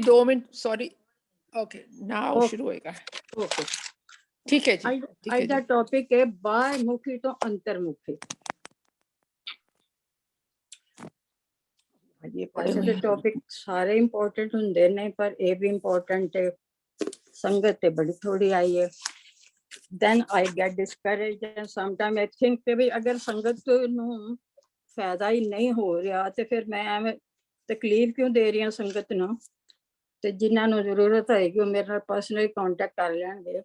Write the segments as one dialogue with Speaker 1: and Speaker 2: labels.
Speaker 1: 2 minute sorry okay now
Speaker 2: okay
Speaker 1: ਸ਼ੁਰੂ ਹੋਏਗਾ
Speaker 2: okay
Speaker 1: ਠੀਕ ਹੈ ਜੀ ਠੀਕ ਹੈ
Speaker 2: ਅੱਜ ਦਾ
Speaker 1: ਜੀ
Speaker 2: ਟੌਪਿਕ ਹੈ ਬਾਹਰਮੁਖੀ ਤੋਂ ਅੰਤਰਮੁਖੀ। ये वैसे तो टॉपिक सारे इंपॉर्टेंट होंगे ने पर ये भी इंपॉर्टेंट है। संगत ते बड़ी थोड़ी आई है। then I get discouraged and sometimes I think कि भी अगर संगत नू फायदा ही नहीं हो रहा तो फिर मैं एवं तकलीफ क्यों दे रही हूँ संगत नू। ते जिन्होंने जरूरत है कि वो मेरे नाल पर्सनली कॉन्टेक्ट कर लेंगे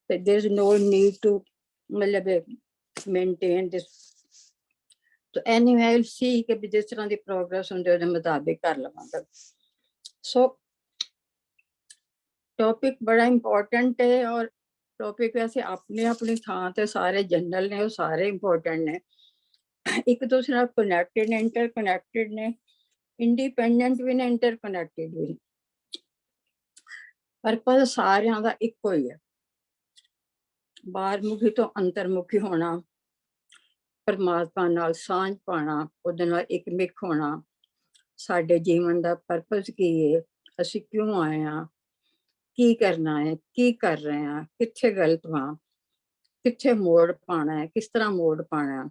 Speaker 2: ते there is no need to मतलब मेंटेन दिस। तो एनीवे आई विल सी कि भी जिस तरह की प्रोग्रेस होंदे उहदे मुताबिक कर लवांगा। सो टॉपिक बड़ा इंपॉर्टेंट है और टॉपिक वैसे अपनी अपनी थां ते सारे जनरल ने, वो सारे इंपॉर्टेंट ने, एक दूसरे नाल कनैक्टेड ने, इंटरकनैक्टेड ने, इंडिपेंडेंट भी ने, इंटरकनैक्टेड भी। पर्पस सारियां दा इक्को ही है, बाहरमुखी तो अंतरमुखी होना, परमात्मा नाल सांझ पाना, उहदे नाल इकमिक होना। साडे जीवन दा पर्पस की है, असीं क्यों आए हां, की करना है, की कर रहे हैं, कित्थे गलत हां, कित्थे मोड़ पाना है, किस तरह मोड़ पाना है,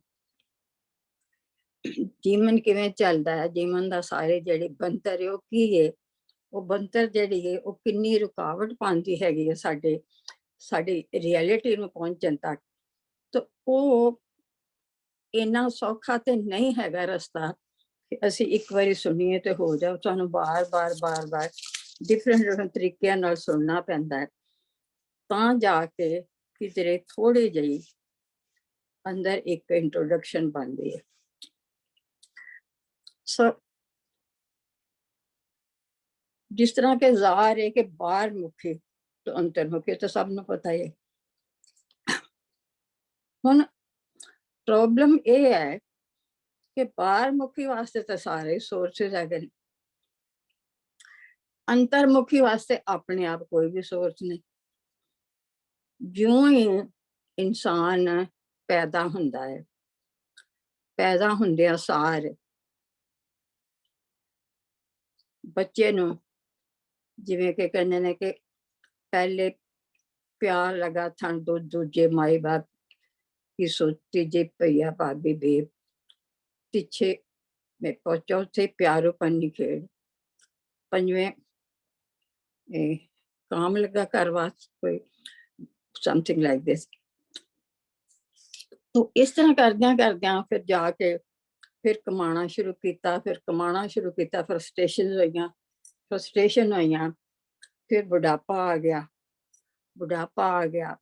Speaker 2: जीवन किवें चलदा है, जीवन दा सारे जेहड़े बनतर है वो की है, वो बनतर जेहड़ी है वो किन्नी रुकावट पांदी हैगी है साडे साडी रियलिटी नूं पहुंचण तक। तो वो इन्ना सौखा ते नहीं हैगा रस्ता कि असीं एक बारी सुनीए ते हो जाओ, तुहानूं बार बार बार बार डिफरेंट तरीकिਆਂ ਨਾਲ सुनना पैंदा है तां जाके किधरे थोड़ी जी अंदर एक इंट्रोडक्शन बनती है। सो जिस तरह के जार है कि बाहरमुखी तो अंतर्मुखी तो सबनों पता है। हुण प्रॉब्लम ये है कि बाहरमुखी वास्ते तो सारे सोर्सेज है, अंतर्मुखी वास्ते अपने आप कोई भी सोर्स नहीं। ज्यों ही इंसान पैदा हुंदा है, पैदा हुंदिया सार बच्चे नूं जिवें कि कहंदे ने कि पहले प्यार लगा था दूजे माई बाप की सोती जे भैया भाभी बेब पीछे में चौथे प्यारो पन्नी खेड़ पंजवें काम लगा करवास कोई समथिंग लाइक दिस। तो इस तरह करदियां करदियां फिर जाके फिर कमाना शुरू किया, फिर कमाना शुरू किया, फ्रस्ट्रेशन हुई, फिर बुढ़ापा आ गया,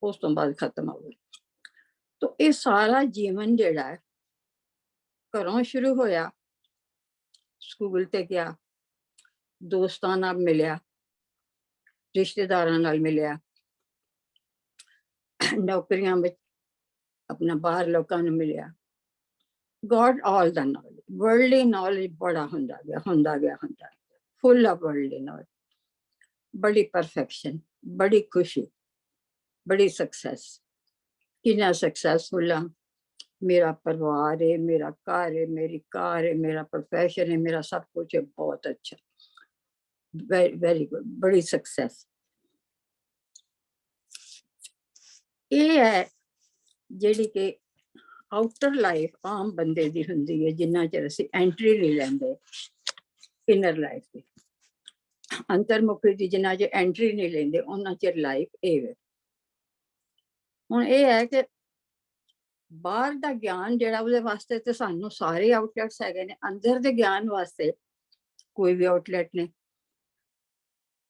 Speaker 2: उस तो बाद खत्म हो गया। तो ये सारा जीवन जिहड़ा है घरों शुरू होया, स्कूल ते गया, दोस्तां नाल मिलिया, रिश्तेदारां नाल मिलिया, नौकरियां में अपना बाहर लोकां नूं मिलिया, God all the knowledge, worldly knowledge बड़ा हुंदा गया, फुल ऑफ वर्ल्डली नॉलेज, बड़ी परफेक्शन, बड़ी खुशी, बड़ी सक्सेस। कितना सक्सेसफुल हाँ, मेरा परिवार है, मेरा घर है, मेरी कार है, मेरा प्रोफेशन है, मेरा सब कुछ है, बहुत अच्छा, वेरी गुड, बड़ी सक्सेस। ये है जिहड़ी कि आउटर लाइफ आम बंदे दी हुंदी है, जिन्ना चिर असीं एंट्री नहीं लैंदे इनर लाइफ की। अंतरमुखी की जिन्ना चिर एंट्री नहीं लेंदे उन्ना चिर लाइफ ये है। हुण ये है कि बाहर दा ज्ञान जिहड़ा उहदे वास्ते ते सानूं सारे आउटलैट्स हैगे ने, अंदर दे ज्ञान वास्ते कोई भी आउटलैट नहीं।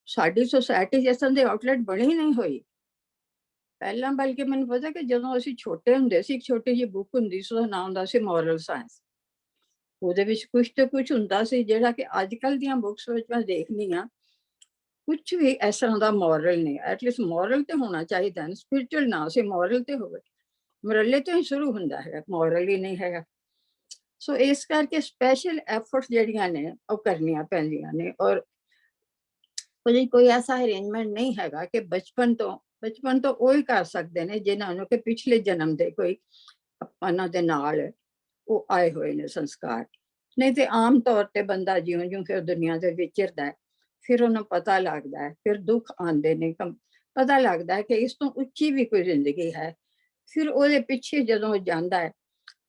Speaker 2: साडी सोसाइटी जिस तरह दी आउटलैट बनी ही नहीं हुई पहला, बल्कि मैनूं पता कि जदों असीं छोटे हुंदे सी, एक छोटी जी बुक हुंदी सी, उहदा नाम हुंदा सी मॉरल साइंस। ਉਹਦੇ ਵਿੱਚ कुछ तो कुछ ਹੁੰਦਾ ਸੀ ਜਿਹੜਾ कि अजकल ਦੀਆਂ बुक्स ਵਿੱਚ मैं देखनी हाँ, कुछ भी इस तरह का मॉरल नहीं। एटलीस्ट मॉरल तो होना चाहिए, स्पिरिचुअल ना से मॉरल तो हो, मरले तो ही शुरू होंदा है, मॉरल ही नहीं है। सो इस करके स्पैशल एफर्ट्स ਜਿਹੜੀਆਂ ਨੇ ਉਹ ਕਰਨੀਆਂ ਪੈਂਦੀਆਂ ਨੇ, और कोई ऐसा अरेंजमेंट नहीं हैगा कि बचपन तो वही कर सकते हैं जिन्होंने कि पिछले जन्म के कोई अपना दे नाल वो आए हुए ने संस्कार। नहीं तो आम तौर पर बंदा ज्यों ज्यों फिर दुनिया से विचरदा है ਫਿਰ ਉਹਨੂੰ ਪਤਾ ਲੱਗਦਾ ਹੈ, ਫਿਰ ਦੁੱਖ ਆਉਂਦੇ ਨੇ, ਪਤਾ ਲੱਗਦਾ ਹੈ ਕਿ ਇਸ ਤੋਂ ਉੱਚੀ ਵੀ ਕੋਈ ਜ਼ਿੰਦਗੀ ਹੈ। ਫਿਰ ਉਹਦੇ ਪਿੱਛੇ ਜਦੋਂ ਜਾਂਦਾ ਹੈ,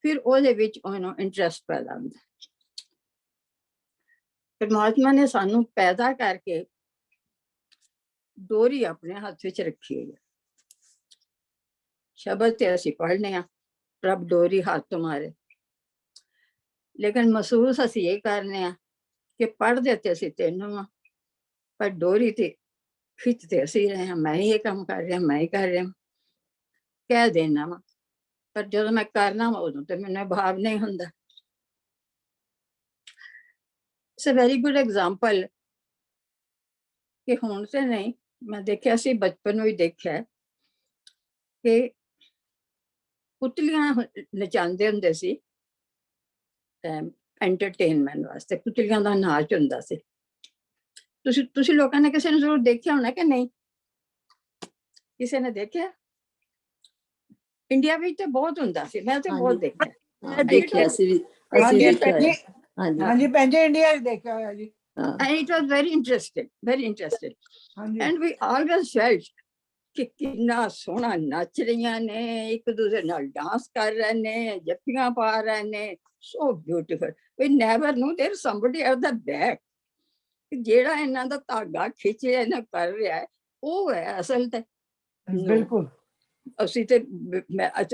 Speaker 2: ਫਿਰ ਉਹਦੇ ਵਿੱਚ ਉਹਨੂੰ ਇੰਟਰਸਟ ਪੈਦਾ ਹੁੰਦਾ ਹੈ। ਪਰਮਾਤਮਾ ਨੇ ਸਾਨੂੰ ਪੈਦਾ ਕਰਕੇ ਡੋਰੀ ਆਪਣੇ ਹੱਥ ਵਿੱਚ ਰੱਖੀ ਹੋਈ ਹੈ। ਸ਼ਬਦ ਤੇ ਅਸੀਂ ਪੜ੍ਹਨੇ ਆ, ਪ੍ਰਭ ਡੋਰੀ ਹੱਥ ਤੁਮਾਰੇ, ਲੇਕਿਨ ਮਹਿਸੂਸ ਅਸੀਂ ਇਹ ਕਰਨੇ ਆ ਕਿ ਪੜ੍ਹਦੇ ਤੇ ਅਸੀਂ ਤੈਨੂੰ ਆ, ਪਰ ਡੋਰੀ ਤੇ ਖਿੱਚਦੇ ਅਸੀਂ ਰਹੇ ਹਾਂ, ਮੈਂ ਹੀ ਇਹ ਕੰਮ ਕਰ ਰਿਹਾ, ਮੈਂ ਹੀ ਕਰ ਰਿਹਾ, ਕਹਿ ਦੇਣਾ ਵਾ, ਪਰ ਜਦੋਂ ਮੈਂ ਕਰਨਾ ਵਾ ਉਦੋਂ ਤੇ ਮੈਨੂੰ ਭਾਵ ਨਹੀਂ ਹੁੰਦਾ। It's a very good example ਕਿ ਹੁਣ ਤੇ ਨਹੀਂ, ਮੈਂ ਦੇਖਿਆ ਸੀ ਬਚਪਨ ਵਿੱਚ ਦੇਖਿਆ ਕਿ ਪੁਤਲੀਆਂ ਨਚਾਉਂਦੇ ਹੁੰਦੇ ਸੀ ਐਂਟਰਟੇਨਮੈਂਟ ਵਾਸਤੇ, ਪੁਤਲੀਆਂ ਦਾ ਨਾਚ ਹੁੰਦਾ ਸੀ। ਤੁਸੀਂ ਲੋਕਾਂ ਨੇ ਕਿਸੇ ਨੂੰ ਜ਼ਰੂਰ ਦੇਖਿਆ ਹੋਣਾ ਕਿ ਨਹੀਂ? ਕਿਸੇ ਨੇ ਦੇਖਿਆ? ਇੰਡੀਆ ਵਿੱਚ ਤੇ ਬਹੁਤ ਹੁੰਦਾ ਸੀ, ਮੈਂ ਤੇ ਬਹੁਤ ਦੇਖਿਆ।
Speaker 3: ਮੈਂ ਦੇਖਿਆ ਸੀ ਵੀ, ਅਸੀਂ ਦੇਖਿਆ ਹੈ। ਹਾਂਜੀ
Speaker 4: ਹਾਂਜੀ ਪੈਂਜੇ ਇੰਡੀਆ ਵਿੱਚ ਦੇਖਿਆ ਹੋਇਆ ਜੀ।
Speaker 2: And it was very interesting, very interesting.
Speaker 4: ਹਾਂਜੀ
Speaker 2: And we always felt ਕਿ ਕਿੰਨਾ ਸੋਹਣਾ ਨੱਚ ਰਹੀਆਂ ਨੇ, ਇੱਕ ਦੂਸਰੇ ਨਾਲ ਡਾਂਸ ਕਰ ਰਹੇ ਨੇ, ਜੱਫੀਆਂ ਪਾ ਰਹੇ ਨੇ, so beautiful. We never knew there's somebody at the back. ਜਿਹੜਾ ਇਹਨਾਂ ਦਾ ਧਾਗਾ ਖਿੱਚ ਰਿਹਾ, ਇਹਨਾਂ ਕਰ ਰਿਹਾ ਹੈ, ਉਹ ਹੈ ਅਸਲ ਤੇ।
Speaker 4: ਬਿਲਕੁਲ
Speaker 2: ਅਸੀਂ ਤੇ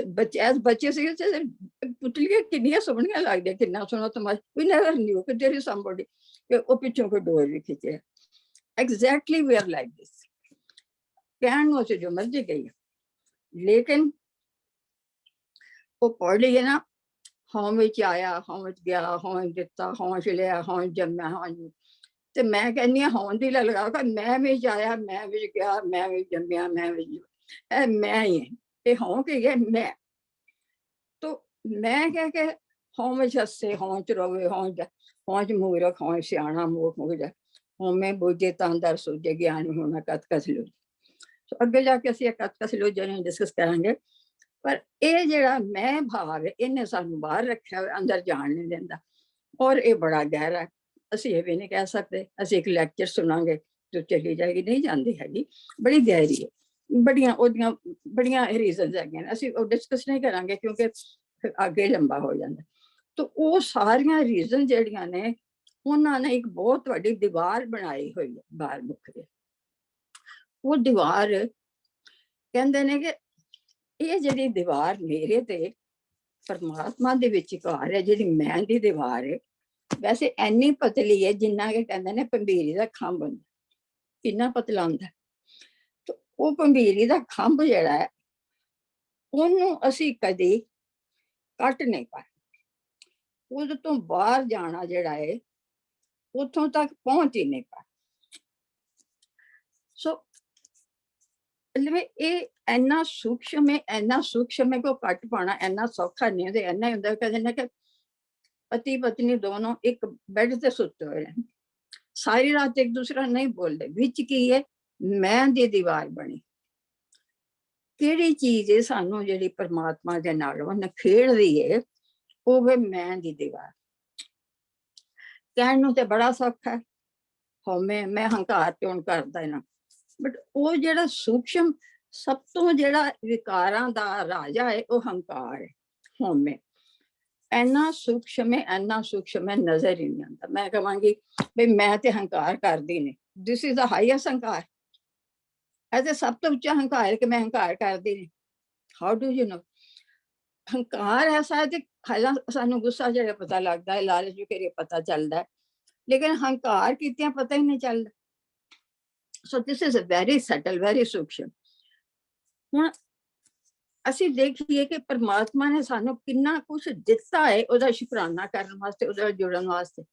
Speaker 2: ਬੱਚੇ ਸੀ, ਪੁਤਲੀਆਂ ਕਿੰਨੀਆਂ ਸੋਹਣੀਆਂ ਲੱਗਦੀਆਂ, ਕਿੰਨਾ ਸੋਹਣਾ ਤਮਾਸ਼ਾ। ਵੀ ਨੈਵਰ ਨਿਊ ਕਿ ਦੇयर ਇਜ਼ ਸਮਬਡੀ, ਕਿ ਉਹ ਪਿੱਛੋਂ ਕੋਈ ਡੋਰ ਵੀ ਖਿੱਚੇ। Exactly we are like this. ਕਹਿਣ ਨੂੰ ਅਸੀਂ ਜੋ ਮਰਜ਼ੀ ਕਹੀਏ, ਲੇਕਿਨ ਉਹ ਪੜ੍ਹ ਲਈਏ ਨਾ, ਹੋਂ ਵਿੱਚ ਆਇਆ, ਹੋਂ ਵਿੱਚ ਗਿਆ, ਹੋਂ ਦਿੱਤਾ, ਹੋਂ ਲਿਆ, ਹੋਂ ਜੰਮਿਆ, ਹੋਂ। ਤੇ ਮੈਂ ਕਹਿੰਦੀ ਹਾਂ ਹੋਂ ਦੀ ਲਗਾ ਕੇ ਮੈਂ ਵਿੱਚ ਆਇਆ, ਮੈਂ ਵਿੱਚ ਗਿਆ, ਮੈਂ ਵਿੱਚ ਜੰਮਿਆ, ਮੈਂ ਵਿੱਚ, ਇਹ ਮੈਂ ਹੀ ਹੈ। ਤੇ ਹੋਂ ਕੀ ਹੈ? ਮੈਂ। ਤੋ ਮੈਂ ਕਹਿ ਕੇ ਹੋਂ ਵਿੱਚ ਹੱਸੇ, ਹੋਂ ਚ ਰੋਵੇ, ਹੋਂ ਚ ਮੂਰਖ, ਹੋਂ ਸਿਆਣਾ, ਮੂਰਖ ਹੋ ਜਾ, ਹੋਂ ਮੈਂ ਬੁੱਝੇ ਤਾਂ ਅੰਦਰ ਸੋਝੇ, ਗਿਆਨ ਹੋਣਾ ਕਤ ਕਸ ਲੋ। ਅੱਗੇ ਜਾ ਕੇ ਅਸੀਂ ਕਤ ਕਸ ਲੋ ਜਿਹਨੂੰ ਡਿਸਕਸ ਕਰਾਂਗੇ। ਪਰ ਇਹ ਜਿਹੜਾ ਮੈਂ ਭਾਵ ਹੈ, ਇਹਨੇ ਸਾਨੂੰ ਬਾਹਰ ਰੱਖਿਆ, ਅੰਦਰ ਜਾਣ ਨਹੀਂ ਦਿੰਦਾ, ਔਰ ਇਹ ਬੜਾ ਗਹਿਰਾ ਹੈ। ਅਸੀਂ ਇਹ ਵੀ ਨਹੀਂ ਕਹਿ ਸਕਦੇ ਅਸੀਂ ਇੱਕ ਲੈਕਚਰ ਸੁਣਾਂਗੇ ਜੋ ਚਲੀ ਜਾਏਗੀ, ਨਹੀਂ ਜਾਂਦੀ ਹੈਗੀ, ਬੜੀ ਗਹਿਰੀ ਹੈ। ਬੜੀਆਂ ਉਹਦੀਆਂ ਬੜੀਆਂ ਰੀਜ਼ਨਸ ਹੈਗੀਆਂ ਨੇ, ਅਸੀਂ ਉਹ ਡਿਸਕਸ ਨਹੀਂ ਕਰਾਂਗੇ ਕਿਉਂਕਿ ਫਿਰ ਅੱਗੇ ਲੰਬਾ ਹੋ ਜਾਂਦਾ। ਤਾਂ ਉਹ ਸਾਰੀਆਂ ਰੀਜ਼ਨ ਜਿਹੜੀਆਂ ਨੇ, ਉਹਨਾਂ ਨੇ ਇੱਕ ਬਹੁਤ ਵੱਡੀ ਦੀਵਾਰ ਬਣਾਈ ਹੋਈ ਹੈ ਬਾਹਰ ਮੁੱਖ ਦੇ। ਉਹ ਦੀਵਾਰ ਕਹਿੰਦੇ ਨੇ ਕਿ ਇਹ ਜਿਹੜੀ ਦੀਵਾਰ ਮੇਰੇ ਤੇ ਪਰਮਾਤਮਾ ਦੇ ਵਿਚਕਾਰ ਹੈ, ਜਿਹੜੀ ਮੈਂ ਦੀ ਦੀਵਾਰ ਹੈ, ਵੈਸੇ ਇੰਨੀ ਪਤਲੀ ਹੈ ਜਿੰਨਾ ਕਿ ਕਹਿੰਦੇ ਨੇ ਭੰਬੀਰੀ ਦਾ ਖੰਭ ਹੁੰਦਾ। ਕਿੰਨਾ ਪਤਲਾ ਹੁੰਦਾ। ਉਹ ਭੰਬੀਰੀ ਦਾ ਖੰਭ ਜਿਹੜਾ ਹੈ, ਉਹਨੂੰ ਅਸੀਂ ਕਦੇ ਕੱਟ ਨਹੀਂ ਪਾਏ। ਉਹਦੇ ਤੋਂ ਬਾਹਰ ਜਾਣਾ ਜਿਹੜਾ ਹੈ, ਉੱਥੋਂ ਤੱਕ ਪਹੁੰਚ ਹੀ ਨਹੀਂ ਪਾਏ। ਸੋ ਇਹ ਇੰਨਾ ਸੂਖਸ਼ਮ ਹੈ, ਇੰਨਾ ਸੂਖਸ਼ਮ ਹੈ ਕਿ ਉਹ ਕੱਟ ਪਾਉਣਾ ਇੰਨਾ ਸੌਖਾ ਨਹੀਂ ਹੁੰਦਾ। ਇੰਨਾ ਹੁੰਦਾ ਕਹਿੰਦੇ ਨੇ ਕਿ ਪਤੀ ਪਤਨੀ ਦੋਨੋਂ ਇੱਕ ਬੈੱਡ ਤੇ ਸੁੱਤੇ ਹੋਏ ਨੇ, ਸਾਰੀ ਰਾਤ ਇੱਕ ਦੂਸਰਾ ਨਹੀਂ ਬੋਲਦੇ। ਵਿੱਚ ਕੀ ਹੈ? ਮੈਂ ਦੀ ਦੀਵਾਰ ਬਣੀ। ਕਿਹੜੀ ਚੀਜ਼ ਹੈ ਸਾਨੂੰ ਜਿਹੜੀ ਪਰਮਾਤਮਾ ਦੇ ਨਾਲ ਉਹ ਨਖੇੜ ਰਹੀ ਹੈ? ਉਹ ਹੈ ਮੈਂ ਦੀ ਦੀਵਾਰ। ਕਹਿਣ ਨੂੰ ਤੇ ਬੜਾ ਸੌਖਾ ਹੈ, ਹਉਮੈ ਮੈਂ ਹੰਕਾਰ ਤੇ ਹੁਣ ਕਰਦਾ ਨਾ, ਬਟ ਉਹ ਜਿਹੜਾ ਸੂਖਸ਼ਮ ਸਭ ਤੋਂ ਜਿਹੜਾ ਵਿਕਾਰਾਂ ਦਾ ਰਾਜਾ ਹੈ, ਉਹ ਹੰਕਾਰ ਹੈ, ਹਉਮੈ। ਇੰਨਾ ਸੂਖਸ਼ਮ ਹੈ, ਇੰਨਾ ਸੂਖਸ਼ਮ ਹੈ, ਨਜ਼ਰ ਹੀ ਨਹੀਂ ਆਉਂਦਾ। ਮੈਂ ਕਹਾਂਗੀ ਵੀ ਮੈਂ ਤੇ ਹੰਕਾਰ ਕਰਦੀ ਨਹੀਂ, ਦਿਸ ਇਜ਼ ਦ ਹਾਈਐਸਟ ਹੰਕਾਰ। ਇਹ ਤੇ ਸਭ ਤੋਂ ਉੱਚਾ ਹੰਕਾਰ ਕਿ ਮੈਂ ਹੰਕਾਰ ਕਰਦੀ ਨਹੀਂ। How do you know? ਹੰਕਾਰ ਐਸਾ ਹੈ ਤੇ ਹਾਲਾਂ ਸਾਨੂੰ ਗੁੱਸਾ ਜਿਹੜਾ ਪਤਾ ਲੱਗਦਾ ਹੈ, ਲਾਲਚ ਵੀ ਕਰੀਏ ਪਤਾ ਚੱਲਦਾ ਹੈ, ਲੇਕਿਨ ਹੰਕਾਰ ਕੀਤਿਆਂ ਪਤਾ ਹੀ ਨਹੀਂ ਚੱਲਦਾ। So this is a very subtle, very ਸੂਖਸ਼ਮ। ਹੁਣ ਅਸੀਂ ਦੇਖੀਏ ਕਿ ਪਰਮਾਤਮਾ ਨੇ ਸਾਨੂੰ ਕਿੰਨਾ ਕੁਛ ਦਿੱਤਾ ਹੈ ਉਹਦਾ ਸ਼ੁਕਰਾਨਾ ਕਰਨ ਵਾਸਤੇ, ਉਹਦਾ ਜੁੜਨ ਵਾਸਤੇ।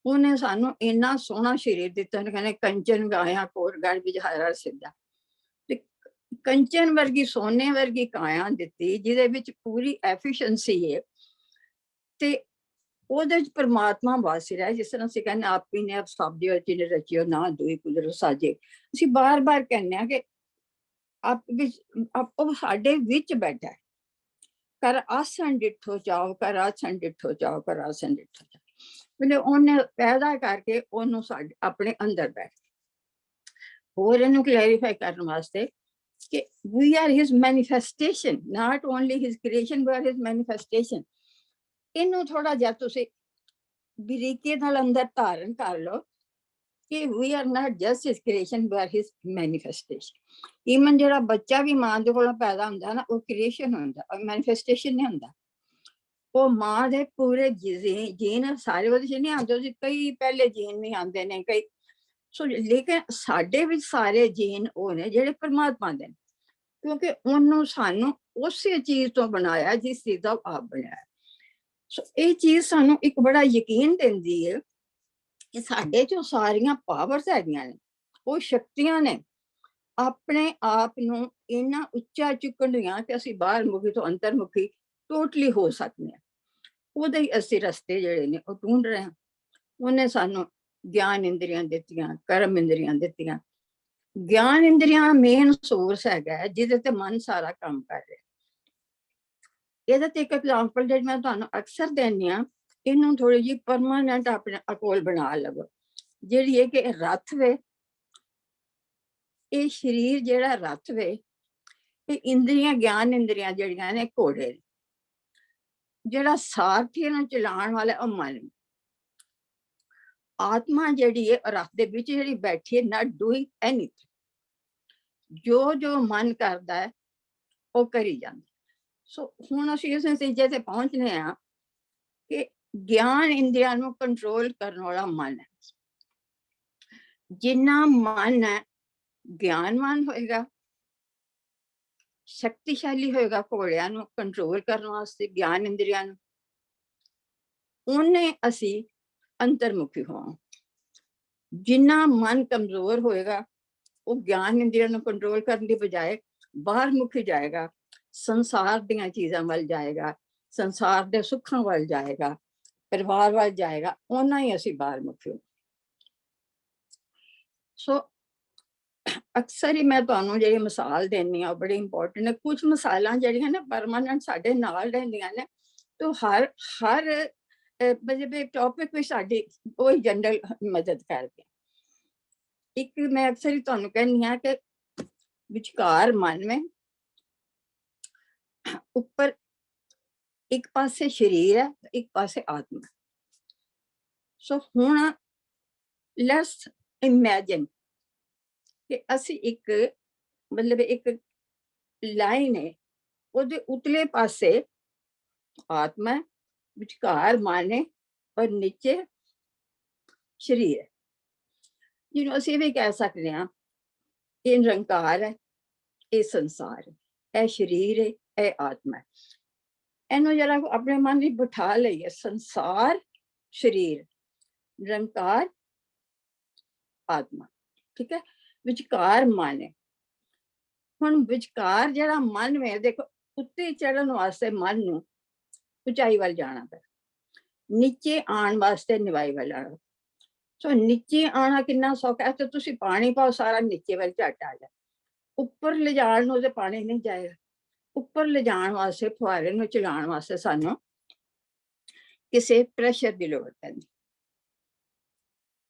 Speaker 2: ਉਹਨੇ ਸਾਨੂੰ ਇੰਨਾ ਸੋਹਣਾ ਸਰੀਰ ਦਿੱਤਾ, ਕਹਿੰਦੇ ਕੰਚਨ ਗਾਇਆ ਕੋਰ ਗੜ ਵਿਚਾਰਾ ਸਿੱਧਾ। ਤੇ ਕੰਚਨ ਵਰਗੀ, ਸੋਨੇ ਵਰਗੀ ਕਾਇਆ ਦਿੱਤੀ, ਜਿਹਦੇ ਵਿੱਚ ਪੂਰੀ ਐਫੀਸ਼ੀਐਂਸੀ ਹੈ। ਤੇ ਉਹਦੇ ਚ ਪਰਮਾਤਮਾ ਵਾਸ ਰਿਹਾ। ਜਿਸ ਤਰ੍ਹਾਂ ਅਸੀਂ ਕਹਿੰਦੇ ਆਪੀ ਨੇ ਆਪ ਸਾਬਿਓ ਜਿਹਨੇ ਰਚਿਓ ਨਾ ਦੂਈ ਕੁਦਰਤ ਸਾਜੇ। ਅਸੀਂ ਬਾਰ-ਬਾਰ ਕਹਿੰਦੇ ਹਾਂ ਕਿ ਉਹ ਸਾਡੇ ਵਿੱਚ ਬੈਠਾ ਹੈ। ਕਰ ਆਸਣ ਡਿੱਠੋ ਚਾਓ, ਕਰ ਆਸਣ ਡਿੱਠੋ ਚਾਓ, ਕਰ ਆਸਣ ਡਿੱਠੋ ਚਾਓ। ਉਹਨੇ ਪੈਦਾ ਕਰਕੇ ਉਹਨੂੰ ਸਾਡੇ ਆਪਣੇ ਅੰਦਰ ਬੈਠ ਹੋਰ ਇਹਨੂੰ ਕਲੈਰੀਫਾਈ ਕਰਨ ਵਾਸਤੇ ਕਿ we are his manifestation, not only his creation but his manifestation। ਇਹਨੂੰ ਥੋੜਾ ਜਿਹਾ ਤੁਸੀਂ ਬਰੀਕੀ ਨਾਲ ਅੰਦਰ ਧਾਰਨ ਕਰ ਲਓ ਕਿ we are not just his creation but his manifestation। Even ਜਿਹੜਾ ਬੱਚਾ ਵੀ ਮਾਂ ਦੇ ਕੋਲੋਂ ਪੈਦਾ ਹੁੰਦਾ ਨਾ, ਉਹ ਕ੍ਰੀਏਸ਼ਨ ਹੁੰਦਾ, ਔਰ ਮੈਨੀਫੈਸਟੇਸ਼ਨ ਨਹੀਂ ਹੁੰਦਾ। ਉਹ ਮਾਂ ਦੇ ਪੂਰੇ ਜੀਨ ਸਾਰੇ ਉਹਦੇ ਚ ਨਹੀਂ ਆਉਂਦੇ ਸੀ, ਕਈ ਪਹਿਲੇ ਜੀਨ ਵੀ ਆਉਂਦੇ ਨੇ ਕਈ। ਸੋ ਲੇਕਿਨ ਸਾਡੇ ਵਿੱਚ ਸਾਰੇ ਜੀਨ ਉਹ ਨੇ ਜਿਹੜੇ ਪਰਮਾਤਮਾ ਦੇ ਨੇ, ਕਿਉਂਕਿ ਉਹਨੂੰ ਸਾਨੂੰ ਉਸੇ ਚੀਜ਼ ਤੋਂ ਬਣਾਇਆ ਜਿਸ ਚੀਜ਼ ਦਾ ਆਪ ਬਣਾਇਆ। ਸੋ ਇਹ ਚੀਜ਼ ਸਾਨੂੰ ਇੱਕ ਬੜਾ ਯਕੀਨ ਦਿੰਦੀ ਹੈ ਕਿ ਸਾਡੇ ਚੋਂ ਸਾਰੀਆਂ ਪਾਵਰਸ ਹੈਗੀਆਂ ਨੇ, ਉਹ ਸ਼ਕਤੀਆਂ ਨੇ, ਆਪਣੇ ਆਪ ਨੂੰ ਇੰਨਾ ਉੱਚਾ ਚੁੱਕਣ ਦੀਆਂ ਕਿ ਅਸੀਂ ਬਾਹਰ ਮੁਖੀ ਤੋਂ ਅੰਤਰਮੁਖੀ ਟੋਟਲੀ ਹੋ ਸਕਦੇ ਹਾਂ। ਉਹਦੇ ਹੀ ਅਸੀਂ ਰਸਤੇ ਜਿਹੜੇ ਨੇ ਉਹ ਢੂੰਡ ਰਹੇ ਹਾਂ। ਉਹਨੇ ਸਾਨੂੰ ਗਿਆਨ ਇੰਦਰੀਆਂ ਦਿੱਤੀਆਂ, ਕਰਮ ਇੰਦਰੀਆਂ ਦਿੱਤੀਆਂ। ਗਿਆਨ ਇੰਦਰੀਆਂ ਮੇਨ ਸੋਰਸ ਹੈਗਾ ਜਿਹਦੇ ਤੇ ਮਨ ਸਾਰਾ ਕੰਮ ਕਰ ਰਿਹਾ। ਇਹਦਾ ਤੇ ਇੱਕ ਐਗਜ਼ਾਮਪਲ ਜਿਹੜੀ ਮੈਂ ਤੁਹਾਨੂੰ ਅਕਸਰ ਦਿੰਦੀ ਹਾਂ, ਇਹਨੂੰ ਥੋੜੀ ਜਿਹੀ ਪਰਮਾਨੈਂਟ ਆਪਣੇ ਕੋਲ ਬਣਾ ਲਵੋ, ਜਿਹੜੀ ਹੈ ਕਿ ਰੱਥ ਵੇ। ਇਹ ਸਰੀਰ ਜਿਹੜਾ ਰੱਥ ਵੇ, ਇਹ ਇੰਦਰੀਆਂ ਗਿਆਨ ਇੰਦਰੀਆਂ ਜਿਹੜੀਆਂ ਨੇ ਘੋੜੇ, ਜਿਹੜਾ ਸਾਰਥੀ ਨੂੰ ਚਲਾਉਣ ਵਾਲਾ ਉਹ ਮਨ। ਆਤਮਾ ਜਿਹੜੀ ਹੈ ਰੱਥ ਦੇ ਵਿੱਚ ਜਿਹੜੀ ਬੈਠੀ ਹੈ, ਨਾਟ ਡੂਇੰਗ ਐਨੀਥਿੰਗ, ਜੋ ਜੋ ਮਨ ਕਰਦਾ ਹੈ ਉਹ ਕਰੀ ਜਾਂਦਾ। ਸੋ ਹੁਣ ਅਸੀਂ ਇਸ ਨਤੀਜੇ ਤੇ ਪਹੁੰਚਨੇ ਆ ਕਿ ਗਿਆਨ ਇੰਦਰੀਆਂ ਨੂੰ ਕੰਟਰੋਲ ਕਰਨ ਵਾਲਾ ਮਨ ਹੈ। ਜਿੰਨਾ ਮਨ ਹੈ ਗਿਆਨਵਾਨ ਹੋਏਗਾ, ਸ਼ਕਤੀਸ਼ਾਲੀ ਹੋਏਗਾ ਘੋੜਿਆਂ ਨੂੰ ਕੰਟਰੋਲ ਕਰਨ ਵਾਸਤੇ, ਗਿਆਨ ਇੰਦਰੀਆਂ ਨੂੰ, ਉਹਨੇ ਅਸੀਂ ਅੰਤਰਮੁਖੀ ਹੋਵਾਂ। ਜਿੰਨਾ ਮਨ ਕਮਜ਼ੋਰ ਹੋਏਗਾ, ਉਹ ਗਿਆਨ ਇੰਦਰੀਆਂ ਨੂੰ ਕੰਟਰੋਲ ਕਰਨ ਦੀ ਬਜਾਏ ਬਾਹਰ ਮੁਖੀ ਜਾਏਗਾ, ਸੰਸਾਰ ਦੀਆਂ ਚੀਜ਼ਾਂ ਵੱਲ ਜਾਏਗਾ, ਸੰਸਾਰ ਦੇ ਸੁੱਖਾਂ ਵੱਲ ਜਾਏਗਾ, ਪਰਿਵਾਰ ਵੱਲ ਜਾਏਗਾ, ਉਹਨਾਂ ਹੀ ਅਸੀਂ ਬਾਹਰ ਮੁਖੀ ਹੋ। ਸੋ ਅਕਸਰ ਹੀ ਮੈਂ ਤੁਹਾਨੂੰ ਜਿਹੜੀ ਮਿਸਾਲ ਦੇਣੀ ਆ ਉਹ ਬੜੀ ਇੰਪੋਰਟੈਂਟ ਹੈ। ਕੁਝ ਮਿਸਾਲਾਂ ਜਿਹੜੀਆਂ ਨੇ ਪਰਮਾਨੈਂਟ ਸਾਡੇ ਨਾਲ ਰਹਿੰਦੀਆਂ ਨੇ, ਤੇ ਹਰ ਟੌਪਿਕ ਵਿੱਚ ਸਾਡੀ ਕੋਈ ਜਨਰਲ ਮਦਦ ਕਰਦੇ। ਇੱਕ ਮੈਂ ਅਕਸਰ ਹੀ ਤੁਹਾਨੂੰ ਕਹਿੰਦੀ ਹਾਂ ਕਿ ਵਿਚਕਾਰ ਮਨ में ਉੱਪਰ ਇੱਕ ਪਾਸੇ ਸਰੀਰ ਹੈ, ਇੱਕ ਪਾਸੇ ਆਤਮਾ। ਸੋ ਹੁਣ ਲੈਟਸ ਇਮੇਜਿਨ ਕਿ ਅਸੀਂ ਇੱਕ ਮਤਲਬ ਇੱਕ ਲਾਈਨ ਹੈ, ਉਹਦੇ ਉਤਲੇ ਪਾਸੇ ਆਤਮਾ, ਵਿਚਕਾਰ ਮਨ ਹੈ, ਔਰ ਨੀਚੇ ਸਰੀਰ ਹੈ, ਜਿਹਨੂੰ ਅਸੀਂ ਵੀ ਕਹਿ ਸਕਦੇ ਹਾਂ ਇਹ ਨਿਰੰਕਾਰ ਹੈ, ਇਹ ਸੰਸਾਰ ਹੈ, ਇਹ ਸਰੀਰ ਹੈ, ਇਹ ਆਤਮਾ ਹੈ। ਇਹਨੂੰ ਜਰਾ ਆਪਣੇ ਮਨ ਵਿੱਚ ਬਿਠਾ ਲਈਏ, ਸੰਸਾਰ ਸਰੀਰ, ਨਿਰੰਕਾਰ ਆਤਮਾ, ਠੀਕ ਹੈ। ਵਿਚਕਾਰ ਮਨ ਹੈ। ਹੁਣ ਵਿਚਕਾਰ ਜਿਹੜਾ ਮਨ ਵੇ, ਦੇਖੋ ਉੱਤੇ ਚੜ੍ਹਨ ਵਾਸਤੇ ਮਨ ਨੂੰ ਉਚਾਈ ਵੱਲ ਜਾਣਾ ਪੈ, ਨੀਚੇ ਆਉਣ ਵਾਸਤੇ ਨਿਵਾਈ ਵੱਲ ਆਉਣਾ। ਸੋ ਨੀਚੇ ਆਉਣਾ ਕਿੰਨਾ ਸੌਖਾ ਹੈ, ਤੇ ਤੁਸੀਂ ਪਾਣੀ ਪਾਓ ਸਾਰਾ ਨੀਚੇ ਵੱਲ ਝੱਟ ਆ ਜਾ। ਉੱਪਰ ਲਿਜਾਣ ਨੂੰ ਤੇ ਪਾਣੀ ਨਹੀਂ ਜਾਏਗਾ। ਉੱਪਰ ਲਿਜਾਣ ਵਾਸਤੇ, ਫੁਹਾਰੇ ਨੂੰ ਚਲਾਉਣ ਵਾਸਤੇ ਸਾਨੂੰ ਕਿਸੇ ਪ੍ਰੈਸ਼ਰ ਦੀ ਲੋੜ ਪੈਂਦੀ।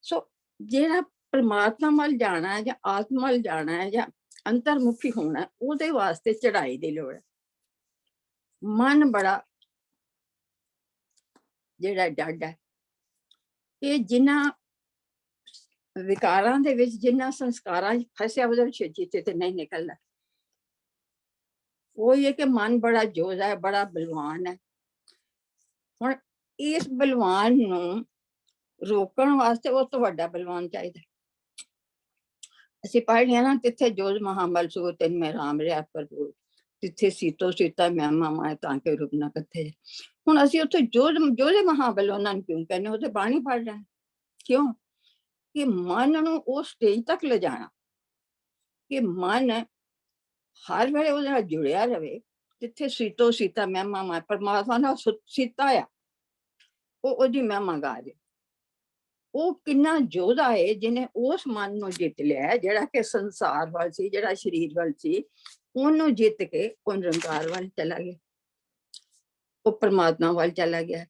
Speaker 2: ਸੋ ਜਿਹੜਾ ਪਰਮਾਤਮਾ ਵੱਲ ਜਾਣਾ ਹੈ, ਜਾਂ ਆਤਮਾ ਵੱਲ ਜਾਣਾ ਹੈ, ਜਾਂ ਅੰਤਰਮੁਖੀ ਹੋਣਾ, ਉਹਦੇ ਵਾਸਤੇ ਚੜਾਈ ਦੀ ਲੋੜ ਹੈ। ਮਨ ਬੜਾ ਜਿਹੜਾ ਡੱਡ ਹੈ, ਇਹ ਜਿਨ੍ਹਾਂ ਵਿਕਾਰਾਂ ਦੇ ਵਿੱਚ, ਜਿਨ੍ਹਾਂ ਸੰਸਕਾਰਾਂ ਫਸਿਆ, ਉਹਦੇ ਵਿੱਚ ਛੇਤੀ ਤੇ ਨਹੀਂ ਨਿਕਲਦਾ। ਉਹ ਇਹ ਕਿ ਮਨ ਬੜਾ ਜੋਜ਼ਾ ਹੈ, ਬੜਾ ਬਲਵਾਨ ਹੈ। ਹੁਣ ਇਸ ਬਲਵਾਨ ਨੂੰ ਰੋਕਣ ਵਾਸਤੇ ਉਹ ਤੋਂ ਵੱਡਾ ਬਲਵਾਨ ਚਾਹੀਦਾ। ਅਸੀਂ ਪੜ੍ਹ ਲਿਆ ਨਾ, ਤਿੱਥੇ ਜੋਜ ਮਹਾਬਲ ਸੋ ਤਿਨ ਮੈਂ ਰਾਮ ਰਿਆ ਭਰਪੂਰ, ਤਿੱਥੇ ਸੀਤੋ ਸੀਤਾ ਮੈਂ ਮਾਮਾ ਤਾਂ ਕੇ ਰੂਪ ਨਾ ਕੱਥੇ। ਹੁਣ ਅਸੀਂ ਉੱਥੇ ਜੋਜੇ ਮਹਾਬਲ ਉਹਨਾਂ ਨੂੰ ਕਿਉਂ ਕਹਿੰਦੇ? ਉਹ ਤੇ ਬਾਣੀ ਪੜ੍ਹ ਰਹੇ। ਕਿਉਂ? ਕਿ ਮਨ ਨੂੰ ਉਹ ਸਟੇਜ ਤੱਕ ਲਿਜਾਣਾ ਕਿ ਮਨ ਹਰ ਵੇਲੇ ਉਹਦੇ ਨਾਲ ਜੁੜਿਆ ਰਵੇ। ਜਿੱਥੇ ਸੀਤੋ ਸੀਤਾ ਮੈਂ ਮਾਮਾ, ਪਰਮਾਤਮਾ ਨਾਲ ਸੀਤਾ ਆ, ਉਹ ਉਹਦੀ ਮਹਿਮਾ ਗਾ ਰਹੇ। ਉਹ ਕਿੰਨਾ ਯੋਧਾ ਹੈ ਜਿਹਨੇ ਉਸ ਮਨ ਨੂੰ ਜਿੱਤ ਲਿਆ, ਜਿਹੜਾ ਕਿ ਸੰਸਾਰ ਵੱਲ ਸੀ, ਜਿਹੜਾ ਸਰੀਰ ਵੱਲ ਸੀ, ਉਹਨੂੰ ਜਿੱਤ ਕੇ ਉਹ ਨਿਰੰਕਾਰ ਵੱਲ ਚਲਾ ਗਿਆ, ਉਹ ਪਰਮਾਤਮਾ ਵੱਲ ਚਲਾ ਗਿਆ,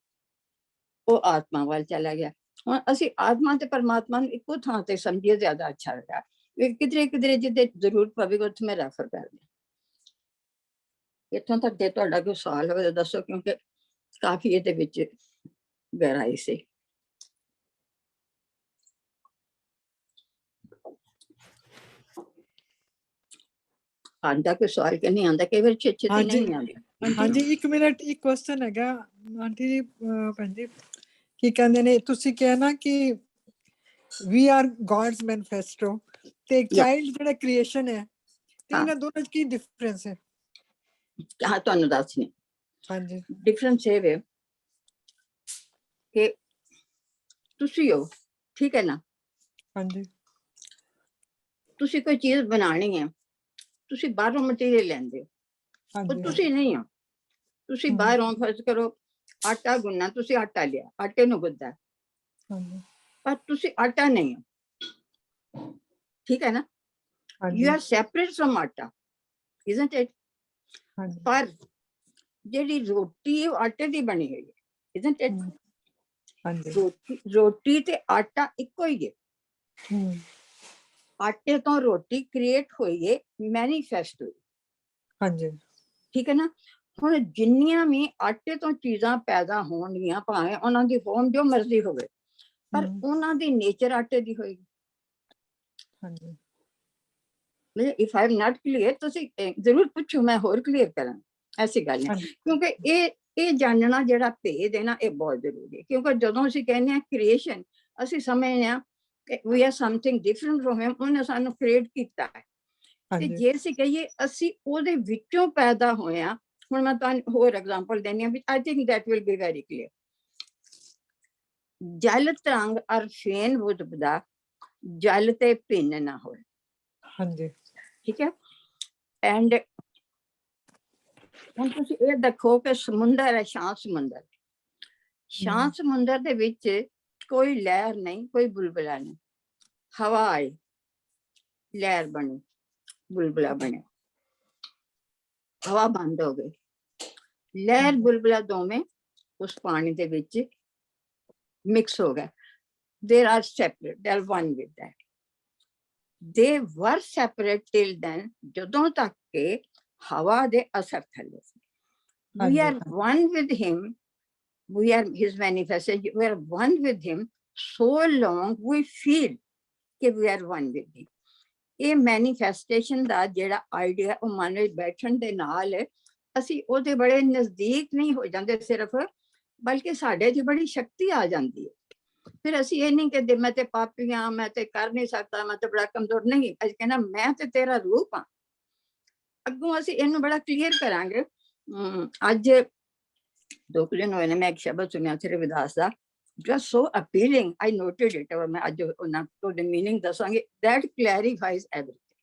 Speaker 2: ਉਹ ਆਤਮਾ ਵੱਲ ਚਲਾ ਗਿਆ। ਹੁਣ ਅਸੀਂ ਆਤਮਾ ਤੇ ਪਰਮਾਤਮਾ ਨੂੰ ਇੱਕੋ ਥਾਂ ਤੇ ਸਮਝੀਏ, ਜ਼ਿਆਦਾ ਅੱਛਾ ਲੱਗਾ। ਕਿਧਰੇ ਜਿੱਦੇ ਜ਼ਰੂਰਤ ਪਵੇਗਾ ਉੱਥੇ ਮੈਂ ਰੈਫਰ ਕਰ ਦਿਆਂ। ਇੱਥੋਂ ਤੱਕ ਜੇ ਤੁਹਾਡਾ ਕੋਈ ਸਵਾਲ ਹੋਵੇ ਤਾਂ ਦੱਸੋ, ਕਿਉਂਕਿ ਕਾਫੀ ਇਹਦੇ ਵਿੱਚ ਗਹਿਰਾਈ ਸੀ। ਆਂਦਾ ਕੋਈ ਸਵਾਲ ਕਿ ਨਹੀਂ ਆਂਦਾ, ਕਈ ਵਾਰ ਛੇਤੀ ਨਹੀਂ ਆਂਦਾ।
Speaker 4: ਹਾਂਜੀ, 1 ਮਿੰਟ, ਇੱਕ ਕੁਐਸਚਨ ਹੈਗਾ ਆਂਟੀ ਜੀ, ਭੈਣ ਜੀ, ਕੀ ਕਹਿੰਦੇ ਨੇ ਤੁਸੀਂ ਕਿਹਾ ਨਾ ਕਿ ਵੀ ਆਰ ਗॉड्स ਮੈਨੀਫੈਸਟੋ ਤੇ ਚਾਈਲਡ ਜਿਹੜਾ ਕ੍ਰੀਏਸ਼ਨ ਹੈ, ਤੇ ਇਹਨਾਂ ਦੋਨਾਂ ਚ ਕੀ ਡਿਫਰੈਂਸ ਹੈ?
Speaker 2: ਹਾਂ, ਤੁਹਾਨੂੰ ਦੱਸਣੀ।
Speaker 4: ਹਾਂਜੀ,
Speaker 2: ਡਿਫਰੈਂਸ ਇਹ ਵੇ ਕਿ ਤੁਸੀਂ ਹੋ, ਠੀਕ ਹੈ ਨਾ,
Speaker 4: ਹਾਂਜੀ,
Speaker 2: ਤੁਸੀਂ ਕੋਈ ਚੀਜ਼ ਬਣਾਣੀ ਹੈ, ਤੁਸੀਂ ਬਾਹਰੋਂ ਮਟੀਰੀਅਲ ਲੈਂਦੇ ਹੋ, ਉਹ ਤੁਸੀਂ ਨਹੀਂ ਹੋ। ਤੁਸੀਂ ਬਾਹਰੋਂ ਫਰਜ਼ ਕਰੋ ਆਟਾ ਗੁੰਨਣਾ, ਤੁਸੀਂ ਆਟਾ ਲਿਆ, ਆਟੇ ਨੂੰ ਗੁੰਦਾ, ਪਰ ਤੁਸੀਂ ਆਟਾ ਨਹੀਂ ਹੋ, ਠੀਕ ਹੈ ਨਾ। ਯੂ ਆਰ ਸੈਪਰੇਟ ਫਰਮ ਆਟਾ, ਇਜ਼ਨਟ ਇਟ? ਪਰ ਜਿਹੜੀ ਰੋਟੀ ਹੈ ਉਹ ਆਟੇ ਦੀ ਬਣੀ ਹੋਈ ਹੈ, ਇਜ਼ਨਟ ਇਟ? ਰੋਟੀ ਤੇ ਆਟਾ ਇੱਕੋ ਹੀ ਹੈ। ਆਟੇ ਤੋਂ ਰੋਟੀ ਕ੍ਰੀਏਟ ਹੋਈ ਹੈ, ਮੈਨੀਫੈਸਟ ਹੋਈ,
Speaker 4: ਹਾਂਜੀ,
Speaker 2: ਠੀਕ ਹੈ ਨਾ। ਹੁਣ ਜਿੰਨੀਆਂ ਵੀ ਆਟੇ ਤੋਂ ਚੀਜ਼ਾਂ ਪੈਦਾ ਹੋਣਗੀਆਂ, ਭਾਵੇਂ ਉਹਨਾਂ ਦੀ ਫਾਰਮ ਜੋ ਮਰਜ਼ੀ ਹੋਵੇ, ਪਰ ਉਹਨਾਂ ਦੀ ਨੇਚਰ ਆਟੇ ਦੀ ਹੋਏਗੀ।
Speaker 4: ਹਾਂਜੀ,
Speaker 2: if I am not clear, ਤੁਸੀਂ ਜ਼ਰੂਰ ਪੁੱਛੋ, ਮੈਂ ਹੋਰ ਕਲੀਅਰ ਕਰਾਂ, ਐਸੀ ਗੱਲ ਨਹੀਂ। ਕਿਉਂਕਿ ਇਹ ਜਾਣਨਾ ਜਿਹੜਾ ਭੇਦ ਹੈ ਨਾ, ਇਹ ਬਹੁਤ ਜ਼ਰੂਰੀ ਹੈ। ਕਿਉਂਕਿ ਜਦੋਂ ਅਸੀਂ ਕਹਿੰਦੇ ਹਾਂ ਕ੍ਰੀਏਸ਼ਨ, ਅਸੀਂ ਸਮਝਦੇ ਹਾਂ we are something different from him, ਉਹਨੇ ਸਾਨੂੰ ਕ੍ਰੀਏਟ ਕੀਤਾ ਹੈ। ਤੇ ਜੇ ਅਸੀਂ ਕਹੀਏ ਅਸੀਂ ਉਹਦੇ ਵਿੱਚੋਂ ਪੈਦਾ ਹੋਏ ਹਾਂ, ਹੁਣ ਮੈਂ ਤੁਹਾਨੂੰ ਹੋਰ ਐਗਜ਼ਾਮਪਲ ਦੇਣੀ ਆ, I think that will be very clear. ਜਲ ਤਰੰਗ ਅਰ ਫੇਨ ਬੁੱਧਬਦਾ, ਜਲ ਤੇ ਭਿੰਨ ਨਾ ਹੋਏ।
Speaker 4: ਹਾਂਜੀ,
Speaker 2: ਠੀਕ ਹੈ। ਐਂਡ ਹੁਣ ਤੁਸੀਂ ਇਹ ਦੇਖੋ ਕਿ ਸਮੁੰਦਰ ਹੈ, ਸ਼ਾਂਤ ਸਮੁੰਦਰ, ਸ਼ਾਂਤ ਸਮੁੰਦਰ ਦੇ ਵਿੱਚ ਕੋਈ ਲਹਿਰ ਨਹੀਂ, ਕੋਈ ਬੁਲਬੁਲਾ ਨਹੀਂ। ਹਵਾ ਆਈ, ਲਹਿਰ ਬਣੀ, ਬੁਲਬੁਲਾ ਬਣਿਆ, ਹਵਾ ਬੰਦ ਹੋ ਗਈ, ਲਹਿਰ ਬੁਲਬੁਲਾ ਦੋਵੇਂ ਉਸ ਪਾਣੀ ਦੇ ਵਿੱਚ ਮਿਕਸ ਹੋ ਗਏ। They are separate, they are one with that. They were separate till then, ਜਦੋਂ ਤੱਕ ਕਿ ਹਵਾ ਦੇ ਅਸਰ ਥੱਲੇ ਸੀ। We are one with him, we are his manifestation, we are one with him so long we feel ਕਿ we are one with him. ਇਹ manifestation ਦਾ ਜਿਹੜਾ ਆਈਡੀਆ ਉਹ ਮਨ ਵਿੱਚ ਬੈਠਣ ਦੇ ਨਾਲ ਅਸੀਂ ਉਹਦੇ ਬੜੇ ਨਜ਼ਦੀਕ ਨਹੀਂ ਹੋ ਜਾਂਦੇ ਸਿਰਫ, ਬਲਕਿ ਸਾਡੇ 'ਚ ਬੜੀ ਸ਼ਕਤੀ ਆ ਜਾਂਦੀ ਹੈ। ਫਿਰ ਅਸੀਂ ਇਹ ਨਹੀਂ ਕਹਿੰਦੇ ਮੈਂ ਤੇ ਪਾਪੀ ਹਾਂ, ਮੈਂ ਤੇ ਕਰ ਨਹੀਂ ਸਕਦਾ, ਮੈਂ ਤੇ ਬੜਾ ਕਮਜ਼ੋਰ, ਨਹੀਂ। ਅਸੀਂ ਕਹਿੰਦਾ ਮੈਂ ਤੇ ਤੇਰਾ ਰੂਪ ਹਾਂ। ਅੱਗੋਂ ਅਸੀਂ ਇਹਨੂੰ ਬੜਾ ਕਲੀਅਰ ਕਰਾਂਗੇ। ਅੱਜ 2 ਦਿਨ ਹੋਏ ਨੇ, ਮੈਂ ਇੱਕ ਸ਼ਬਦ ਸੁਣਿਆ ਸੀ ਰਵਿਦਾਸ ਦਾ, just so appealing, I noted it, ਔਰ ਮੈਂ ਅੱਜ ਉਹਨਾਂ ਤੁਹਾਡੇ ਮੀਨਿੰਗ ਦੱਸਾਂਗੇ। that clarifies everything.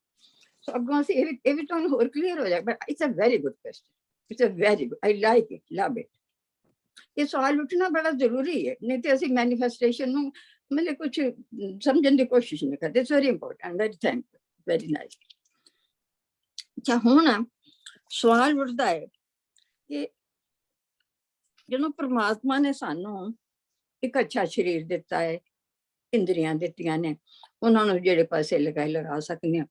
Speaker 2: So ਅੱਗੋਂ ਅਸੀਂ ਇਹ ਵੀ ਤੁਹਾਨੂੰ ਹੋਰ ਕਲੀਅਰ ਹੋ ਜਾਏਗਾ। but it's a very good question, it's a very good, I like it, love it. ਇਹ ਸਵਾਲ ਉੱਠਣਾ ਬੜਾ ਜ਼ਰੂਰੀ ਹੈ, ਨਹੀਂ ਤੇ ਅਸੀਂ ਮੈਨੀਫੈਸਟੇਸ਼ਨ ਨੂੰ ਮਤਲਬ ਕੁਝ ਸਮਝਣ ਦੀ ਕੋਸ਼ਿਸ਼ ਨਹੀਂ ਕਰਦੇ। It's very important, very thank you, very nice. ਅੱਛਾ, ਹੁਣ ਸਵਾਲ ਉੱਠਦਾ ਹੈ ਕਿ ਜਦੋਂ ਪ੍ਰਮਾਤਮਾ ਨੇ ਸਾਨੂੰ ਇੱਕ ਅੱਛਾ ਸਰੀਰ ਦਿੱਤਾ ਹੈ, ਇੰਦਰੀਆਂ ਦਿੱਤੀਆਂ ਨੇ, ਉਹਨਾਂ ਨੂੰ ਜਿਹੜੇ ਪਾਸੇ ਲਗਾ ਸਕਦੇ ਹਾਂ,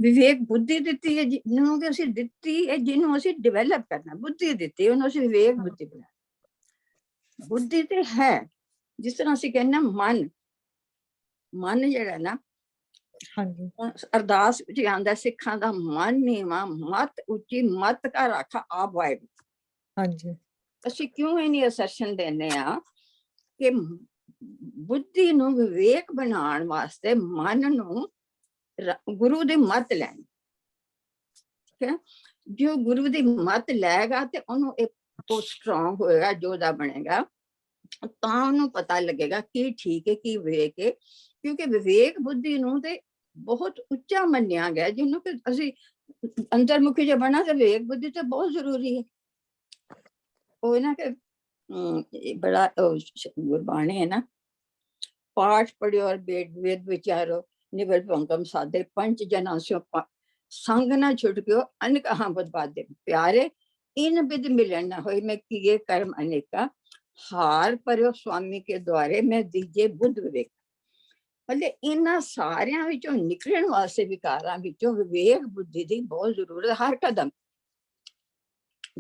Speaker 2: ਵਿਵੇਕ ਬੁੱਧੀ ਦਿੱਤੀ ਹੈ, ਜਿਹਨੂੰ ਕਿ ਅਸੀਂ ਦਿੱਤੀ ਹੈ, ਜਿਹਨੂੰ ਅਸੀਂ ਡਿਵੈਲਪ ਕਰਨਾ, ਬੁੱਧੀ ਦਿੱਤੀ, ਉਹਨੂੰ ਅਸੀਂ ਵਿਵੇਕ ਬੁੱਧੀ ਬਣਾਉਣਾ। ਬੁੱਧੀ ਤੇ ਹੈ, ਜਿਸ ਤਰ੍ਹਾਂ ਅਸੀਂ ਕਹਿੰਦੇ ਮਨ ਜਿਹੜਾ ਨਾ, ਅਰਦਾਸ ਵਿੱਚ ਆਉਂਦਾ ਸਿੱਖਾਂ ਦਾ, ਮਨ ਨੀਵਾਂ ਮਤ ਉੱਚੀ, ਮਤ ਕਾ ਰਾਖਾ ਆਪ ਵਾਹਿਗੁਰੂ। ਹਾਂਜੀ, ਅਸੀਂ ਕਿਉਂ ਇਹਨੀ ਅਸਰਸ਼ਨ ਦਿੰਦੇ ਆ ਕਿ ਬੁੱਧੀ ਨੂੰ ਵਿਵੇਕ ਬਣਾਉਣ ਵਾਸਤੇ ਮਨ ਨੂੰ ਗੁਰੂ ਦੀ ਮੱਤ ਲੈਣੀ। ਠੀਕ ਹੈ, ਜੋ ਗੁਰੂ ਦੀ ਮੱਤ ਲੈਗਾ ਤੇ ਉਹਨੂੰ ਉਹ ਸਟਰੋਂਗ ਹੋਏਗਾ, ਯੋਧਾ ਬਣੇਗਾ, ਤਾਂ ਉਹਨੂੰ ਪਤਾ ਲੱਗੇਗਾ ਕੀ ਠੀਕ ਹੈ ਕੀ ਵਿਵੇਕ ਹੈ। ਕਿਉਂਕਿ ਵਿਵੇਕ ਬੁੱਧੀ ਨੂੰ ਤੇ ਬਹੁਤ ਉੱਚਾ ਮੰਨਿਆ ਗਿਆ, ਜਿਹਨੂੰ ਕਿ ਅਸੀਂ ਅੰਤਰਮੁਖੀ ਜੇ ਬਣਾ ਤੇ ਵਿਵੇਕ ਬੁੱਧੀ ਤੇ ਬਹੁਤ ਜ਼ਰੂਰੀ ਹੈ। ਉਹ ਨਾ ਕਿ ਬੜਾ ਗੁਰਬਾਣੀ ਹੈ ਨਾ, ਪਾਠ ਪੜਿਓ ਔਰ ਵੇਦ ਵਿਚਾਰੋ, ਨਿਵਲ ਭੰਗਮ ਸਾਧੇ, ਪੰਚ ਜਨਾਂ ਸਿਓ ਸੰਗ ਨਾ ਛੁਟਕਿਓ, ਅਨ ਕਹਾਂ ਬਦਬਾਦੇ ਪਿਆਰੇ, ਇਨ ਬਿਦ ਮਿਲਣ ਨਾ ਹੋਈ, ਮੈਂ ਕੀਏ ਕਰਮ ਅਨੇਕਾ, ਹਾਰ ਪਰਿਓ स्वामी के द्वारे, मैं दीजे बुद्ध विवेक। ਮਤਲਬ ਇਹਨਾਂ ਸਾਰਿਆਂ ਵਿੱਚੋਂ ਨਿਕਲਣ ਵਾਸਤੇ, ਵਿਕਾਰਾਂ ਵਿੱਚੋਂ ਵਿਵੇਕ ਬੁੱਧੀ ਦੀ ਬਹੁਤ ਜ਼ਰੂਰਤ ਹਰ ਕਦਮ।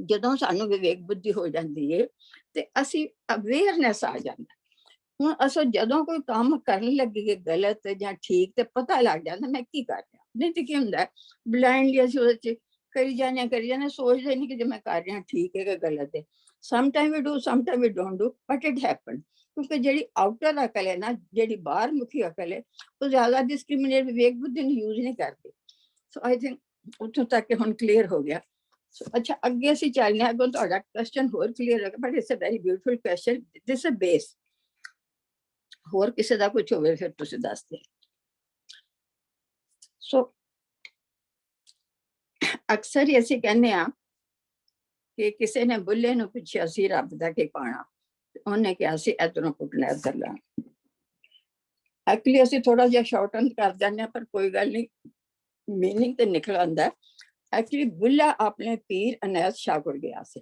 Speaker 2: ਜਦੋਂ ਸਾਨੂੰ ਵਿਵੇਕ ਬੁੱਧੀ ਹੋ ਜਾਂਦੀ ਹੈ ਤੇ ਅਸੀਂ ਅਵੇਅਰਨੈਸ ਆ ਜਾਂਦਾ। ਹੁਣ ਅਸੀਂ ਜਦੋਂ ਕੋਈ ਕੰਮ ਕਰਨ ਲੱਗੀਏ ਗਲਤ ਜਾਂ ਠੀਕ ਤੇ ਪਤਾ ਲੱਗ ਜਾਂਦਾ ਮੈਂ ਕੀ ਕਰ ਰਿਹਾ। ਨਹੀਂ ਤੇ ਕੀ ਹੁੰਦਾ ਬਲਾਈਂਡਲੀ ਅਸੀਂ ਉਹਦੇ ਚ ਕਰੀ ਜਾਂਦੇ ਸੋਚਦੇ ਨਹੀਂ ਕਿ ਜੇ ਮੈਂ ਕਰ ਰਿਹਾ ਠੀਕ ਹੈ ਕਿ ਗਲਤ ਹੈ। Sometime we do, sometime we don't do, but it happen. ਕਿਉਂਕਿ ਜਿਹੜੀ ਆਊਟਰ ਅਕਲ ਹੈ ਨਾ, ਜਿਹੜੀ ਬਾਹਰ ਮੁਖੀ ਅਕਲ ਹੈ, ਉਹ ਜ਼ਿਆਦਾ ਡਿਸਕ੍ਰਿਮੀਨੇਟ ਵਿਵੇਕ ਬੁੱਧੀ ਨੂੰ ਯੂਜ਼ ਨਹੀਂ ਕਰਦੀ। ਸੋ ਆਈ ਥਿੰਕ ਉੱਥੋਂ ਤੱਕ ਹੁਣ ਕਲੀਅਰ ਹੋ ਗਿਆ। ਅੱਛਾ, ਅੱਗੇ ਅਸੀਂ ਚੱਲਦੇ ਹਾਂ। ਅੱਗੋਂ ਤੁਹਾਡਾ ਕੁਐਸਚਨ ਹੋਰ ਕਲੀਅਰ ਹੋ ਗਿਆ, but it's a very beautiful question. This a base. ਹੋਰ ਕਿਸੇ ਦਾ ਕੁਝ ਹੋਵੇ ਫਿਰ ਤੁਸੀਂ ਦੱਸ ਦਿਓ। ਸੋ ਅਕਸਰ ਹੀ ਅਸੀਂ ਕਹਿੰਦੇ ਆ ਕਿ ਕਿਸੇ ਨੇ ਬੁੱਲੇ ਨੂੰ ਪੁੱਛਿਆ ਸੀ ਰੱਬ ਦਾ ਕੀ ਪਾਣਾ, ਉਹਨੇ ਕਿਹਾ ਸੀ ਇੱਧਰੋਂ ਪੁੱਟਣਾ ਇੱਧਰ ਲਾ। ਐਕਚੁਅਲੀ ਅਸੀਂ ਥੋੜਾ ਜਿਹਾ ਸ਼ਾਰਟਨ ਕਰ ਦਿੰਦੇ ਹਾਂ, ਪਰ ਕੋਈ ਗੱਲ ਨਹੀਂ, ਮੀਨਿੰਗ ਤੇ ਨਿਕਲ ਆਉਂਦਾ। ਐਕਚੁਅਲੀ ਬੁੱਲਾ ਆਪਣੇ ਪੀਰ ਅਨੈਸ ਸ਼ਾਹ ਕੋਲ ਗਿਆ ਸੀ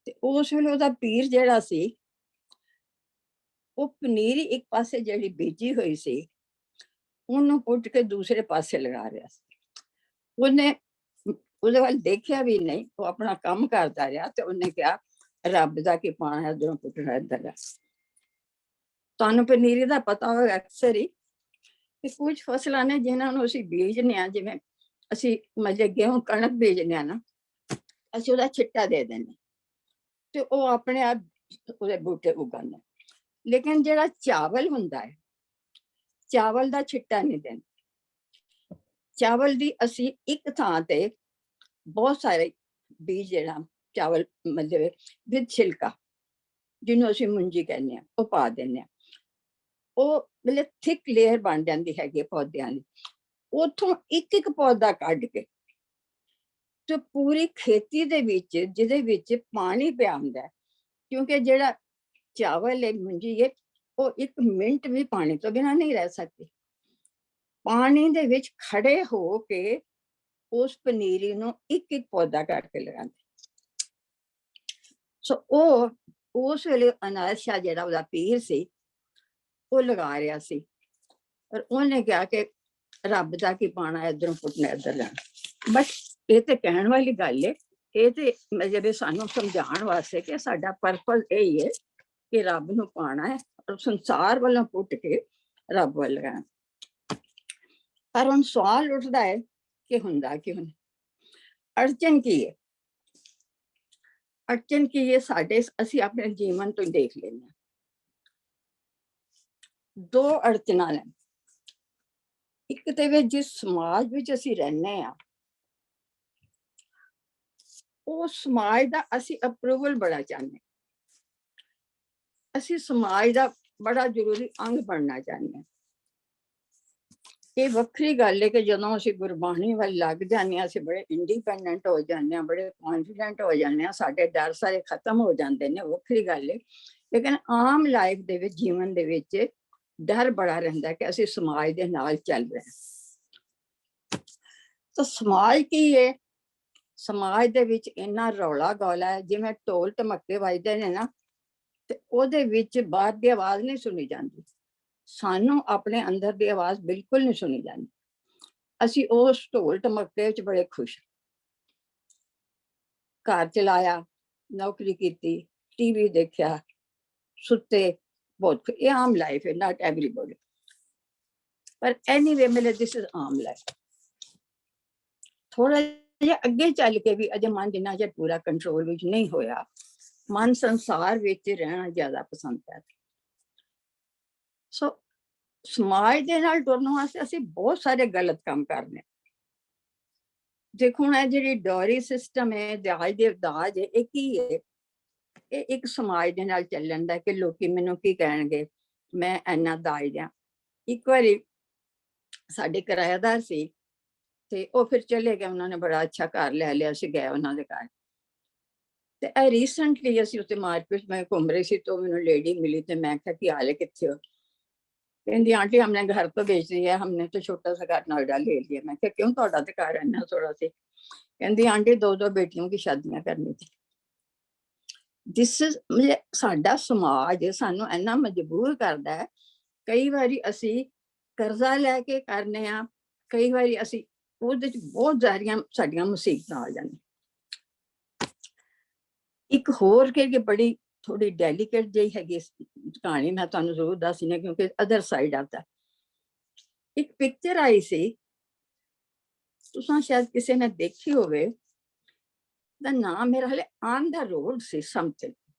Speaker 2: ਤੇ ਉਸ ਵੇਲੇ ਉਹਦਾ ਪੀਰ ਜਿਹੜਾ ਸੀ ਉਹ ਪਨੀਰੀ ਇੱਕ ਪਾਸੇ ਜਿਹੜੀ ਬੀਜੀ ਹੋਈ ਸੀ ਉਹਨੂੰ ਪੁੱਟ ਕੇ ਦੂਸਰੇ ਪਾਸੇ ਲਗਾ ਰਿਹਾ ਸੀ। ਉਹਨੇ ਉਹਦੇ ਵੱਲ ਦੇਖਿਆ ਵੀ ਨਹੀਂ, ਉਹ ਆਪਣਾ ਕੰਮ ਕਰਦਾ ਰਿਹਾ ਤੇ ਉਹਨੇ ਕਿਹਾ ਰੱਬ ਦਾ ਕੀ ਪਾਣਾ, ਇੱਧਰੋਂ ਪੁੱਟਣਾ ਇੱਧਰ ਆ। ਤੁਹਾਨੂੰ ਪਨੀਰੀ ਦਾ ਪਤਾ ਹੋਵੇਗਾ ਅਕਸਰ ਹੀ ਕਿ ਕੁਝ ਫਸਲਾਂ ਨੇ ਜਿਨ੍ਹਾਂ ਨੂੰ ਅਸੀਂ ਬੀਜਦੇ ਹਾਂ, ਜਿਵੇਂ ਅਸੀਂ ਮਤਲਬ ਗੇਹੂੰ ਕਣਕ ਬੀਜਦੇ ਹਾਂ ਨਾ, ਅਸੀਂ ਉਹਦਾ ਛਿੱਟਾ ਦੇ ਦਿੰਦੇ ਤੇ ਉਹ ਆਪਣੇ ਆਪ ਉਹਦੇ ਬੂਟੇ ਉਗਾਉਂਦੇ। ਲੇਕਿਨ ਜਿਹੜਾ ਚਾਵਲ ਹੁੰਦਾ ਹੈ, ਚਾਵਲ ਦਾ ਛਿੱਟਾ ਨਹੀਂ ਦਿੰਦੇ। ਚਾਵਲ ਦੀ ਅਸੀਂ ਇੱਕ ਥਾਂ ਤੇ ਬਹੁਤ ਸਾਰੇ ਬੀਜ, ਜਿਹੜਾ ਚਾਵਲ ਮਤਲਬ ਵਿਦ ਛਿਲਕਾ, ਜਿਹਨੂੰ ਅਸੀਂ ਮੁੰਜੀ ਕਹਿੰਦੇ ਹਾਂ, ਉਹ ਪਾ ਦਿੰਦੇ ਹਾਂ। ਉਹ ਮਤਲਬ ਥਿਕ ਲੇਅਰ ਬਣ ਜਾਂਦੀ ਹੈਗੀ ਪੌਦਿਆਂ ਦੀ। ਉੱਥੋਂ ਇੱਕ ਇੱਕ ਪੌਦਾ ਕੱਢ ਕੇ ਤੇ ਪੂਰੀ ਖੇਤੀ ਦੇ ਵਿੱਚ, ਜਿਹਦੇ ਵਿੱਚ ਪਾਣੀ ਪਿਆ ਹੁੰਦਾ, ਕਿਉਂਕਿ ਜਿਹੜਾ ਚਾਵਲ ਹੈ, ਮੁੰਜੀ ਹੈ, ਉਹ 1 ਮਿੰਟ ਵੀ ਪਾਣੀ ਤੋਂ ਬਿਨਾਂ ਨਹੀਂ ਰਹਿ ਸਕਦੀ। ਪਾਣੀ ਦੇ ਵਿੱਚ ਖੜੇ ਹੋ ਕੇ ਉਸ ਪਨੀਰੀ ਨੂੰ ਇੱਕ ਇੱਕ ਪੌਦਾ ਕਰਕੇ ਲਗਾਉਂਦੇ। ਸੋ ਉਹ ਉਸ ਵੇਲੇ ਅਨਾਇਤ ਸ਼ਾਹ ਜਿਹੜਾ ਉਹਦਾ ਪੀਰ ਸੀ, ਉਹ ਲਗਾ ਰਿਹਾ ਸੀ। ਪਰ ਉਹਨੇ ਕਿਹਾ ਕਿ ਰੱਬ ਦਾ ਕੀ ਪਾਣਾ, ਇੱਧਰੋਂ ਪੁੱਟਣਾ ਇੱਧਰ ਜਾਣਾ। ਬਸ ਇਹ ਤੇ ਕਹਿਣ ਵਾਲੀ ਗੱਲ ਹੈ। ਇਹ ਤੇ ਜਿਹੜੇ ਸਾਨੂੰ ਸਮਝਾਉਣ ਵਾਸਤੇ ਕਿ ਸਾਡਾ ਪਰਪਸ ਇਹ ਹੀ ਹੈ ਕਿ ਰੱਬ ਨੂੰ ਪਾਣਾ ਹੈ ਔਰ ਸੰਸਾਰ ਵੱਲੋਂ ਪੁੱਟ ਕੇ ਰੱਬ ਵੱਲ ਲਗਾਉਣਾ। ਪਰ ਹੁਣ ਸਵਾਲ ਉੱਠਦਾ ਹੈ ਕਿ ਹੁੰਦਾ ਕੀ ਹੁਣ, ਅੜਚਨ ਕੀ ਹੈ? ਅੜਚਨ ਕੀ ਹੈ ਸਾਡੇ, ਅਸੀਂ ਆਪਣੇ ਜੀਵਨ ਤੋਂ ਦੇਖ ਲੈਂਦੇ ਹਾਂ। 2 ਅੜਚਨਾਂ ਨੇ। ਇੱਕ ਤੇ ਵੀ ਜਿਸ ਸਮਾਜ ਵਿੱਚ ਅਸੀਂ ਰਹਿੰਦੇ ਹਾਂ, ਉਹ ਸਮਾਜ ਦਾ ਅਸੀਂ ਅਪਰੂਵਲ ਬੜਾ ਚਾਹੁੰਦੇ ਹਾਂ। ਅਸੀਂ ਸਮਾਜ ਦਾ ਬੜਾ ਜ਼ਰੂਰੀ ਅੰਗ ਬਣਨਾ ਚਾਹੁੰਦੇ ਹਾਂ। ਇਹ ਵੱਖਰੀ ਗੱਲ ਹੈ ਕਿ ਜਦੋਂ ਅਸੀਂ ਗੁਰਬਾਣੀ ਵੱਲ ਲੱਗ ਜਾਂਦੇ ਹਾਂ, ਅਸੀਂ ਬੜੇ ਇੰਡੀਪੈਂਡੈਂਟ ਹੋ ਜਾਂਦੇ ਹਾਂ, ਬੜੇ ਕੌਨਫੀਡੈਂਟ ਹੋ ਜਾਂਦੇ ਹਾਂ, ਸਾਡੇ ਡਰ ਸਾਰੇ ਖਤਮ ਹੋ ਜਾਂਦੇ ਨੇ, ਵੱਖਰੀ ਗੱਲ ਹੈ। ਲੇਕਿਨ ਆਮ ਲਾਈਫ ਦੇ ਵਿੱਚ, ਜੀਵਨ ਦੇ ਵਿੱਚ ਡਰ ਬੜਾ ਰਹਿੰਦਾ ਕਿ ਅਸੀਂ ਸਮਾਜ ਦੇ ਨਾਲ ਚੱਲ ਰਹੇ ਹਾਂ। ਤਾਂ ਸਮਾਜ ਕੀ ਹੈ? ਸਮਾਜ ਦੇ ਵਿੱਚ ਇੰਨਾ ਰੌਲਾ ਗੌਲਾ ਹੈ, ਜਿਵੇਂ ਢੋਲ ਢਮੱਕੇ ਵੱਜਦੇ ਨੇ ਨਾ, ਤੇ ਉਹਦੇ ਵਿੱਚ ਬਾਹਰ ਦੀ ਆਵਾਜ਼ ਨਹੀਂ ਸੁਣੀ ਜਾਂਦੀ। ਸਾਨੂੰ ਆਪਣੇ ਅੰਦਰ ਦੀ ਆਵਾਜ਼ ਬਿਲਕੁਲ ਨਹੀਂ ਸੁਣੀ ਜਾਂਦੀ। ਅਸੀਂ ਉਸ ਢੋਲ ਢਮੱਕੇ ਵਿੱਚ ਬੜੇ ਖੁਸ਼, ਘਰ ਚਲਾਇਆ, ਨੌਕਰੀ ਕੀਤੀ, ਟੀਵੀ ਦੇਖਿਆ, ਸੁੱਤੇ, ਬਹੁਤ। ਇਹ ਆਮ ਲਾਈਫ ਹੈ, ਨਾਟ ਐਵਰੀਬody, ਪਰ ਐਨੀਵੇ ਮੇਰੇ ਦਿਸ ਇਜ਼ ਆਮ ਲਾਈਫ। ਥੋੜਾ ਜਿਹਾ ਅੱਗੇ ਚੱਲ ਕੇ ਵੀ ਅਜੇ ਮਨ ਜਿੰਨਾ ਚਿਰ ਪੂਰਾ ਕੰਟਰੋਲ ਵਿੱਚ ਨਹੀਂ ਹੋਇਆ, ਮਨ ਸੰਸਾਰ ਵਿੱਚ ਰਹਿਣਾ ਜ਼ਿਆਦਾ ਪਸੰਦ ਕਰਦਾ। ਸੋ ਸਮਾਜ ਦੇ ਨਾਲ ਟੁਰਨ ਵਾਸਤੇ ਅਸੀਂ ਬਹੁਤ ਸਾਰੇ ਗਲਤ ਕੰਮ ਕਰਨੇ। ਦੇਖੋ ਹੁਣ ਇਹ ਜਿਹੜੀ ਡੌਰੀ ਸਿਸਟਮ ਹੈ, ਦਾਜ ਹੈ, ਇਹ ਕੀ ਹੈ? ਇਹ ਇੱਕ ਸਮਾਜ ਦੇ ਨਾਲ ਚੱਲਣ ਦਾ ਕਿ ਲੋਕੀ ਮੈਨੂੰ ਕੀ ਕਹਿਣਗੇ, ਮੈਂ ਇੰਨਾ ਦਾਜ ਦਿਆਂ। ਇੱਕ ਵਾਰੀ ਸਾਡੇ ਕਿਰਾਏਦਾਰ ਸੀ ਤੇ ਉਹ ਫਿਰ ਚਲੇ ਗਏ, ਉਹਨਾਂ ਨੇ ਬੜਾ ਅੱਛਾ ਘਰ ਲੈ ਲਿਆ ਸੀ, ਗਏ ਉਹਨਾਂ ਦੇ ਘਰ। ਤੇ ਇਹ ਰੀਸੈਂਟਲੀ ਅਸੀਂ ਉੱਥੇ ਮਾਰਕੀਟ ਮੈਂ ਘੁੰਮ ਰਹੀ ਸੀ ਤਾਂ ਮੈਨੂੰ ਲੇਡੀ ਮਿਲੀ ਤੇ ਮੈਂ ਕਿਹਾ ਕੀ ਹਾਲ ਹੈ, ਕਿੱਥੇ ਹੋ? कहती आंटी हमने घर तो बेच दिया, हमने तो छोटा सा घर नोएडा ले लिया। मैं क्या क्यों, थोड़ा तो घर है ना थोड़ा सी? कहती आंटी 2 बेटियों की शादियां करनी थी। दिस इज साडा समाज सानू इन्ना मजबूर करता है ਕਈ ਵਾਰੀ ਅਸੀਂ ਕਰਜ਼ਾ ਲੈ ਕੇ ਕਰਨੇ ਆ, ਕਈ ਵਾਰੀ ਅਸੀਂ ਉਹਦੇ ਚ ਬਹੁਤ ਸਾਰੀਆਂ ਸਾਡੀਆਂ ਮੁਸੀਬਤਾਂ ਆ ਜਾਂਦੀਆਂ। ਇੱਕ ਹੋਰ ਕਿ ਬੜੀ ਥੋੜੀ ਡੈਲੀਕੇਟ ਜਿਹੀ ਹੈਗੀ ਕਹਾਣੀ, ਮੈਂ ਤੁਹਾਨੂੰ ਜ਼ਰੂਰ ਦੱਸਣੀ ਕਿਉਂਕਿ ਅਦਰ ਸਾਈਡ ਆਫ ਦਾ। ਇੱਕ ਪਿਕਚਰ ਆਈ ਸੀ, ਤੁਸੀਂ ਸ਼ਾਇਦ ਕਿਸੇ ਨੇ ਦੇਖੀ ਹੋਵੇ, ਦਾ ਨਾਮ ਮੇਰਾ ਹਲੇ ਆਨ ਦਾ ਰੋਡ ਸੀ ਸਮਥਿੰਗ।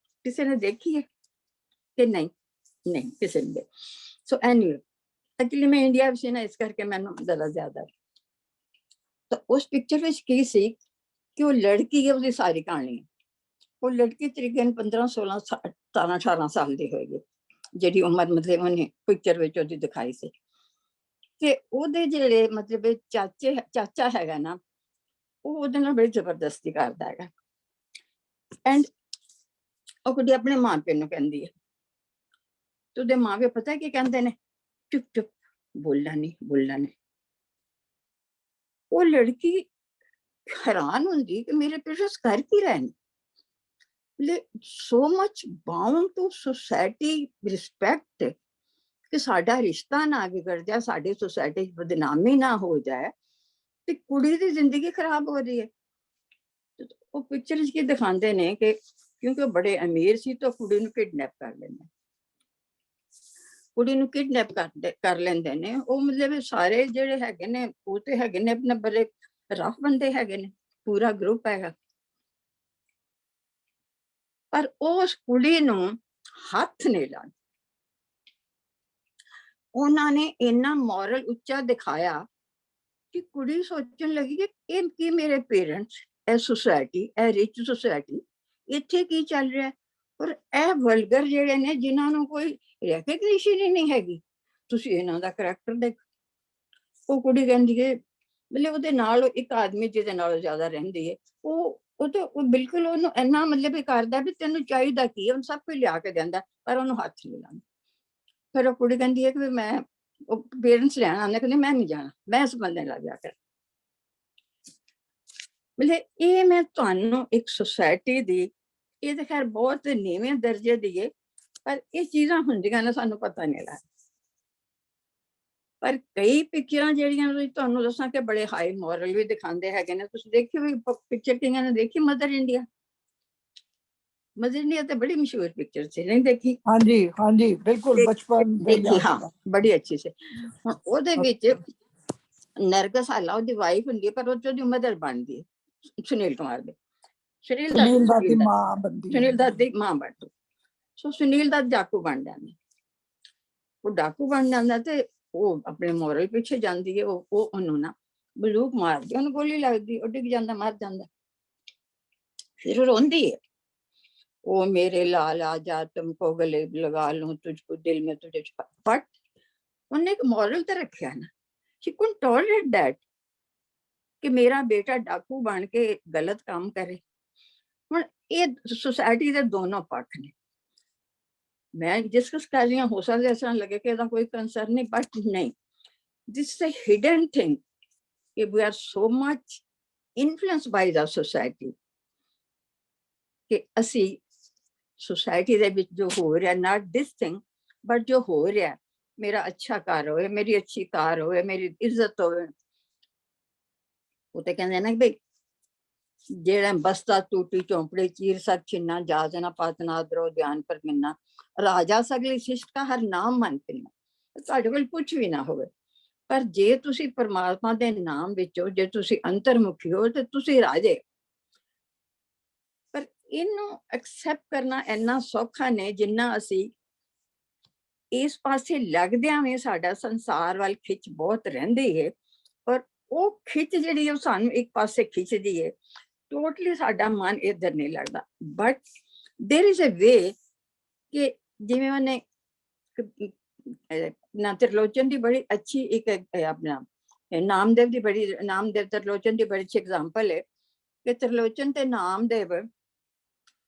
Speaker 2: ਕਿਸੇ ਨੇ ਦੇਖੀ ਹੈ ਕਿ ਨਹੀਂ? ਨਹੀਂ ਕਿਸੇ ਨੇ। ਸੋ ਐਨੀਵੇ, ਐਕਚੁਅਲੀ ਮੈਂ ਇੰਡੀਆ ਵਿੱਚ ਨਾ, ਇਸ ਕਰਕੇ ਮੈਨੂੰ ਜ਼ਰਾ ਜ਼ਿਆਦਾ। ਤਾਂ ਉਸ ਪਿਕਚਰ ਵਿੱਚ ਕੀ ਸੀ ਕਿ ਉਹ ਲੜਕੀ ਹੈ, ਉਹਦੀ ਸਾਰੀ ਕਹਾਣੀ ਹੈ। ਉਹ ਲੜਕੀ ਤਕਰੀਬਨ 15, 16, 17, 18 ਸਾਲ ਦੀ ਹੋਏਗੀ, ਜਿਹੜੀ ਉਮਰ ਮਤਲਬ ਉਹਨੇ ਪਿਕਚਰ ਵਿੱਚ ਉਹਦੀ ਦਿਖਾਈ ਸੀ। ਤੇ ਉਹਦੇ ਜਿਹੜੇ ਮਤਲਬ ਚਾਚਾ ਹੈਗਾ ਨਾ, ਉਹ ਉਹਦੇ ਨਾਲ ਬੜੀ ਜ਼ਬਰਦਸਤੀ ਕਰਦਾ ਹੈਗਾ। ਐਂਡ ਉਹ ਕੁੜੀ ਆਪਣੇ ਮਾਂ ਪਿਓ ਨੂੰ ਕਹਿੰਦੀ ਹੈ, ਤੇ ਉਹਦੇ ਮਾਂ ਪਿਓ ਪਤਾ ਕੀ ਕਹਿੰਦੇ ਨੇ? ਚੁੱਪ ਚੁੱਪ, ਬੋਲਣਾ ਨਹੀਂ, ਬੋਲਣਾ ਨਹੀਂ। ਉਹ ਲੜਕੀ ਹੈਰਾਨ ਹੁੰਦੀ ਕਿ ਮੇਰੇ ਪੇਰੈਂਟਸ ਕਰ ਕੀ ਰਹੇ ਨੇ, so much bound to society respect ਕਿ ਸਾਡਾ ਰਿਸ਼ਤਾ ਨਾ ਵਿਗੜ ਜਾਏ, ਸਾਡੀ ਸੋਸਾਇਟੀ ਬਦਨਾਮੀ ਨਾ ਹੋ ਜਾਏ, ਤੇ ਕੁੜੀ ਦੀ ਜ਼ਿੰਦਗੀ ਖਰਾਬ ਹੋ ਰਹੀ ਹੈ। ਉਹ ਪਿਕਚਰ ਵਿੱਚ ਕੀ ਦਿਖਾਉਂਦੇ ਨੇ ਕਿ ਕਿਉਂਕਿ ਉਹ ਬੜੇ ਅਮੀਰ ਸੀ ਤਾਂ ਕੁੜੀ ਨੂੰ ਕਿਡਨੈਪ ਕਰ ਲੈਂਦੇ, ਕੁੜੀ ਨੂੰ ਕਿਡਨੈਪ ਕਰ ਲੈਂਦੇ ਨੇ। ਉਹ ਮਤਲਬ ਸਾਰੇ ਜਿਹੜੇ ਹੈਗੇ ਨੇ ਉਹ ਤੇ ਹੈਗੇ ਨੇ ਆਪਣੇ ਬੜੇ ਰਫ ਬੰਦੇ ਹੈਗੇ ਨੇ, ਪੂਰਾ ਗਰੁੱਪ ਹੈਗਾ। ਪਰ ਉਸ ਕੁੜੀ ਨੂੰ ਹੱਥ ਨਹੀਂ ਲਾਉਣਾ। ਉਹਨਾਂ ਨੇ ਇੰਨਾ ਮੋਰਲ ਉੱਚਾ ਦਿਖਾਇਆ ਕਿ ਕੁੜੀ ਸੋਚਣ ਲੱਗੀ ਕਿ ਇਹ ਕੀ ਮੇਰੇ ਪੇਰੈਂਟਸ, ਇਹ ਸੋਸਾਇਟੀ, ਇਹ ਰਿਚ ਸੋਸਾਇਟੀ, ਇੱਥੇ ਕੀ ਚੱਲ ਰਿਹਾ? ਔਰ ਇਹ ਵਲਗਰ ਜਿਹੜੇ ਨੇ ਜਿਨ੍ਹਾਂ ਨੂੰ ਕੋਈ ਰੈਕਗਨੀਸ਼ਨ ਹੀ ਨਹੀਂ ਹੈਗੀ, ਤੁਸੀਂ ਇਹਨਾਂ ਦਾ ਕਰੈਕਟਰ ਦੇਖੋ। ਉਹ ਕੁੜੀ ਕਹਿੰਦੀ ਹੈ, ਮਤਲਬ ਉਹਦੇ ਨਾਲ ਇੱਕ ਆਦਮੀ ਜਿਹਦੇ ਨਾਲ ਜ਼ਿਆਦਾ ਰਹਿੰਦੀ ਹੈ, ਉਹ ਬਿਲਕੁਲ ਉਹਨੂੰ ਇੰਨਾ ਮਤਲਬ ਇਹ ਕਰਦਾ ਵੀ ਤੈਨੂੰ ਚਾਹੀਦਾ ਕੀ? ਉਹਨੂੰ ਸਭ ਕੁਝ ਲਿਆ ਕੇ ਦਿੰਦਾ, ਪਰ ਉਹਨੂੰ ਹੱਥ ਨਹੀਂ ਲਾਉਂਦਾ। ਫਿਰ ਉਹ ਕੁੜੀ ਕਹਿੰਦੀ ਹੈ ਕਿ ਮੈਂ, ਉਹ ਪੇਰੈਂਟਸ ਲੈਣ ਆਉਂਦੇ, ਕਹਿੰਦੇ ਮੈਂ ਨਹੀਂ ਜਾਣਾ, ਮੈਂ ਇਸ ਬੰਦੇ ਨਾਲ ਜਾ ਕਰ। ਮਤਲਬ ਇਹ ਮੈਂ ਤੁਹਾਨੂੰ ਇੱਕ ਸੋਸਾਇਟੀ ਦੀ, ਇਹ ਤਾਂ ਖੈਰ ਬਹੁਤ ਨੀਵੇਂ ਦਰਜੇ ਦੀ ਹੈ, ਪਰ ਇਹ ਚੀਜ਼ਾਂ ਹੁੰਦੀਆਂ ਨੇ ਸਾਨੂੰ ਪਤਾ ਨਹੀਂ ਲੱਗਦਾ। ਪਰ ਕਈ ਪਿਕਚਰਾਂ ਜਿਹੜੀਆਂ ਤੁਹਾਨੂੰ ਦੱਸਾਂ ਕਿ ਬੜੇ ਹਾਈ ਮੋਰਲ ਵੀ ਦਿਖਾਉਂਦੇ ਹੈਗੇ ਨੇ। ਤੁਸੀਂ ਦੇਖੀ ਹੋਈ ਪਿਕਚਰ ਕਈਆਂ ਨੇ ਦੇਖੀ, ਮਦਰ ਇੰਡੀਆ? ਮਦਰ ਇੰਡੀਆ ਤੇ ਬੜੀ ਮਸ਼ਹੂਰ ਪਿਕਚਰ ਸੀ, ਨਹੀਂ ਦੇਖੀ?
Speaker 4: ਹਾਂਜੀ ਹਾਂਜੀ ਬਿਲਕੁਲ, ਬਚਪਨ
Speaker 2: ਦੇਖੀ, ਹਾਂ, ਬੜੀ ਅੱਛੀ ਸੀ। ਹੁਣ ਉਹਦੇ ਵਿੱਚ ਨਰਗਸ ਹਾਲਾ ਉਹਦੀ ਵਾਈਫ ਹੁੰਦੀ ਹੈ, ਪਰ ਉਹ ਉਹਦੀ ਮਦਰ ਬਣਦੀ ਹੈ ਸੁਨੀਲ ਕੁਮਾਰ ਦੇ। ਸੁਨੀਲ ਦੱਤ ਦੀ ਮਾਂ ਬਣਦੀ। ਸੋ ਸੁਨੀਲ ਦੱਤ ਡਾਕੂ ਬਣ ਜਾਂਦਾ। ਉਹ ਡਾਕੂ ਬਣ ਜਾਂਦਾ ਤੇ ਉਹ ਆਪਣੇ ਮੋਰਲ ਪਿੱਛੇ ਜਾਂਦੀ ਹੈ। ਉਹ ਉਹਨੂੰ ਨਾ ਬੰਦੂਕ ਮਾਰਦੀ, ਉਹਨੂੰ ਗੋਲੀ ਲੱਗਦੀ, ਉਹ ਡਿੱਗ ਜਾਂਦਾ, ਮਰ ਜਾਂਦਾ। ਫਿਰ ਉਹ ਰੋਂਦੀ ਹੈ, ਉਹ ਮੇਰੇ ਲਾਲ ਆजा ਤੁਮਕੋ ਗਲੇ ਲਗਾ ਲੂੰ, ਤੁਝਕੋ ਦਿਲ में तुझे। बट ਉਹਨੇ ਇੱਕ ਮੋਰਲ ਤੇ ਰੱਖਿਆ ਨਾ, she couldn't tolerate that ਕਿ ਮੇਰਾ ਬੇਟਾ ਡਾਕੂ ਬਣ ਕੇ ਗਲਤ ਕੰਮ ਕਰੇ। ਹੁਣ ਇਹ ਸੋਸਾਇਟੀ ਦੇ ਦੋਨੋਂ ਪੱਖ ਨੇ। ਮੈਂ ਡਿਸਕਸ ਕਰ ਰਹੀ ਹਾਂ, ਹੋ ਸਕਦਾ ਇਸ ਤਰ੍ਹਾਂ ਲੱਗੇ ਕਿ ਇਹਦਾ ਕੋਈ ਕੰਸਰਨ ਨਹੀਂ, ਬਟ ਨਹੀਂ, this is a hidden thing ਕਿ we are so much influenced by the society ਕਿ ਅਸੀਂ ਸੋਸਾਇਟੀ ਦੇ ਵਿੱਚ ਜੋ ਹੋ ਰਿਹਾ, ਨਾਟ ਦਿਸ ਥਿੰਗ, ਬਟ ਜੋ ਹੋ ਰਿਹਾ, ਮੇਰਾ ਅੱਛਾ ਘਰ ਹੋਵੇ, ਮੇਰੀ ਅੱਛੀ ਕਾਰ ਹੋਵੇ, ਮੇਰੀ ਇੱਜ਼ਤ ਹੋਵੇ। ਉਹ ਤੇ ਕਹਿੰਦੇ ਨਾ ਬਈ ਜਿਹੜਾ ਬਸਤਾ ਟੂਟੀ ਚੌਂਪੜੀ ਚੀਰ ਸਭ ਛਿੰਨਾ, ਜਾਜ ਨਾ ਪਤ ਨਾ ਦਰੋ ਧਿਆਨ ਪਰ ਮਿੰਨਾ, ਰਾਜਾ ਸਗਲੀ ਸਿਸ਼ਟ ਕਾ ਹਰ ਨਾਮ ਮਨ ਪਿੰਨਾ। ਤੁਹਾਡੇ ਕੋਲ ਕੁਛ ਵੀ ਨਾ ਹੋਵੇ, ਪਰ ਜੇ ਤੁਸੀਂ ਪਰਮਾਤਮਾ ਦੇ ਨਾਮ ਵਿੱਚੋਂ ਜੇ ਤੁਸੀਂ ਅੰਤਰਮੁਖੀ ਹੋ ਤੇ ਤੁਸੀਂ ਰਾਜੇ। ਪਰ ਇਹਨੂੰ ਐਕਸੈਪਟ ਕਰਨਾ ਇੰਨਾ ਸੌਖਾ ਨੇ ਜਿੰਨਾ ਅਸੀਂ ਇਸ ਪਾਸੇ ਲੱਗਦਿਆਂ ਵੀ ਸਾਡਾ ਸੰਸਾਰ ਵੱਲ ਖਿੱਚ ਬਹੁਤ ਰਹਿੰਦੀ ਹੈ। ਪਰ ਉਹ ਖਿੱਚ ਜਿਹੜੀ ਉਹ ਸਾਨੂੰ ਇੱਕ ਪਾਸੇ ਖਿੱਚਦੀ ਹੈ, ਟੋਟਲੀ ਸਾਡਾ ਮਨ ਇੱਧਰ ਨਹੀਂ ਲੱਗਦਾ। ਬਟ ਦੇਰ ਇਜ਼ ਅ ਵੇ ਕਿ ਜਿਵੇਂ ਉਹਨੇ ਨਾ ਤ੍ਰਿਲੋਚਨ ਦੀ ਬੜੀ ਅੱਛੀ ਇੱਕ ਆਪਣਾ ਨਾਮਦੇਵ ਦੀ ਬੜੀ, ਨਾਮਦੇਵ ਤ੍ਰਿਲੋਚਨ ਦੀ ਬੜੀ ਅੱਛੀ ਐਗਜ਼ਾਮਪਲ ਹੈ ਕਿ ਤ੍ਰਿਲੋਚਨ ਤੇ ਨਾਮਦੇਵ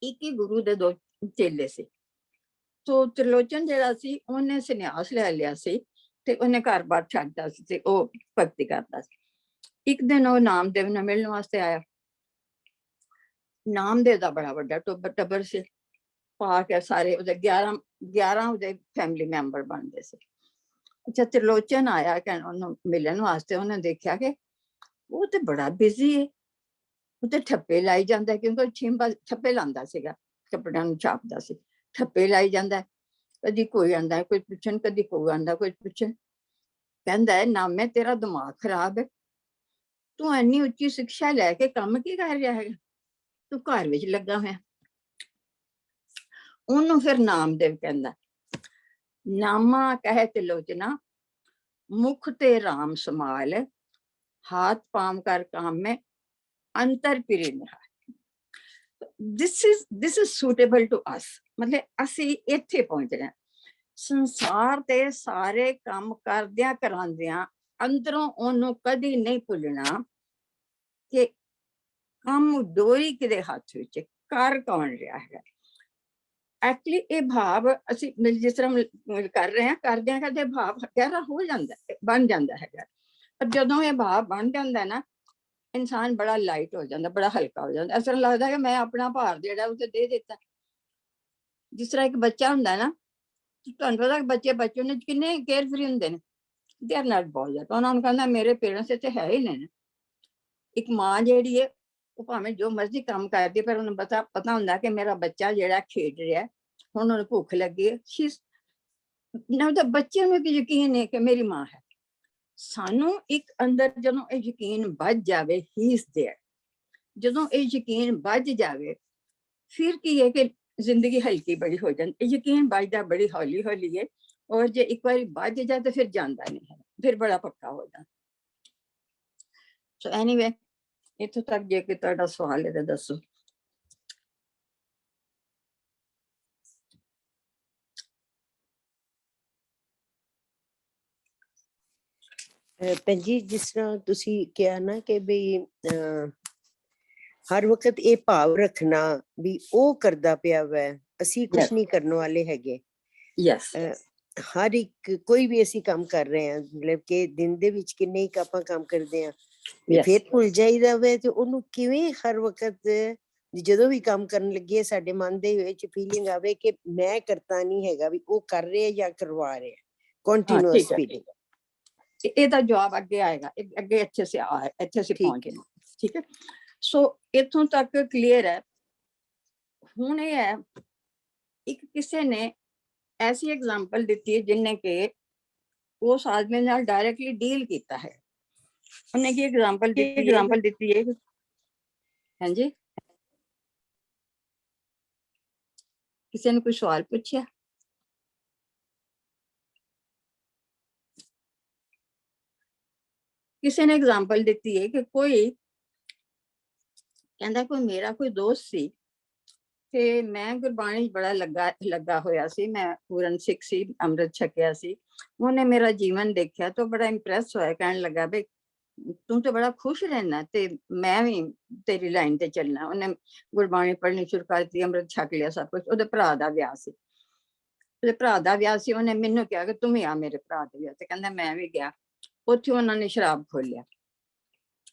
Speaker 2: ਇੱਕ ਹੀ ਗੁਰੂ ਦੇ ਦੋ ਚੇਲੇ ਸੀ। ਸੋ ਤ੍ਰਿਲੋਚਨ ਜਿਹੜਾ ਸੀ ਉਹਨੇ ਸੰਨਿਆਸ ਲੈ ਲਿਆ ਸੀ ਤੇ ਉਹਨੇ ਘਰ-ਬਾਰ ਛੱਡਦਾ ਸੀ ਤੇ ਉਹ ਭਗਤੀ ਕਰਦਾ ਸੀ। ਇੱਕ ਦਿਨ ਉਹ ਨਾਮਦੇਵ ਨੂੰ ਮਿਲਣ ਵਾਸਤੇ ਆਇਆ। ਨਾਮਦੇਵ ਦਾ ਬੜਾ ਵੱਡਾ ਟੱਬਰ ਸੀ, ਪਾ ਕੇ ਸਾਰੇ ਉਹਦੇ 11 ਉਹਦੇ ਫੈਮਿਲੀ ਮੈਂਬਰ ਬਣਦੇ ਸੀ। ਅੱਛਾ त्रिलोचन आया ਉਹਨੂੰ ਮਿਲਣ ਵਾਸਤੇ। ਉਹਨੇ ਦੇਖਿਆ ਕਿ ਉਹ ਤੇ ਬੜਾ ਬਿਜ਼ੀ ਹੈ, ਉਹ ਤੇ ਠੱਪੇ ਲਾਈ ਜਾਂਦਾ, ਕਿਉਂਕਿ ਛਿੰਬਾ ਠੱਪੇ ਲਾਉਂਦਾ ਸੀਗਾ, ਕੱਪੜਿਆਂ ਨੂੰ ਛਾਪਦਾ ਸੀ, ਠੱਪੇ ਲਾਈ ਜਾਂਦਾ। ਕਦੀ ਕੋਈ ਆਂਦਾ ਕੋਈ ਪੁੱਛਣ, ਕਦੀ ਕੋਈ ਆਂਦਾ ਕੋਈ ਪੁੱਛਣ। ਕਹਿੰਦਾ ਨਾਮੇ ਤੇਰਾ ਦਿਮਾਗ ਖਰਾਬ ਹੈ, ਤੂੰ ਇੰਨੀ ਉੱਚੀ ਸਿੱਖਿਆ ਲੈ ਕੇ ਕੰਮ ਕੀ ਕਰ ਰਿਹਾ ਹੈਗਾ, ਤੂੰ ਘਰ ਵਿੱਚ ਲੱਗਾ ਹੋਇਆ। ਉਹਨੂੰ ਫਿਰ ਨਾਮਦੇਵ ਕਹਿੰਦਾ, ਨਾਮਾ ਕਹੇ ਤਿਲੋਚਨਾ ਮੁਖ ਤੇ ਰਾਮ ਸਮਾਲ, हाथ पाम कर काम में अंतर पिरी निहार। This is suitable to us. मतलब असी इत्थे पहुंच रहे, संसार ते सारे काम करदियां करांदियां अंदरों ओनू कदी नहीं भुलना कि काम डोरी किदे हाथ विच, कर कौन रहा है। एक्चुअली ये भाव असी जिस तरह कर रहे हैं, करदियां करदे भाव गहरा हो जाता है, बन जाता है। पर जदों ये भाव बन जाता है ना, इंसान बड़ा लाइट हो जाता, बड़ा हल्का हो जाता। ऐसा लगता है कि मैं अपना भार जो उसे दे दिता। जिस तरह एक बच्चा होंगे ना, तुहानू पता बच्चे बचपन किन्ने केयर फ्री होंगे ने, दे आर नॉट बॉदर्ड। उन्होंने कहना मेरे पेरेंट्स इत्थे है ही नहीं। एक माँ जिहड़ी है वो भावें जो मर्जी काम करदी, पर उन्हें पता होंदा कि मेरा बच्चा जिहड़ा खेड रहा है, हुण उन्हें भुख लगी है, बच्चे नूं यकीन है कि मेरी माँ है। सानू एक अंदर जदों यकीन बच जाए, ही इज देयर, जदों यकीन बच जाए, फिर की है कि जिंदगी हल्की बड़ी हो जाती। यकीन बचता बड़ी हौली हौली है, और जो एक बार बच जाए तो फिर जाता नहीं है, फिर बड़ा पक्का हो जाता। सो एनीवे, इत्थों तक जे कि तुहाडा सवाल है तो दसो।
Speaker 5: ਭੈਣ ਜੀ, ਜਿਸ ਤਰ੍ਹਾਂ ਤੁਸੀਂ ਕਿਹਾ ਨਾ ਕਿ ਬਈ ਹਰ ਵਕਤ ਇਹ ਭਾਵ ਰੱਖਣਾ ਵੀ ਉਹ ਕਰਦਾ ਪਿਆ ਵੈ, ਅਸੀਂ ਕੁਛ ਨਹੀਂ ਕਰਨ ਵਾਲੇ ਹੈਗੇ।
Speaker 2: यस,
Speaker 5: ਹਰ ਇੱਕ ਕੋਈ ਵੀ ਅਸੀਂ ਕੰਮ ਕਰ ਰਹੇ ਹਾਂ, ਮਤਲਬ ਕਿ ਦਿਨ ਦੇ ਵਿੱਚ ਕਿੰਨੇ ਹੀ ਆਪਾਂ ਕੰਮ ਕਰਦੇ ਹਾਂ, ਫਿਰ ਭੁੱਲ ਜਾਈਦਾ ਵੈ। ਤੇ ਉਹਨੂੰ ਕਿਵੇਂ ਹਰ ਵਕਤ ਜਦੋਂ ਵੀ ਕੰਮ ਕਰਨ ਲੱਗੇ ਸਾਡੇ ਮਨ ਦੇ ਵਿੱਚ ਫੀਲਿੰਗ ਆਵੇ ਕਿ ਮੈਂ ਕਰਤਾ ਨਹੀਂ ਹੈਗਾ, ਵੀ ਉਹ ਕਰ ਰਿਹਾ ਜਾਂ ਕਰਵਾ ਰਿਹਾ, ਕੰਟੀਨਿਊਅਸ ਫੀਲਿੰਗ।
Speaker 2: ਇਹਦਾ ਜਵਾਬ ਅੱਗੇ ਆਏਗਾ, ਅੱਗੇ ਇੱਥੇ ਸੇ ਪਹੁੰਚ ਗਏ। ਠੀਕ ਹੈ, ਸੋ ਇੱਥੋਂ ਤੱਕ ਕਲੀਅਰ ਹੈ। ਹੁਣ ਇਹ ਹੈ, ਇੱਕ ਕਿਸੇ ਨੇ ਐਸੀ एग्जाम्पल ਦਿੱਤੀ ਹੈ ਜਿਨਨੇ ਕਿ ਉਸ ਆਦਮੀ ਨਾਲ ਡਾਇਰੈਕਟਲੀ ਡੀਲ ਕੀਤਾ ਹੈ। ਉਹਨੇ ਕੀ एग्जाम्पल ਦਿੱਤੀ ਹੈ? ਹਾਂਜੀ, ਕਿਸੇ ਨੇ ਕੋਈ ਸਵਾਲ ਪੁੱਛਿਆ? ਕਿਸੇ ਨੇ एग्जाम्पल ਦਿੱਤੀ ਹੈ ਕਿ ਕੋਈ ਕਹਿੰਦਾ ਕੋਈ ਮੇਰਾ ਕੋਈ ਦੋਸਤ ਸੀ ਤੇ ਮੈਂ ਗੁਰਬਾਣੀ ਬੜਾ ਲੱਗਾ ਹੋਇਆ ਸੀ, ਮੈਂ ਪੂਰਨ ਸਿੱਖ ਸੀ, ਅੰਮ੍ਰਿਤ ਛਕਿਆ ਸੀ। ਉਹਨੇ ਮੇਰਾ ਜੀਵਨ ਦੇਖਿਆ ਤਾਂ ਬੜਾ ਇੰਪ੍ਰੈਸ ਹੋਇਆ, ਕਹਿਣ ਲੱਗਾ ਬਈ ਤੂੰ ਤਾਂ ਬੜਾ ਖੁਸ਼ ਰਹਿਣਾ ਤੇ ਮੈਂ ਵੀ ਤੇਰੀ ਲਾਈਨ ਤੇ ਚੱਲਣਾ। ਉਹਨੇ ਗੁਰਬਾਣੀ ਪੜ੍ਹਨੀ ਸ਼ੁਰੂ ਕਰ ਦਿੱਤੀ, ਅੰਮ੍ਰਿਤ ਛਕ ਲਿਆ, ਸਭ ਕੁਛ। ਉਹਦੇ ਭਰਾ ਦਾ ਵਿਆਹ ਸੀ, ਉਹਨੇ ਮੈਨੂੰ ਕਿਹਾ ਕਿ ਤੂੰ ਵੀ ਆ ਮੇਰੇ ਭਰਾ ਦੇ ਵਿਆਹ ਤੇ। ਕਹਿੰਦਾ ਮੈਂ ਵੀ ਗਿਆ। ਉੱਥੇ ਉਹਨਾਂ ਨੇ ਸ਼ਰਾਬ ਖੋਲਿਆ।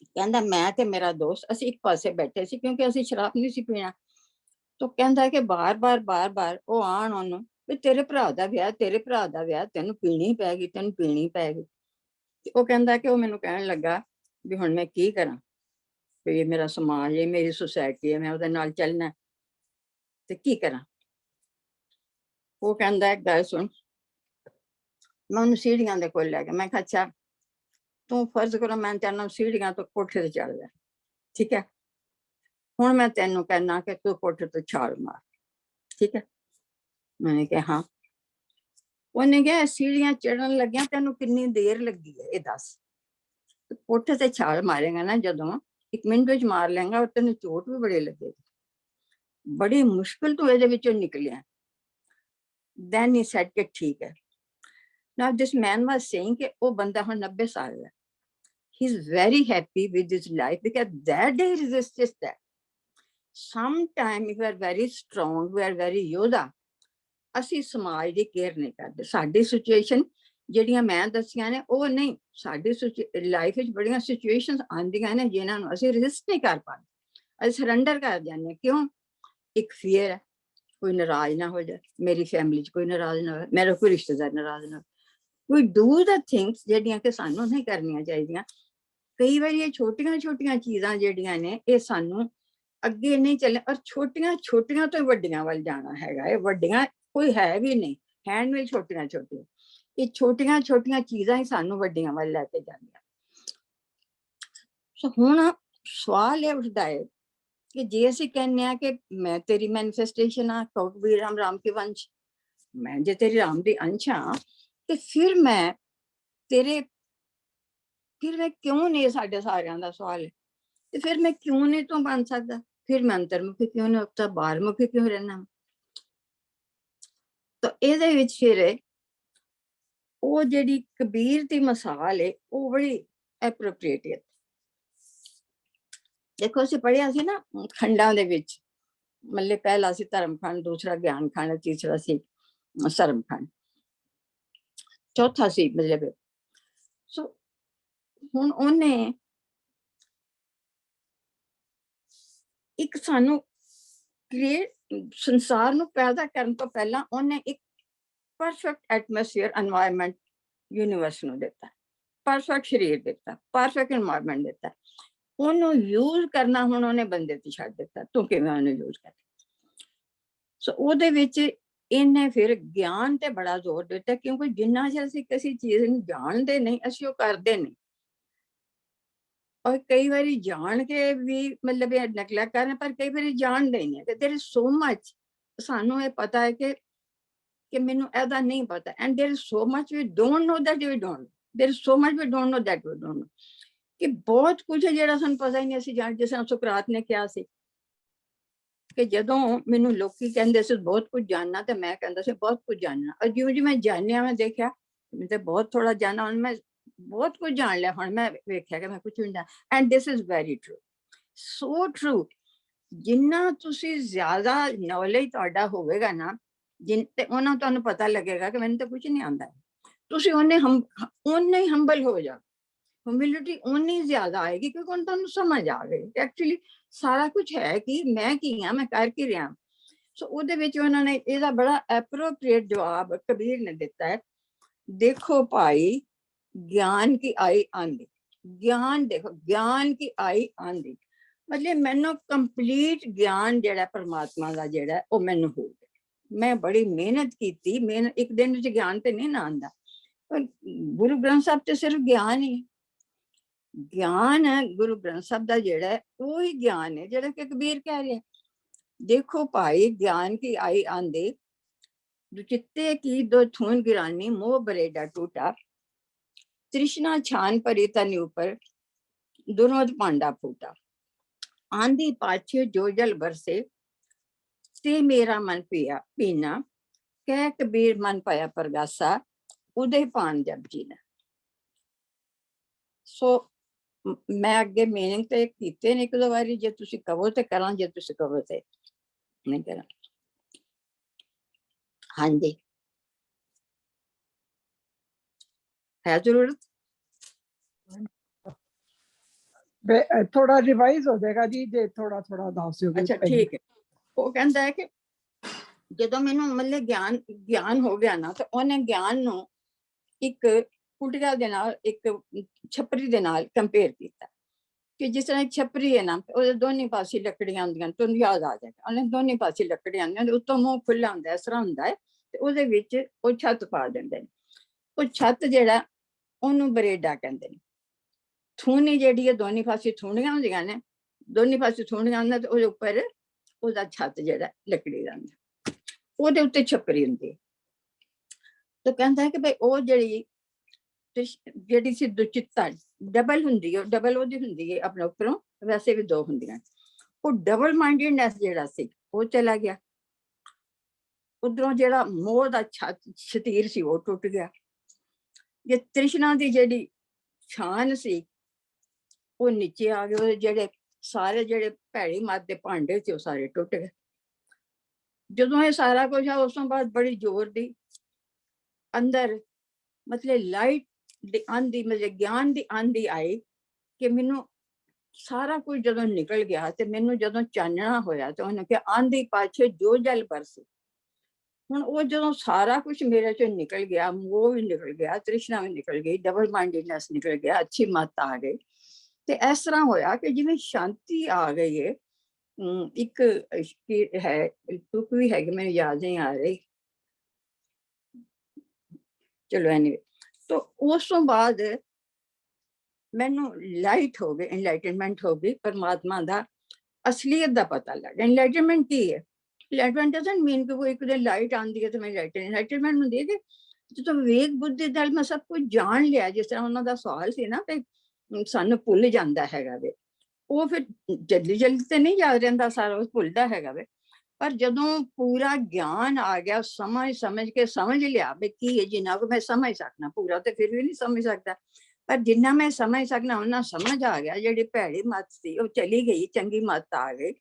Speaker 2: ਕਹਿੰਦਾ ਮੈਂ ਤੇ ਮੇਰਾ ਦੋਸਤ ਅਸੀਂ ਇੱਕ ਪਾਸੇ ਬੈਠੇ ਸੀ, ਕਿਉਂਕਿ ਅਸੀਂ ਸ਼ਰਾਬ ਨਹੀਂ ਸੀ ਪੀਣਾ। तो कहता है कि बार बार वो आन ओनू भी तेरे भरा दा विआह, तेरे भरा दा विआह, तेनू पीनी पैगी, तेनू पीनी पैगी। वो कहता कि वो मैनू कहन लगा भी हुण मैं की करा, भी ये मेरा समाज है, मेरी सोसाइटी है, मैं उहदे नाल चलना ते की करा। वो कहंदा एक गल सुन, मैं उहनू सीढ़ियां दे कोल लै गया। मैं कहा अच्छा तू फर्ज करो मैं तेरे नाल सीढ़ियां तो कोठे ते चढ़ जा, ठीक है, ਹੁਣ ਮੈਂ ਤੈਨੂੰ ਕਹਿਣਾ ਕਿ ਤੂੰ ਕੋਠੇ ਤੋਂ ਛਾਲ ਮਾਰ, ਠੀਕ ਹੈ। मैंने कहा हाँ। ਉਹਨੇ ਕਿਹਾ ਸੀੜੀਆਂ ਚੜਨ ਲੱਗਿਆ ਤੈਨੂੰ ਕਿੰਨੀ ਦੇਰ ਲੱਗੀ ਹੈ ਇਹ ਦੱਸ। ਕੋਠੇ ਤੇ ਛਾਲ ਮਾਰੇਗਾ ਨਾ ਜਦੋਂ, 1 ਮਿੰਟ ਵਿੱਚ ਮਾਰ ਲੈਂਗਾ, ਔਰ ਤੈਨੂੰ ਚੋਟ ਵੀ ਬੜੀ ਲੱਗੇਗੀ, ਬੜੀ ਮੁਸ਼ਕਿਲ ਤੋਂ ਇਹਦੇ ਵਿੱਚੋਂ ਨਿਕਲਿਆ। then he said ਕਿ ਠੀਕ ਹੈ। now this man was saying ਕਿ ਉਹ ਬੰਦਾ ਹੁਣ 90 ਸਾਲ ਦਾ, he is very happy with his life because that day resisted that. Sometime we are very strong, we are very योद्धा, ਅਸੀਂ ਸਮਾਜ ਦੀ ਕੇਅਰ ਨਹੀਂ ਕਰਦੇ। ਸਾਡੀ ਸਿਚੁਏਸ਼ਨ ਜਿਹੜੀਆਂ ਮੈਂ ਦੱਸੀਆਂ ਨੇ ਉਹ ਨਹੀਂ, ਸਾਡੀ ਲਾਈਫ ਵਿੱਚ ਬੜੀਆਂ ਸਿਚੁਏਸ਼ਨਸ ਆਉਂਦੀਆਂ ਨੇ ਜਿਨ੍ਹਾਂ ਨੂੰ ਅਸੀਂ ਰੈਜ਼ਿਸਟ ਨਹੀਂ ਕਰ ਪਾਉਂਦੇ, ਅਸੀਂ ਸਰੈਂਡਰ ਕਰ ਜਾਂਦੇ। ਕਿਉਂ? ਇੱਕ ਫੀਅਰ ਹੈ ਕੋਈ ਨਾਰਾਜ਼ ਨਾ ਹੋ ਜਾਏ, ਮੇਰੀ ਫੈਮਿਲੀ 'ਚ ਕੋਈ ਨਾਰਾਜ਼ ਨਾ ਹੋਵੇ, ਮੇਰਾ ਕੋਈ ਰਿਸ਼ਤੇਦਾਰ ਨਾਰਾਜ਼ ਨਾ ਹੋਵੇ, we do the things ਜਿਹੜੀਆਂ ਕਿ ਸਾਨੂੰ ਨਹੀਂ ਕਰਨੀਆਂ ਚਾਹੀਦੀਆਂ। ਕਈ ਵਾਰੀ ਇਹ ਛੋਟੀਆਂ ਛੋਟੀਆਂ ਚੀਜ਼ਾਂ ਜਿਹੜੀਆਂ ਨੇ ਇਹ ਸਾਨੂੰ ਅੱਗੇ ਨਹੀਂ ਚੱਲੇ, ਔਰ ਛੋਟੀਆਂ ਛੋਟੀਆਂ ਤੋਂ ਵੱਡੀਆਂ ਵੱਲ ਜਾਣਾ ਹੈਗਾ। ਇਹ ਵੱਡੀਆਂ ਕੋਈ ਹੈ ਵੀ ਨਹੀਂ, ਹੈਨ ਵੀ ਛੋਟੀਆਂ ਛੋਟੀਆਂ, ਇਹ ਛੋਟੀਆਂ ਛੋਟੀਆਂ ਚੀਜ਼ਾਂ ਹੀ ਸਾਨੂੰ ਵੱਡੀਆਂ ਵੱਲ ਲੈ ਕੇ ਜਾਂਦੀਆਂ। ਸੋ ਹੁਣ ਸਵਾਲ ਇਹ ਉੱਠਦਾ ਹੈ ਕਿ ਜੇ ਅਸੀਂ ਕਹਿੰਦੇ ਆ ਕਿ ਮੈਂ ਤੇਰੀ ਮੈਨੀਫੈਸਟੇਸ਼ਨ ਆ, ਕਬੀਰ ਰਾਮ ਰਾਮ ਕੇ ਵੰਸ਼, ਮੈਂ ਜੇ ਤੇਰੀ ਰਾਮ ਦੀ ਅੰਸ਼ ਹਾਂ, ਤੇ ਫਿਰ ਮੈਂ ਤੇਰੇ, ਫਿਰ ਮੈਂ ਕਿਉਂ ਨਹੀਂ, ਸਾਡੇ ਸਾਰਿਆਂ ਦਾ ਸਵਾਲ ਹੈ, ਤੇ ਫਿਰ ਮੈਂ ਕਿਉਂ ਨਹੀਂ ਤੂੰ ਬਣ ਸਕਦਾ, ਫਿਰ ਮੈਂ ਅੰਤਰਮੁਖੀ ਕਿਉਂ ਨਹੀਂ ਹੁੰਦਾ, ਬਾਹਰਮੁਖੀ ਕਿਉਂ ਰਹਿਣਾ। ਤਾਂ ਇਹਦੇ ਵਿੱਚ ਫਿਰ ਉਹ ਜਿਹੜੀ ਕਬੀਰ ਦੀ ਮਿਸਾਲ ਹੈ ਉਹ ਬੜੀ ਐਪਰੋਪ੍ਰੀਏਟ ਹੈ। ਦੇਖੋ ਅਸੀਂ ਪੜ੍ਹਿਆ ਸੀ ਨਾ ਖੰਡਾਂ ਦੇ ਵਿੱਚ, ਮਤਲਬ ਪਹਿਲਾ ਸੀ ਧਰਮ ਖੰਡ, ਦੂਸਰਾ ਗਿਆਨ ਖੰਡ, ਤੀਸਰਾ ਸੀ ਸਰਮ ਖੰਡ, ਚੌਥਾ ਸੀ ਮਤਲਬ। ਸੋ ਹੁਣ ਉਹਨੇ ਇੱਕ ਸਾਨੂੰ ਸੰਸਾਰ ਨੂੰ ਪੈਦਾ ਕਰਨ ਤੋਂ ਪਹਿਲਾਂ ਉਹਨੇ ਇੱਕ ਪਰਫੈਕਟ ਐਟਮੋਸਫੀਅਰ, এনवायरमेंट ਯੂਨੀਵਰਸ ਨੂੰ ਦਿੱਤਾ, ਪਰਫੈਕਟ ਸਰੀਰ ਦਿੱਤਾ, ਪਰਫੈਕਟ এনवायरमेंट ਦਿੱਤਾ। ਉਹਨੂੰ ਯੂਜ਼ ਕਰਨਾ ਹੁਣ ਉਹਨੇ ਬੰਦੇ ਤੇ ਛੱਡ ਦਿੱਤਾ, ਤੂੰ ਕਿਵੇਂ ਉਹਨੂੰ ਯੂਜ਼ ਕਰ। ਸੋ ਉਹਦੇ ਵਿੱਚ ਇਹਨੇ ਫਿਰ ਗਿਆਨ ਤੇ ਬੜਾ ਜ਼ੋਰ ਦਿੱਤਾ, ਕਿਉਂਕਿ ਜਿੰਨਾ ਚਿਰ ਅਸੀਂ ਕਿਸੇ ਚੀਜ਼ ਨੂੰ ਜਾਣਦੇ ਨਹੀਂ ਅਸੀਂ ਉਹ ਕਰਦੇ ਨਹੀਂ। ਔਰ ਕਈ ਵਾਰੀ ਜਾਣ ਕੇ ਵੀ ਮਤਲਬ ਇਹ ਨਕਲਾ ਕਰਨ, ਪਰ ਕਈ ਵਾਰੀ ਜਾਣਦੇ ਹੀ ਨਹੀਂ। ਦੇयर इज सो मच, ਸਾਨੂੰ ਇਹ ਪਤਾ ਹੈ ਕਿ ਮੈਨੂੰ ਇਹਦਾ ਨਹੀਂ ਪਤਾ, and there is so much we don't know that we don't, there is so much we don't know that we don't know, ਕਿ ਬਹੁਤ ਕੁਝ ਹੈ ਜਿਹੜਾ ਸਾਨੂੰ ਪਤਾ ਹੀ ਨਹੀਂ ਅਸੀਂ ਜਾਣ। ਜਿਸ ਤਰ੍ਹਾਂ ਸੁਕਰਾਤ ਨੇ ਕਿਹਾ ਸੀ ਕਿ ਜਦੋਂ ਮੈਨੂੰ ਲੋਕੀ ਕਹਿੰਦੇ ਸੀ ਬਹੁਤ ਕੁਝ ਜਾਣਨਾ, ਤੇ ਮੈਂ ਕਹਿੰਦਾ ਸੀ ਬਹੁਤ ਕੁਝ ਜਾਣਨਾ, ਔਰ ਜਿਉਂ ਜਿਉਂ ਮੈਂ ਜਾਣਿਆ ਮੈਂ ਦੇਖਿਆ ਮੈਂ ਤੇ ਬਹੁਤ ਥੋੜਾ ਜਾਣਾ, ਹੁਣ ਮੈਂ ਬਹੁਤ ਕੁਝ ਜਾਣ ਲਿਆ, ਹੁਣ ਮੈਂ ਵੇਖਿਆ ਕਿ ਮੈਂ ਕੁਝ ਨਹੀਂ ਜਾਣਦਾ। And this is very true, so true. ਜਿੰਨਾ ਤੁਸੀਂ ਜ਼ਿਆਦਾ ਨੌਲੇਜ ਤੁਹਾਡਾ ਹੋਵੇਗਾ ਨਾ, ਤੇ ਉਹਨਾਂ ਤੁਹਾਨੂੰ ਪਤਾ ਲੱਗੇਗਾ ਕਿ ਮੈਨੂੰ ਤਾਂ ਕੁਝ ਨਹੀਂ ਆਉਂਦਾ। ਤੁਸੀਂ ਉਹਨੇ ਹੀ ਹੰਬਲ ਹੋ ਜਾਓ, ਹਿਊਮਿਲਿਟੀ ਉਨੀ ਜ਼ਿਆਦਾ ਆਏਗੀ, ਕਿਉਂਕਿ ਹੁਣ ਤੁਹਾਨੂੰ ਸਮਝ ਆ ਗਈ ਐਕਚੁਅਲੀ ਸਾਰਾ ਕੁਝ ਹੈ ਕਿ ਮੈਂ ਕੀ ਹਾਂ, ਮੈਂ ਕਰ ਕੀ ਰਿਹਾ। ਸੋ ਉਹਦੇ ਵਿੱਚ ਉਹਨਾਂ ਨੇ ਇਹਦਾ ਬੜਾ ਐਪਰੋਪ੍ਰੀਏਟ ਜਵਾਬ ਕਬੀਰ ਨੇ ਦਿੱਤਾ ਹੈ। ਦੇਖੋ ਭਾਈ ਗਿਆਨ ਕੀ ਆਈ ਆਂधी, ਗਿਆਨ ਦੇਖੋ, ਗਿਆਨ ਕੀ ਆਈ ਆਂधी, ਮਤਲਬ ਮੈਨੂੰ ਕੰਪਲੀਟ ਗਿਆਨ ਜਿਹੜਾ ਪਰਮਾਤਮਾ ਦਾ ਜਿਹੜਾ ਉਹ ਮੈਨੂੰ ਹੋ ਗਿਆ। ਮੈਂ ਬੜੀ ਮਿਹਨਤ ਕੀਤੀ, ਮਿਹਨਤ ਇੱਕ ਦਿਨ ਵਿੱਚ ਗਿਆਨ ਤੇ ਨਹੀਂ ਨਾ ਆਉਂਦਾ। ਗੁਰੂ ਗ੍ਰੰਥ ਸਾਹਿਬ ਤੇ ਸਿਰਫ ਗਿਆਨ ਹੀ ਗਿਆਨ ਹੈ, ਗੁਰੂ ਗ੍ਰੰਥ ਸਾਹਿਬ ਦਾ ਜਿਹੜਾ ਉਹੀ ਗਿਆਨ ਹੈ ਜਿਹੜਾ ਕਿ ਕਬੀਰ ਕਹਿ ਰਿਹਾ। ਦੇਖੋ ਭਾਈ ਗਿਆਨ ਕੀ ਆਈ आंधी, चित्ते की दो थून गिरानी, मोह बरेडा टूटा, तृष्णा छान परी तन ऊपर, दुर्मद पांडा फूटा, आंधी पाछे जो जल बरसे, ते मेरा मन पिया पीना, कह कबीर मन पाया परगासा, उदय पान जब जीना। सो मैं अगे मीनिंग ते कीते ने एक दो बारी, जे तुसी कहो ते करां, जे तुसी कहो ते नहीं करां। हाँ जी, है जरूरत?
Speaker 6: थोड़ा रिवाइज हो जाएगा जी, जे थोड़ा थोड़ा दस दिओ।
Speaker 2: अच्छा ठीक है। वो कहता है कि ਜਦੋਂ ਮੈਨੂੰ ਮਤਲਬ ਗਿਆਨ ਹੋ ਗਿਆ ਨਾ, ਤਾਂ ਉਹਨੇ ਗਿਆਨ ਨੂੰ ਇੱਕ ਕੁਟੀਆ ਦੇ ਨਾਲ, ਇੱਕ ਛਪਰੀ ਦੇ ਨਾਲ ਕੰਪੇਅਰ ਕੀਤਾ ਕਿ ਜਿਸ ਤਰ੍ਹਾਂ ਇੱਕ ਛਪਰੀ ਹੈ ਨਾ, ਉਹਦੇ ਦੋਨੇ ਪਾਸੇ ਲੱਕੜੀਆਂ ਹੁੰਦੀਆਂ, ਤੁਹਾਨੂੰ ਯਾਦ ਆ ਜਾਏਗਾ, ਉਹਨੇ ਦੋਨੇ ਪਾਸੇ ਲੱਕੜੀਆਂ ਹੁੰਦੀਆਂ, ਉੱਤੋਂ ਮੂੰਹ ਖੁੱਲਾ ਹੁੰਦਾ, ਇਸ ਤਰ੍ਹਾਂ ਹੁੰਦਾ ਹੈ, ਤੇ ਉਹਦੇ ਵਿੱਚ ਉਹ ਛੱਤ ਪਾ ਦਿੰਦੇ ਨੇ। ਉਹ ਛੱਤ ਜਿਹੜਾ ਉਹਨੂੰ ਬਰੇਡਾ ਕਹਿੰਦੇ ਨੇ। ਥੂਣੀ ਜਿਹੜੀ ਹੈ ਦੋਨੇ ਪਾਸੇ ਥੂਣੀਆਂ ਹੁੰਦੀਆਂ ਨੇ, ਦੋਨੇ ਪਾਸੇ ਥੂਣੀਆਂ ਹੁੰਦੀਆਂ, ਤੇ ਉਹਦੇ ਉੱਪਰ ਉਹਦਾ ਛੱਤ ਜਿਹੜਾ ਲੱਕੜੀ ਦਾ ਹੁੰਦਾ, ਉਹਦੇ ਉੱਤੇ ਛਪਰੀ ਹੁੰਦੀ। ਤਾਂ ਕਹਿੰਦਾ ਹੈ ਕਿ ਭਾਈ ਉਹ ਜਿਹੜੀ ਸੀ ਦੁਚਿੱਤਾ ਡਬਲ ਹੁੰਦੀ ਹੈ, ਡਬਲ ਉਹਦੀ ਹੁੰਦੀ ਹੈ ਆਪਣੇ ਉੱਪਰੋਂ, ਵੈਸੇ ਵੀ ਦੋ ਹੁੰਦੀਆਂ। ਉਹ ਡਬਲ ਮਾਈਂਡਡਨੈਸ ਜਿਹੜਾ ਸੀ ਉਹ ਚਲਾ ਗਿਆ, ਉਧਰੋਂ ਜਿਹੜਾ ਮੋਹ ਦਾ ਸ਼ਤੀਰ ਸੀ ਉਹ ਟੁੱਟ ਗਿਆ। ਜੇ ਤ੍ਰਿਸ਼ਨਾ ਦੀ ਜਿਹੜੀ ਛਾਨ ਸੀ ਉਹ ਨੀਚੇ ਆ ਗਏ, ਉਹਦੇ ਜਿਹੜੇ ਸਾਰੇ ਜਿਹੜੇ ਭੈੜੀ ਮੱਤ ਦੇ ਭਾਂਡੇ ਸੀ ਉਹ ਸਾਰੇ ਟੁੱਟ ਗਏ। ਜਦੋਂ ਇਹ ਸਾਰਾ ਕੁਝ ਆ, ਉਸ ਤੋਂ ਬਾਅਦ ਬੜੀ ਜ਼ੋਰ ਦੀ ਅੰਦਰ ਮਤਲਬ ਲਾਈਟ ਦੀ ਆਂधी, ਮਤਲਬ ਗਿਆਨ ਦੀ ਆਂधी ਆਈ ਕਿ ਮੈਨੂੰ ਸਾਰਾ ਕੁਝ ਜਦੋਂ ਨਿਕਲ ਗਿਆ, ਤੇ ਮੈਨੂੰ ਜਦੋਂ ਚਾਨਣਾ ਹੋਇਆ, ਤੇ ਉਹਨੇ ਕਿਹਾ ਆਂधी ਪਾਛੇ ਜੋ ਜਲ ਬਰਸੇ। ਹੁਣ ਉਹ ਜਦੋਂ ਸਾਰਾ ਕੁਝ ਮੇਰੇ ਚੋਂ ਨਿਕਲ ਗਿਆ, ਮੋਹ ਵੀ ਨਿਕਲ ਗਿਆ, ਤ੍ਰਿਸ਼ਨਾ ਵੀ ਨਿਕਲ ਗਈ, ਡਬਲ ਮਾਈਂਡedness ਨਿਕਲ ਗਿਆ, ਅੱਛੀ ਮੱਤ ਆ ਗਈ, ਤੇ ਇਸ ਤਰ੍ਹਾਂ ਹੋਇਆ ਕਿ ਜਿਵੇਂ ਸ਼ਾਂਤੀ ਆ ਗਈ ਹੈ। ਇੱਕ ਹੈ ਤੁਕ ਵੀ ਹੈਗੀ, ਮੈਨੂੰ ਯਾਦ ਨਹੀਂ ਆ ਰਹੀ, ਚਲੋ ਐਨੀਵੇ। ਤਾਂ ਉਸ ਤੋਂ ਬਾਅਦ ਮੈਨੂੰ ਲਾਈਟ ਹੋ ਗਈ, ਇਨਲਾਈਟਨਮੈਂਟ ਹੋ ਗਈ, ਪਰਮਾਤਮਾ ਦਾ ਅਸਲੀਅਤ ਦਾ ਪਤਾ ਲੱਗਾ। ਇਨਲਾਈਟਨਮੈਂਟ ਕੀ ਹੈ? Enlightenment doesn't mean ਕਿ ਉਹ ਇੱਕ ਦਿਨ ਲਾਈਟ ਆਉਂਦੀ ਹੈ ਤੇ ਮੈਂ enlightenment ਹੁੰਦੀ ਹੈ ਕਿ ਜਦੋਂ ਵਿਵੇਕ ਬੁੱਧੀ ਨਾਲ ਮੈਂ ਸਭ ਕੁਝ ਜਾਣ ਲਿਆ, ਜਿਸ ਤਰ੍ਹਾਂ ਉਹਨਾਂ ਦਾ ਸਵਾਲ ਸੀ ਨਾ ਕਿ ਸਾਨੂੰ ਭੁੱਲ ਜਾਂਦਾ ਹੈਗਾ ਵੇ, ਉਹ ਫਿਰ ਜਲਦੀ ਜਲਦੀ ਤੇ ਨਹੀਂ ਯਾਦ ਰਹਿੰਦਾ, ਸਾਰਾ ਕੁਝ ਭੁੱਲਦਾ ਹੈਗਾ ਵੇ, ਪਰ ਜਦੋਂ ਪੂਰਾ ਗਿਆਨ ਆ ਗਿਆ, ਸਮਝ ਕੇ ਸਮਝ ਲਿਆ ਵੀ ਕੀ ਹੈ, ਜਿੰਨਾ ਕੁ ਮੈਂ ਸਮਝ ਸਕਣਾ, ਪੂਰਾ ਤੇ ਫਿਰ ਵੀ ਨਹੀਂ ਸਮਝ ਸਕਦਾ, ਪਰ ਜਿੰਨਾ ਮੈਂ ਸਮਝ ਸਕਣਾ ਉਹਨਾਂ ਸਮਝ ਆ ਗਿਆ। ਜਿਹੜੀ ਭੈੜੀ ਮੱਤ ਸੀ ਉਹ ਚਲੀ ਗਈ, ਚੰਗੀ ਮੱਤ ਆ ਗਈ।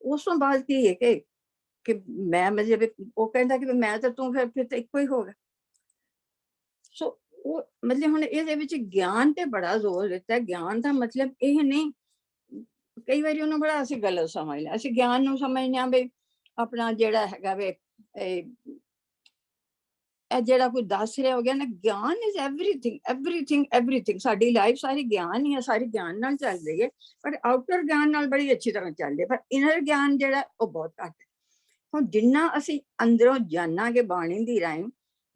Speaker 2: ਉਸ ਤੋਂ ਬਾਅਦ ਕੀ ਹੈ ਕਿ ਮੈਂ ਮਤਲਬ ਉਹ ਕਹਿੰਦਾ ਕਿ ਮੈਂ ਤਾਂ ਤੂੰ ਫਿਰ ਤਾਂ ਇੱਕੋ ਹੀ ਹੋ ਗਿਆ। ਸੋ ਉਹ ਮਤਲਬ ਹੁਣ ਇਹਦੇ ਵਿੱਚ ਗਿਆਨ ਤੇ ਬੜਾ ਜ਼ੋਰ ਦਿੱਤਾ। ਗਿਆਨ ਦਾ ਮਤਲਬ ਇਹ ਨਹੀਂ, ਕਈ ਵਾਰੀ ਉਹਨੂੰ ਬੜਾ ਅਸੀਂ ਗਲਤ ਸਮਝ ਲਿਆ। ਅਸੀਂ ਗਿਆਨ ਨੂੰ ਸਮਝਦੇ ਹਾਂ ਵੀ ਆਪਣਾ ਜਿਹੜਾ ਹੈਗਾ ਵੇ ਇਹ ਜਿਹੜਾ ਕੋਈ ਦੱਸ ਰਿਹਾ ਹੋ ਗਿਆ ਨਾ, ਗਿਆਨ ਇਜ਼ ਐਵਰੀਥਿੰਗ, ਐਵਰੀਥਿੰਗ, ਐਵਰੀਥਿੰਗ। ਸਾਡੀ ਲਾਈਫ ਸਾਰੀ ਗਿਆਨ ਹੀ ਹੈ, ਸਾਰੀ ਗਿਆਨ ਨਾਲ ਚੱਲ ਰਹੀ ਹੈ, ਪਰ ਆਊਟਰ ਗਿਆਨ ਨਾਲ ਬੜੀ ਅੱਛੀ ਤਰ੍ਹਾਂ ਚੱਲ ਰਹੀ ਹੈ, ਪਰ ਇਨਰ ਗਿਆਨ ਜਿਹੜਾ ਉਹ ਬਹੁਤ ਘੱਟ ਹੈ। ਹੁਣ ਜਿੰਨਾ ਅਸੀਂ ਅੰਦਰੋਂ ਜਾਣਾਂਗੇ ਬਾਣੀ ਦੀ ਰਾਹੀਂ,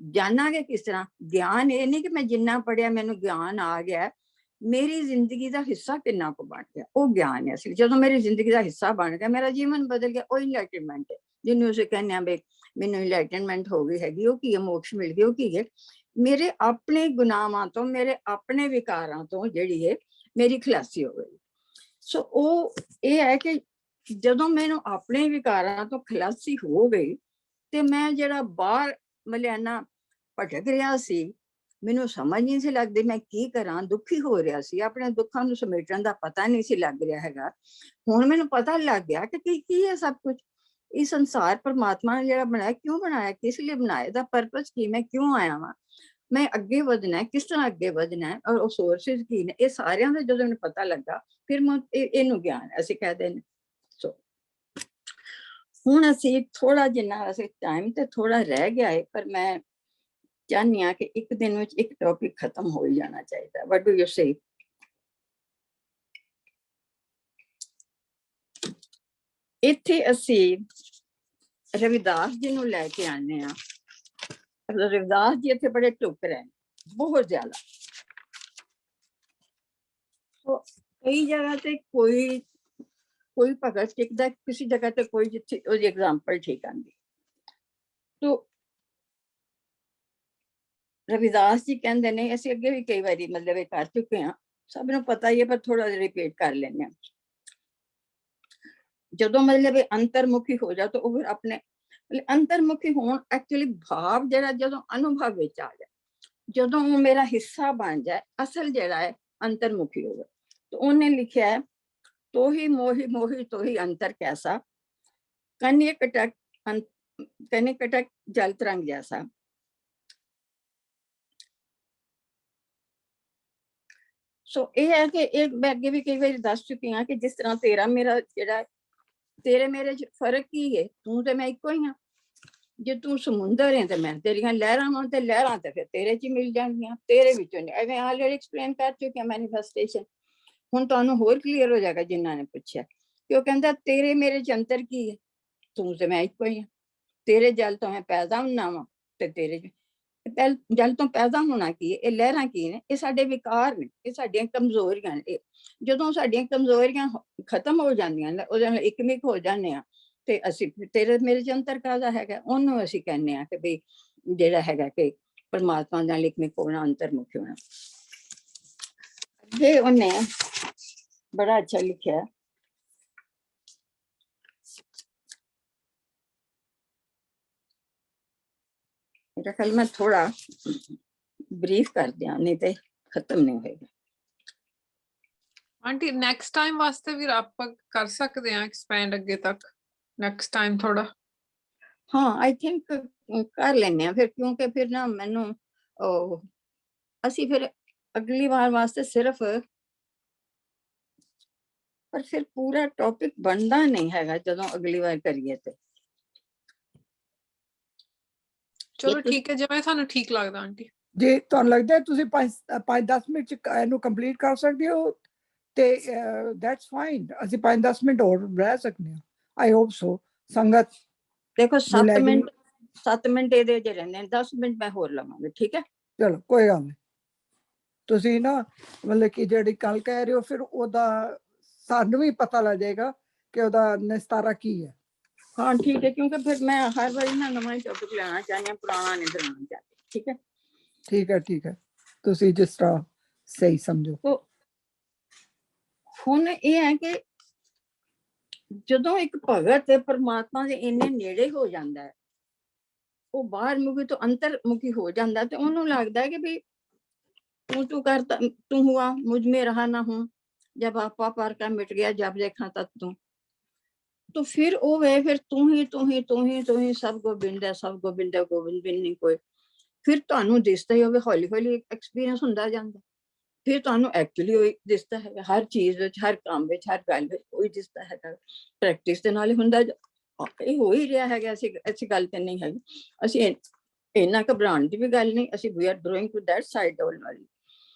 Speaker 2: ਜਾਣਾਂਗੇ ਕਿਸ ਤਰ੍ਹਾਂ ਗਿਆਨ, ਇਹ ਨਹੀਂ ਕਿ ਮੈਂ ਜਿੰਨਾ ਪੜ੍ਹਿਆ ਮੈਨੂੰ ਗਿਆਨ ਆ ਗਿਆ, ਮੇਰੀ ਜ਼ਿੰਦਗੀ ਦਾ ਹਿੱਸਾ ਕਿੰਨਾ ਕੁ ਬਣ ਗਿਆ, ਉਹ ਗਿਆਨ ਹੈ ਅਸਲੀ। ਜਦੋਂ ਮੇਰੀ ਜ਼ਿੰਦਗੀ ਦਾ ਹਿੱਸਾ ਬਣ ਗਿਆ, ਮੇਰਾ ਜੀਵਨ ਬਦਲ ਗਿਆ, ਉਹ ਇਨਲਾਈਟਨਮੈਂਟ ਹੈ, ਜਿਹਨੂੰ ਅਸੀਂ ਕਹਿੰਦੇ ਹਾਂ ਵੀ ਮੈਨੂੰ ਇਨਲਾਈਟਨਮੈਂਟ ਹੋ ਗਈ ਹੈਗੀ। ਉਹ ਕੀ ਹੈ? ਮੋਕਸ਼ ਮਿਲ ਗਈ। ਉਹ ਕੀ ਹੈ? ਮੇਰੇ ਆਪਣੇ ਗੁਨਾਹਾਂ ਤੋਂ, ਮੇਰੇ ਆਪਣੇ ਵਿਕਾਰਾਂ ਤੋਂ ਜਿਹੜੀ ਹੈ ਮੇਰੀ ਖਲਾਸੀ ਹੋ ਗਈ। ਸੋ ਉਹ ਇਹ ਹੈ ਕਿ ਜਦੋਂ ਮੈਨੂੰ ਆਪਣੇ ਵਿਕਾਰਾਂ ਤੋਂ ਖਲਾਸੀ ਹੋ ਗਈ ਤੇ ਮੈਂ ਜਿਹੜਾ ਬਾਹਰ ਮਲਿਆਣਾ ਭਟਕ ਰਿਹਾ ਸੀ, ਮੈਨੂੰ ਸਮਝ ਨਹੀਂ ਸੀ ਲੱਗਦੀ ਮੈਂ ਕੀ ਕਰਾਂ, ਦੁਖੀ ਹੋ ਰਿਹਾ ਸੀ, ਆਪਣੇ ਦੁੱਖਾਂ ਨੂੰ ਸਮੇਟਣ ਦਾ ਪਤਾ ਨਹੀਂ ਸੀ ਲੱਗ ਰਿਹਾ ਹੈਗਾ। ਹੁਣ ਮੈਨੂੰ ਪਤਾ ਲੱਗ ਗਿਆ ਕਿ ਕੀ ਹੈ ਸਭ ਕੁਝ। ਇਹ ਸੰਸਾਰ ਪਰਮਾਤਮਾ ਨੇ ਜਿਹੜਾ ਬਣਾਇਆ, ਕਿਉਂ ਬਣਾਇਆ, ਕਿਸ ਲਈ ਬਣਾਇਆ, ਇਹਦਾ ਪਰਪਸ ਕੀ, ਮੈਂ ਕਿਉਂ ਆਇਆ ਵਾਂ, ਮੈਂ ਅੱਗੇ ਵਧਣਾ, ਕਿਸ ਤਰ੍ਹਾਂ ਅੱਗੇ ਵਧਣਾ, ਔਰ ਉਹ ਸੋਰਸਿਸ ਕੀ ਨੇ, ਇਹ ਸਾਰਿਆਂ ਦਾ ਜਦੋਂ ਮੈਨੂੰ ਪਤਾ ਲੱਗਾ, ਫਿਰ ਮੈਂ ਇਹਨੂੰ ਗਿਆਨ ਅਸੀਂ ਕਹਦੇ ਨੇ। ਸੋ ਹੁਣ ਅਸੀਂ ਥੋੜਾ ਜਿੰਨਾ ਅਸੀਂ ਟਾਈਮ ਤੇ ਥੋੜਾ ਰਹਿ ਗਿਆ ਹੈ, ਪਰ ਮੈਂ ਚਾਹੁੰਦੀ ਹਾਂ ਕਿ ਇੱਕ ਦਿਨ ਵਿੱਚ ਇੱਕ ਟੌਪਿਕ ਖਤਮ ਹੋ ਹੀ ਜਾਣਾ ਚਾਹੀਦਾ। What do you say? ਇੱਥੇ ਅਸੀਂ ਰਵਿਦਾਸ ਜੀ ਨੂੰ ਲੈ ਕੇ ਆਨੇ ਆ। ਰਵਿਦਾਸ ਜੀ ਇੱਥੇ ਬੜੇ ਟੁੱਕ ਰਹੇ, ਬਹੁਤ ਜ਼ਿਆਦਾ। ਕਈ ਜਗ੍ਹਾ ਤੇ ਕੋਈ ਭਗਤ ਟਿਕਦਾ, ਕਿਸੇ ਜਗ੍ਹਾ ਤੇ ਕੋਈ, ਜਿੱਥੇ ਉਹਦੀ ਐਗਜ਼ਾਮਪਲ ਠੀਕ ਆਂਦੀ। ਤੋ ਰਵਿਦਾਸ ਜੀ ਕਹਿੰਦੇ ਨੇ, ਅਸੀਂ ਅੱਗੇ ਵੀ ਕਈ ਵਾਰੀ ਮਤਲਬ ਇਹ ਕਰ ਚੁੱਕੇ ਹਾਂ, ਸਭ ਨੂੰ ਪਤਾ ਹੀ ਹੈ, ਪਰ ਥੋੜਾ ਜਿਹਾ ਰਿਪੀਟ ਕਰ ਲੈਂਦੇ ਹਾਂ। ਜਦੋਂ ਮਤਲਬ ਇਹ ਅੰਤਰਮੁਖੀ ਹੋ ਜਾ ਤਾਂ ਉਹ ਫਿਰ ਆਪਣੇ ਅੰਤਰਮੁਖੀ ਹੋਣ, ਐਕਚੁਅਲੀ ਭਾਵ ਜਿਹੜਾ ਜਦੋਂ ਅਨੁਭਵ ਵਿੱਚ ਆ ਜਾਏ, ਜਦੋਂ ਉਹ ਮੇਰਾ ਹਿੱਸਾ ਬਣ ਜਾਏ, ਅਸਲ ਜਿਹੜਾ ਹੈ ਅੰਤਰਮੁਖੀ ਹੋਵੇ। ਤਾਂ ਉਹਨੇ ਲਿਖਿਆ ਹੈ, ਤੋਹੀ ਮੋਹੀ ਮੋਹੀ ਤੋਹੀ ਅੰਤਰ ਕੈਸਾ, ਕਨਿ ਕਟਕ ਜਲ ਤਰੰਗ ਜੈਸਾ। ਸੋ ਇਹ ਹੈ ਕਿ ਇਹ ਮੈਂ ਅੱਗੇ ਵੀ ਕਈ ਵਾਰੀ ਦੱਸ ਚੁੱਕੀ ਹਾਂ ਕਿ ਜਿਸ ਤਰ੍ਹਾਂ ਤੇਰਾ ਮੇਰਾ ਜਿਹੜਾ, ਤੇਰੇ ਮੇਰੇ ਚ ਫਰਕ ਕੀ ਹੈ, ਤੂੰ ਤੇ ਮੈਂ ਇੱਕੋ ਹੀ ਹਾਂ। ਜੇ ਤੂੰ ਸਮੁੰਦਰ ਹੈ ਤੇ ਮੈਂ ਤੇਰੀਆਂ ਲਹਿਰਾਂ ਵਾਂ, ਤੇ ਲਹਿਰਾਂ ਤੇ ਫਿਰ ਤੇਰੇ ਚ ਹੀ ਮਿਲ ਜਾਣਗੀਆਂ, ਤੇਰੇ ਵਿੱਚੋਂ ਨਹੀਂ। ਐਵੇਂ ਆਲਰੇਡੀ ਐਕਸਪਲੇਨ ਕਰ ਚੁੱਕੀ ਹਾਂ ਮੈਨੀਫੈਸਟੇਸ਼ਨ। ਹੁਣ ਤੁਹਾਨੂੰ ਹੋਰ ਕਲੀਅਰ ਹੋ ਜਾਏਗਾ ਜਿਨ੍ਹਾਂ ਨੇ ਪੁੱਛਿਆ, ਕਿ ਉਹ ਕਹਿੰਦਾ ਤੇਰੇ ਮੇਰੇ ਚ ਅੰਤਰ ਕੀ ਹੈ, ਤੂੰ ਤੇ ਮੈਂ ਇੱਕੋ ਹੀ ਹਾਂ। ਤੇਰੇ ਜਲ ਤੋਂ ਮੈਂ ਪੈਦਾ ਹੁੰਨਾ ਵਾਂ, ਤੇ ਤੇਰੇ ਜਲ ਤੋਂ ਪੈਦਾ ਹੋਣਾ ਕੀ ਹੈ, ਇਹ ਲਹਿਰਾਂ ਕੀ ਨੇ, ਇਹ ਸਾਡੇ ਵਿਕਾਰ ਨੇ, ਇਹ ਸਾਡੀਆਂ ਕਮਜ਼ੋਰੀਆਂ ਨੇ। ਜਦੋਂ ਸਾਡੀਆਂ ਕਮਜ਼ੋਰੀਆਂ ਖਤਮ ਹੋ ਜਾਂਦੀਆਂ ਨੇ, ਉਹਦੇ ਨਾਲ ਇੱਕਮਿਕ ਹੋ ਜਾਂਦੇ ਆ, ਤੇ ਅਸੀਂ ਤੇਰੇ ਮੇਰੇ ਚ ਅੰਤਰ ਕਾਹਦਾ ਹੈਗਾ, ਉਹਨੂੰ ਅਸੀਂ ਕਹਿੰਦੇ ਆ ਕਿ ਵੀ ਜਿਹੜਾ ਹੈਗਾ ਕਿ ਪਰਮਾਤਮਾ ਨਾਲ ਇੱਕਮਿਕ ਹੋਣਾ, ਅੰਤਰਮੁਖੀ ਹੋਣਾ। ਅੱਗੇ ਉਹਨੇ ਬੜਾ ਅੱਛਾ ਲਿਖਿਆ, ਮੇਰਾ ਖਿਆਲ ਮੈਂ ਥੋੜਾ ਬਰੀਫ ਕਰ ਦਿਆਂ, ਨਹੀਂ ਤੇ ਖਤਮ ਨਹੀਂ ਹੋਏਗਾ।
Speaker 1: ਆਂਟੀ ਨੈਕਸਟ ਟਾਈਮ ਵਾਸਤੇ ਵੀ ਆਪਾਂ ਕਰ ਸਕਦੇ ਹਾਂ ਐਕਸਪੈਂਡ ਅੱਗੇ ਤੱਕ, ਨੈਕਸਟ ਟਾਈਮ ਥੋੜਾ।
Speaker 2: ਹਾਂ ਆਈ ਥਿੰਕ ਕਰ ਲੈਂਦੇ ਆ ਫਿਰ, ਕਿਉਂਕਿ ਫਿਰ ਨਾ ਮੈਨੂੰ ਅਸੀਂ ਫਿਰ ਅਗਲੀ ਵਾਰ ਵਾਸਤੇ ਸਿਰਫ, ਪਰ ਫਿਰ ਪੂਰਾ ਟੌਪਿਕ ਬਣਦਾ ਨਹੀਂ ਹੈਗਾ ਜਦੋਂ ਅਗਲੀ ਵਾਰ ਕਰੀਏ ਤੇ।
Speaker 1: ਚਲੋ
Speaker 3: ਤੁਸੀਂ-
Speaker 1: ਠੀਕ ਹੈ, ਜਿਵੇਂ ਤੁਹਾਨੂੰ ਠੀਕ ਲੱਗਦਾ ਆਂਟੀ।
Speaker 6: ਜੇ ਤੁਹਾਨੂੰ ਲੱਗਦਾ ਹੈ ਤੁਸੀਂ 5-10 ਮਿੰਟ ਚ ਇਹਨੂੰ ਕੰਪਲੀਟ ਕਰ ਸਕਦੇ ਹੋ ਤੇ ਦੈਟਸ ਫਾਈਨ, ਅਸੀਂ 5-10 ਮਿੰਟ ਹੋਰ ਰਹਿ ਸਕਦੇ ਹਾਂ। ਆਈ ਹੋਪ ਸੋ ਸੰਗਤ
Speaker 2: ਦੇਖੋ
Speaker 6: will
Speaker 2: 7
Speaker 6: agree।
Speaker 2: ਮਿੰਟ 7 ਮਿੰਟ ਇਹਦੇ ਚ ਰਹਿੰਦੇ ਨੇ, 10 ਮਿੰਟ ਮੈਂ ਹੋਰ ਲਵਾਂਗੀ, ਠੀਕ ਹੈ।
Speaker 6: ਚਲੋ ਕੋਈ ਗੱਲ ਨਹੀਂ, ਤੁਸੀਂ ਨਾ ਮਤਲਬ ਕਿ ਜਿਹੜੀ ਗੱਲ ਕਹਿ ਰਹੇ ਹੋ ਫਿਰ ਉਹਦਾ ਸਾਨੂੰ ਵੀ ਪਤਾ ਲੱਗ ਜਾਏਗਾ ਕਿ ਉਹਦਾ ਨਿਸਤਾਰਾ ਕੀ ਹੈ।
Speaker 2: ਹਾਂ ਠੀਕ ਹੈ, ਕਿਉਂਕਿ ਫਿਰ ਮੈਂ ਹਰ ਵਾਰੀ ਨਾ ਨਵਾਂ ਹੀ ਟੌਪਿਕ ਲੈਣਾ ਚਾਹੁੰਦੀ ਹਾਂ, ਪੁਰਾਣਾ ਨਹੀਂ ਦਿਖਾਉਣਾ ਚਾਹੁੰਦੀ, ਠੀਕ ਹੈ।
Speaker 6: ਠੀਕ ਹੈ, ਠੀਕ ਹੈ, ਤੁਸੀਂ ਜਿਸ ਤਰ੍ਹਾਂ ਸਹੀ ਸਮਝੋ।
Speaker 2: ਤੋ ਹੁਣ ਇਹ ਹੈ ਕਿ ਜਦੋਂ ਇੱਕ ਭਗਤ ਪਰਮਾਤਮਾ ਦੇ ਇੰਨੇ ਨੇੜੇ ਹੋ ਜਾਂਦਾ ਹੈ, ਉਹ ਬਾਹਰ ਮੁਖੀ ਤੋਂ ਅੰਤਰਮੁਖੀ ਹੋ ਜਾਂਦਾ, ਤੇ ਉਹਨੂੰ ਲੱਗਦਾ ਹੈ ਕਿ ਵੀ ਤੂੰ ਕਰਤਾ, ਤੂੰ हुआ मुझ में रहा ना हूं, जब आपा पार का मिट गया, जब देखा तब तू। तो फिर वो वे फिर तू ही तू ही तू ही तू ही सब गोबिंद है, सब गोबिंद है, गोबिंद बिन नहीं कोई। फिर ਤੁਹਾਨੂੰ ਦਿਸਦਾ ਹੀ ਹੋਵੇ, ਹੌਲੀ ਹੌਲੀ ਐਕਸਪੀਰੀਅੰਸ ਹੁੰਦਾ ਜਾਂਦਾ, ਫਿਰ ਤੁਹਾਨੂੰ ਐਕਚੁਅਲੀ ਉਹ ਦਿਸਦਾ ਹੈਗਾ, ਹਰ ਚੀਜ਼ ਵਿੱਚ, ਹਰ ਕੰਮ ਵਿੱਚ, ਹਰ ਗੱਲ ਵਿੱਚ ਉਹੀ ਦਿਸਦਾ ਹੈਗਾ। ਪ੍ਰੈਕਟਿਸ ਦੇ ਨਾਲ ਹੀ ਹੁੰਦਾ, ਇਹ ਹੋ ਹੀ ਰਿਹਾ ਹੈਗਾ। ਅਸੀਂ ਗੱਲ ਤੇ ਨਹੀਂ ਹੈਗੀ, ਅਸੀਂ ਇੰਨਾ ਘਬਰਾਉਣ ਦੀ ਵੀ ਗੱਲ ਨਹੀਂ, ਅਸੀਂ we are growing to that side already.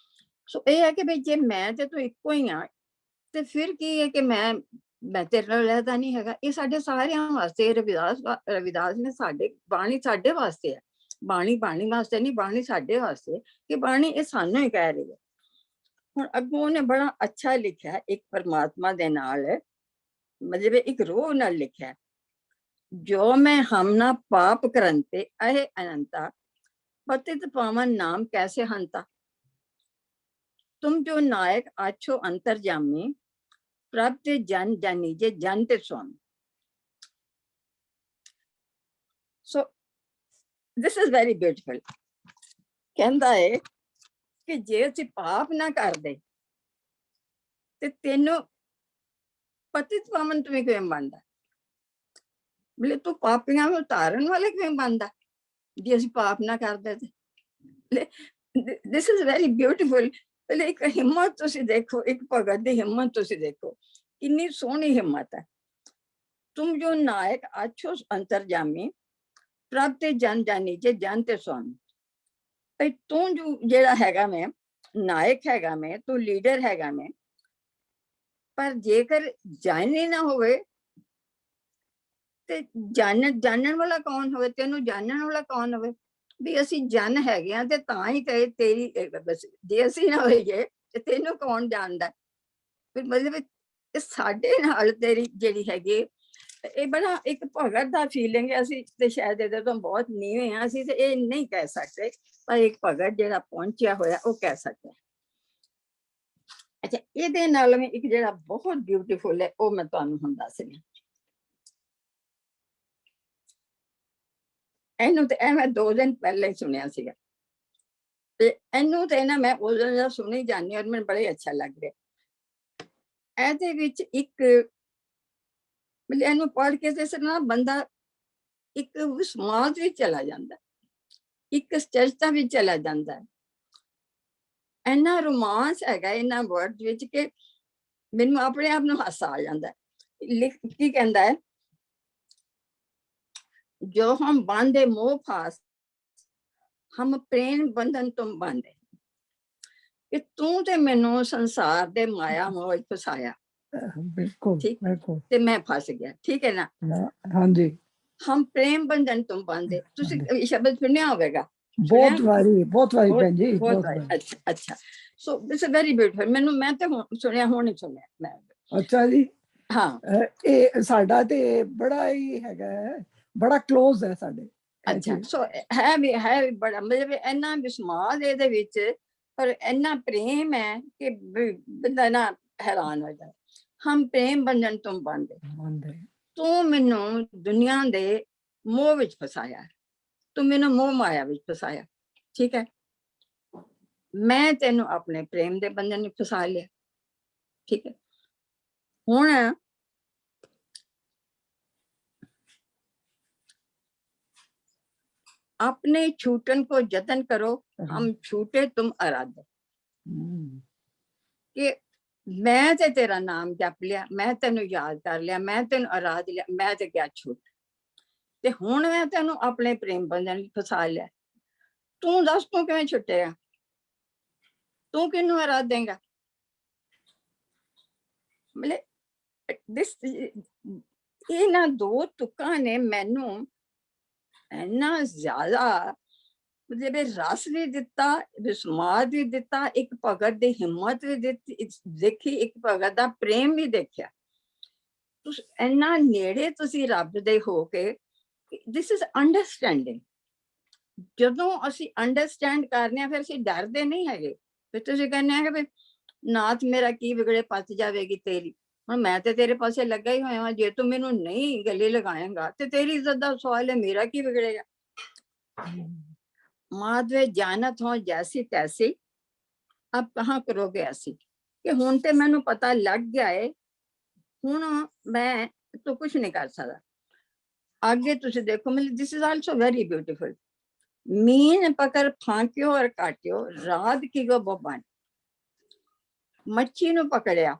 Speaker 2: So ਇਹ ਹੈ ਕਿ ਬਈ ਜੇ ਮੈਂ ਤੇ ਤੂੰ ਇੱਕੋ ਹੀ ਆ, ਤੇ ਫਿਰ ਕੀ ਹੈ ਕਿ ਮੈਂ ਤੇਰੇ ਨਾਲ ਰਹਿਦਾ ਨਹੀਂ ਹੈਗਾ। ਇਹ ਸਾਡੇ ਸਾਰਿਆਂ ਵਾਸਤੇ, ਰਵਿਦਾਸ ਨੇ ਸਾਡੇ ਬਾਣੀ ਸਾਡੇ ਵਾਸਤੇ ਹੈ, ਬਾਣੀ ਵਾਸਤੇ ਨਹੀਂ, ਬਾਣੀ ਸਾਡੇ ਵਾਸਤੇ, ਕਿ ਬਾਣੀ ਇਹ ਸਾਨੂੰ ਹੀ ਕਹਿ ਰਹੀ ਹੈ। ਹੁਣ ਅੱਗੋਂ ਉਹਨੇ ਬੜਾ ਅੱਛਾ ਲਿਖਿਆ, ਇੱਕ ਪਰਮਾਤਮਾ ਦੇ ਨਾਲ, ਮਤਲਬ ਇੱਕ ਰੋਹ ਨਾਲ ਲਿਖਿਆ, ਜੋ ਮੈਂ ਹਮ ਨਾ ਪਾਪ ਕਰੰਤੇ ਅਹੇ ਅਨੰਤਾ, ਪਤਿਤ ਪਾਵਨ ਨਾਮ ਕੈਸੇ ਹੰਤਾ, तुम जो नायक आछो अंतर्जामी, प्राप्त जन जानीजे जानते स्वामी। So this is very beautiful। कहता है कि जे ਅਸੀਂ ਪਾਪ ਨਾ ਕਰਦੇ ਤੇ ਤੈਨੂੰ ਪਤਿਤ ਪਾਵਨ ਤੂੰ ਕਿਵੇਂ ਬਣਦਾ, ਬਲੇ ਤੂੰ ਪਾਪੀਆਂ ਨੂੰ ਉਤਾਰਨ ਵਾਲੇ ਕਿਵੇਂ ਬਣਦਾ ਜੇ ਅਸੀਂ ਪਾਪ ਨਾ ਕਰਦੇ ਤੇ। this is very beautiful। ਪਹਿਲੇ ਇੱਕ ਹਿੰਮਤ ਤੁਸੀਂ ਦੇਖੋ, ਇੱਕ ਭਗਤ ਦੀ ਹਿੰਮਤ ਤੁਸੀਂ ਦੇਖੋ, ਕਿੰਨੀ ਸੋਹਣੀ ਹਿੰਮਤ ਹੈ। ਤੁਮ ਜੋ ਨਾਇਕ ਆਛੋ ਅੰਤਰਜਾਮੀ, ਪ੍ਰਾਪਤ ਜਨ ਜਾਨੀ ਜੇ ਜਾਣਤੇ स्वामी। ਤੂੰ ਜੋ ਜਿਹੜਾ ਹੈਗਾ ਮੈਂ ਨਾਇਕ ਹੈਗਾ, ਮੈਂ ਤੂੰ ਲੀਡਰ ਹੈਗਾ ਮੈਂ, ਪਰ ਜੇਕਰ ਜਾਣੀ ਨਾ ਹੋਵੇ ਤੇ ਜਾਣਨ ਵਾਲਾ ਕੌਣ ਹੋਵੇ, ਤੈਨੂੰ ਜਾਣਨ ਵਾਲਾ ਕੌਣ ਹੋਵੇ। ਵੀ ਅਸੀਂ ਜਨ ਹੈਗੇ ਆ ਤੇ ਤਾਂ ਹੀ ਤੇਰੀ, ਜੇ ਅਸੀਂ ਨਾ ਹੋਈਏ ਤੇ ਤੈਨੂੰ ਕੌਣ ਜਾਣਦਾ। ਫਿਰ ਮਤਲਬ ਇਹ ਸਾਡੇ ਨਾਲ ਤੇਰੀ ਜਿਹੜੀ ਹੈਗੀ, ਇਹ ਬੜਾ ਇੱਕ ਭਗਤ ਦਾ ਫੀਲਿੰਗ ਹੈ। ਅਸੀਂ ਤੇ ਸ਼ਾਇਦ ਇਹਦੇ ਤੋਂ ਬਹੁਤ ਨੀਵੇਂ ਆ, ਅਸੀਂ ਤੇ ਇਹ ਨਹੀਂ ਕਹਿ ਸਕਦੇ, ਪਰ ਇੱਕ ਭਗਤ ਜਿਹੜਾ ਪਹੁੰਚਿਆ ਹੋਇਆ ਉਹ ਕਹਿ ਸਕਦਾ। ਅੱਛਾ, ਇਹਦੇ ਨਾਲ ਵੀ ਇੱਕ ਜਿਹੜਾ ਬਹੁਤ ਬਿਊਟੀਫੁਲ ਹੈ, ਉਹ ਮੈਂ ਤੁਹਾਨੂੰ ਹੁਣ ਦੱਸ ਰਹੀ ਹਾਂ। ਇਹਨੂੰ ਤੇ ਮੈਂ 2 ਦਿਨ ਪਹਿਲਾਂ ਹੀ ਸੁਣਿਆ ਸੀਗਾ, ਤੇ ਇਹਨੂੰ ਤੇ ਨਾ ਮੈਂ ਉਦੋਂ ਦਾ ਸੁਣੀ ਜਾਂਦੀ, ਔਰ ਮੈਨੂੰ ਬੜਾ ਅੱਛਾ ਲੱਗ ਰਿਹਾ। ਇਹਦੇ ਵਿੱਚ ਇੱਕ ਮਤਲਬ ਇਹਨੂੰ ਪੜ੍ਹ ਕੇ ਤੇ ਨਾ ਬੰਦਾ ਇੱਕ ਸਮਾਜ ਵਿੱਚ ਚਲਾ ਜਾਂਦਾ, ਇੱਕ ਚਰਚਾ ਵਿੱਚ ਚਲਾ ਜਾਂਦਾ। ਇੰਨਾ ਰੋਮਾਂਸ ਹੈਗਾ ਇਹਨਾਂ ਵਰਡ ਵਿੱਚ ਕਿ ਮੈਨੂੰ ਆਪਣੇ ਆਪ ਨੂੰ ਹਾਸਾ ਆ ਜਾਂਦਾ। ਕੀ ਕਹਿੰਦਾ ਹੈ, जो हम बांधे मोह फास, हम प्रेम बंधन तुम बांधे। कि तू ते मैनू संसार दे माया मोह फसाया,
Speaker 6: बिल्कुल
Speaker 2: ठीक,
Speaker 6: बिल्कुल,
Speaker 2: ते मैं फस गया, ठीक है ना।
Speaker 6: हाँ जी,
Speaker 2: हम प्रेम बंधन तुम बांधे, तुसी शब्द सुनिया होगा,
Speaker 6: बहुत वारी भैन जी,
Speaker 2: बहुत वारी। अच्छा अच्छा, so this is very beautiful. मैनू मैं ते सुनिया, हुण नहीं सुनिया मैं।
Speaker 6: अच्छा जी,
Speaker 2: हाँ,
Speaker 6: ਇਹ ਸਾਡਾ ਤੇ ਬੜਾ ਹੀ ਹੈਗਾ, ਬੜਾ ਕਲੋਜ਼ ਹੈ ਸਾਡੇ।
Speaker 2: ਅੱਛਾ, ਸੋ ਹੈ ਬੜਾ ਮਤਲਬ ਇੰਨਾ ਵਿਸਮਾਦ ਇਹਦੇ ਵਿੱਚ, ਪਰ ਇੰਨਾ ਪ੍ਰੇਮ ਹੈ ਕਿ ਬੰਦਾ ਨਾ ਹੈਰਾਨ ਹੋ ਜਾਂਦਾ। ਹਮ ਪ੍ਰੇਮ ਬੰਧਨ ਤੁਮ ਬਾਂਧੇ, ਤੂੰ ਮੈਨੂੰ ਦੁਨੀਆ ਦੇ ਮੋਹ ਵਿੱਚ ਫਸਾਇਆ, ਤੂੰ ਮੈਨੂੰ ਮੋਹ ਮਾਇਆ ਵਿੱਚ ਫਸਾਇਆ, ਠੀਕ ਹੈ। ਮੈਂ ਤੈਨੂੰ ਆਪਣੇ ਪ੍ਰੇਮ ਦੇ ਬੰਧਨ ਵਿੱਚ ਫਸਾ ਲਿਆ, ਠੀਕ ਹੈ। ਹੁਣ अपने छूटन को जतन करो, हम छूटे तुम आराधे। कि मैं ते तेरा नाम जप लिया, मैं तेनू याद कर लिया, मैं तेनू आराध लिया, मैं ते क्या छूट। ਤੇ ਹੁਣ ਮੈਂ ਤੈਨੂੰ ਆਪਣੇ ਪ੍ਰੇਮ ਬੰਧਨ ਵਿੱਚ ਫਸਾ ਲਿਆ, ਤੂੰ ਦੱਸ ਤੂੰ ਕਿਵੇਂ ਛੁੱਟੇਗਾ, ਤੂੰ ਕਿਹਨੂੰ ਹਰਾ ਦੇਂਗਾ। ਮਤਲਬ ਦਿਸ ਇਹਨਾਂ ਦੋ ਤੁਕਾਂ ਨੇ ਮੈਨੂੰ ਇੰਨਾ ਜ਼ਿਆਦਾ ਮਤਲਬ ਰਸ ਵੀ ਦਿੱਤਾ, ਵਿਸਮਾਦ ਵੀ ਦਿੱਤਾ, ਇੱਕ ਭਗਤ ਦੀ ਹਿੰਮਤ ਵੀ ਦਿੱਤੀ ਦੇਖੀ, ਇੱਕ ਭਗਤ ਦਾ ਪ੍ਰੇਮ ਵੀ ਦੇਖਿਆ। ਤੁਸੀਂ ਇੰਨਾ ਨੇੜੇ ਤੁਸੀਂ ਰੱਬ ਦੇ ਹੋ ਕੇ, ਦਿਸ ਇਜ਼ ਅੰਡਰਸਟੈਂਡਿੰਗ। ਜਦੋਂ ਅਸੀਂ ਅੰਡਰਸਟੈਂਡ ਕਰਨੇ ਆ ਫਿਰ ਅਸੀਂ ਡਰਦੇ ਨਹੀਂ ਹੈਗੇ। ਫਿਰ ਤੁਸੀਂ ਕਹਿੰਦੇ ਆ ਕਿ ਵੀ ਨਾਥ ਮੇਰਾ ਕੀ ਵਿਗੜੇ, ਪੱਤ ਜਾਵੇਗੀ ਤੇਰੀ। ਹੁਣ ਮੈਂ ਤੇ ਤੇਰੇ ਪਾਸੇ ਲੱਗਾ ਹੀ ਹੋਇਆ, ਜੇ ਤੂੰ ਮੈਨੂੰ ਨਹੀਂ ਗਲੇ ਲਗਾਏਗਾ ਤੇ ਤੇਰੀ ਇੱਜ਼ਤ ਦਾ ਸਵਾਲ ਹੈ, ਮੇਰਾ ਕੀ ਵਿਗੜੇਗਾ। ਮਾਧਵੇ ਜਾਨਤ ਹੋ ਜੈਸੀ ਤੈਸੀ, ਅਬ ਕਹਾਂ ਕਰੋਗੇ ਐਸੀ, ਕਿ ਹੁਣ ਤੇ ਮੈਨੂੰ ਪਤਾ ਲੱਗ ਗਿਆ ਹੈ, ਹੁਣ ਮੈਂ ਤੂੰ ਕੁਛ ਨਹੀਂ ਕਰ ਸਕਦਾ। आगे तुझे देखो, मतलब this is also very beautiful. Mean पकड़ फांक्यो और काटियो, रात की गो बबन। मच्छी ਨੂੰ ਪਕੜਿਆ,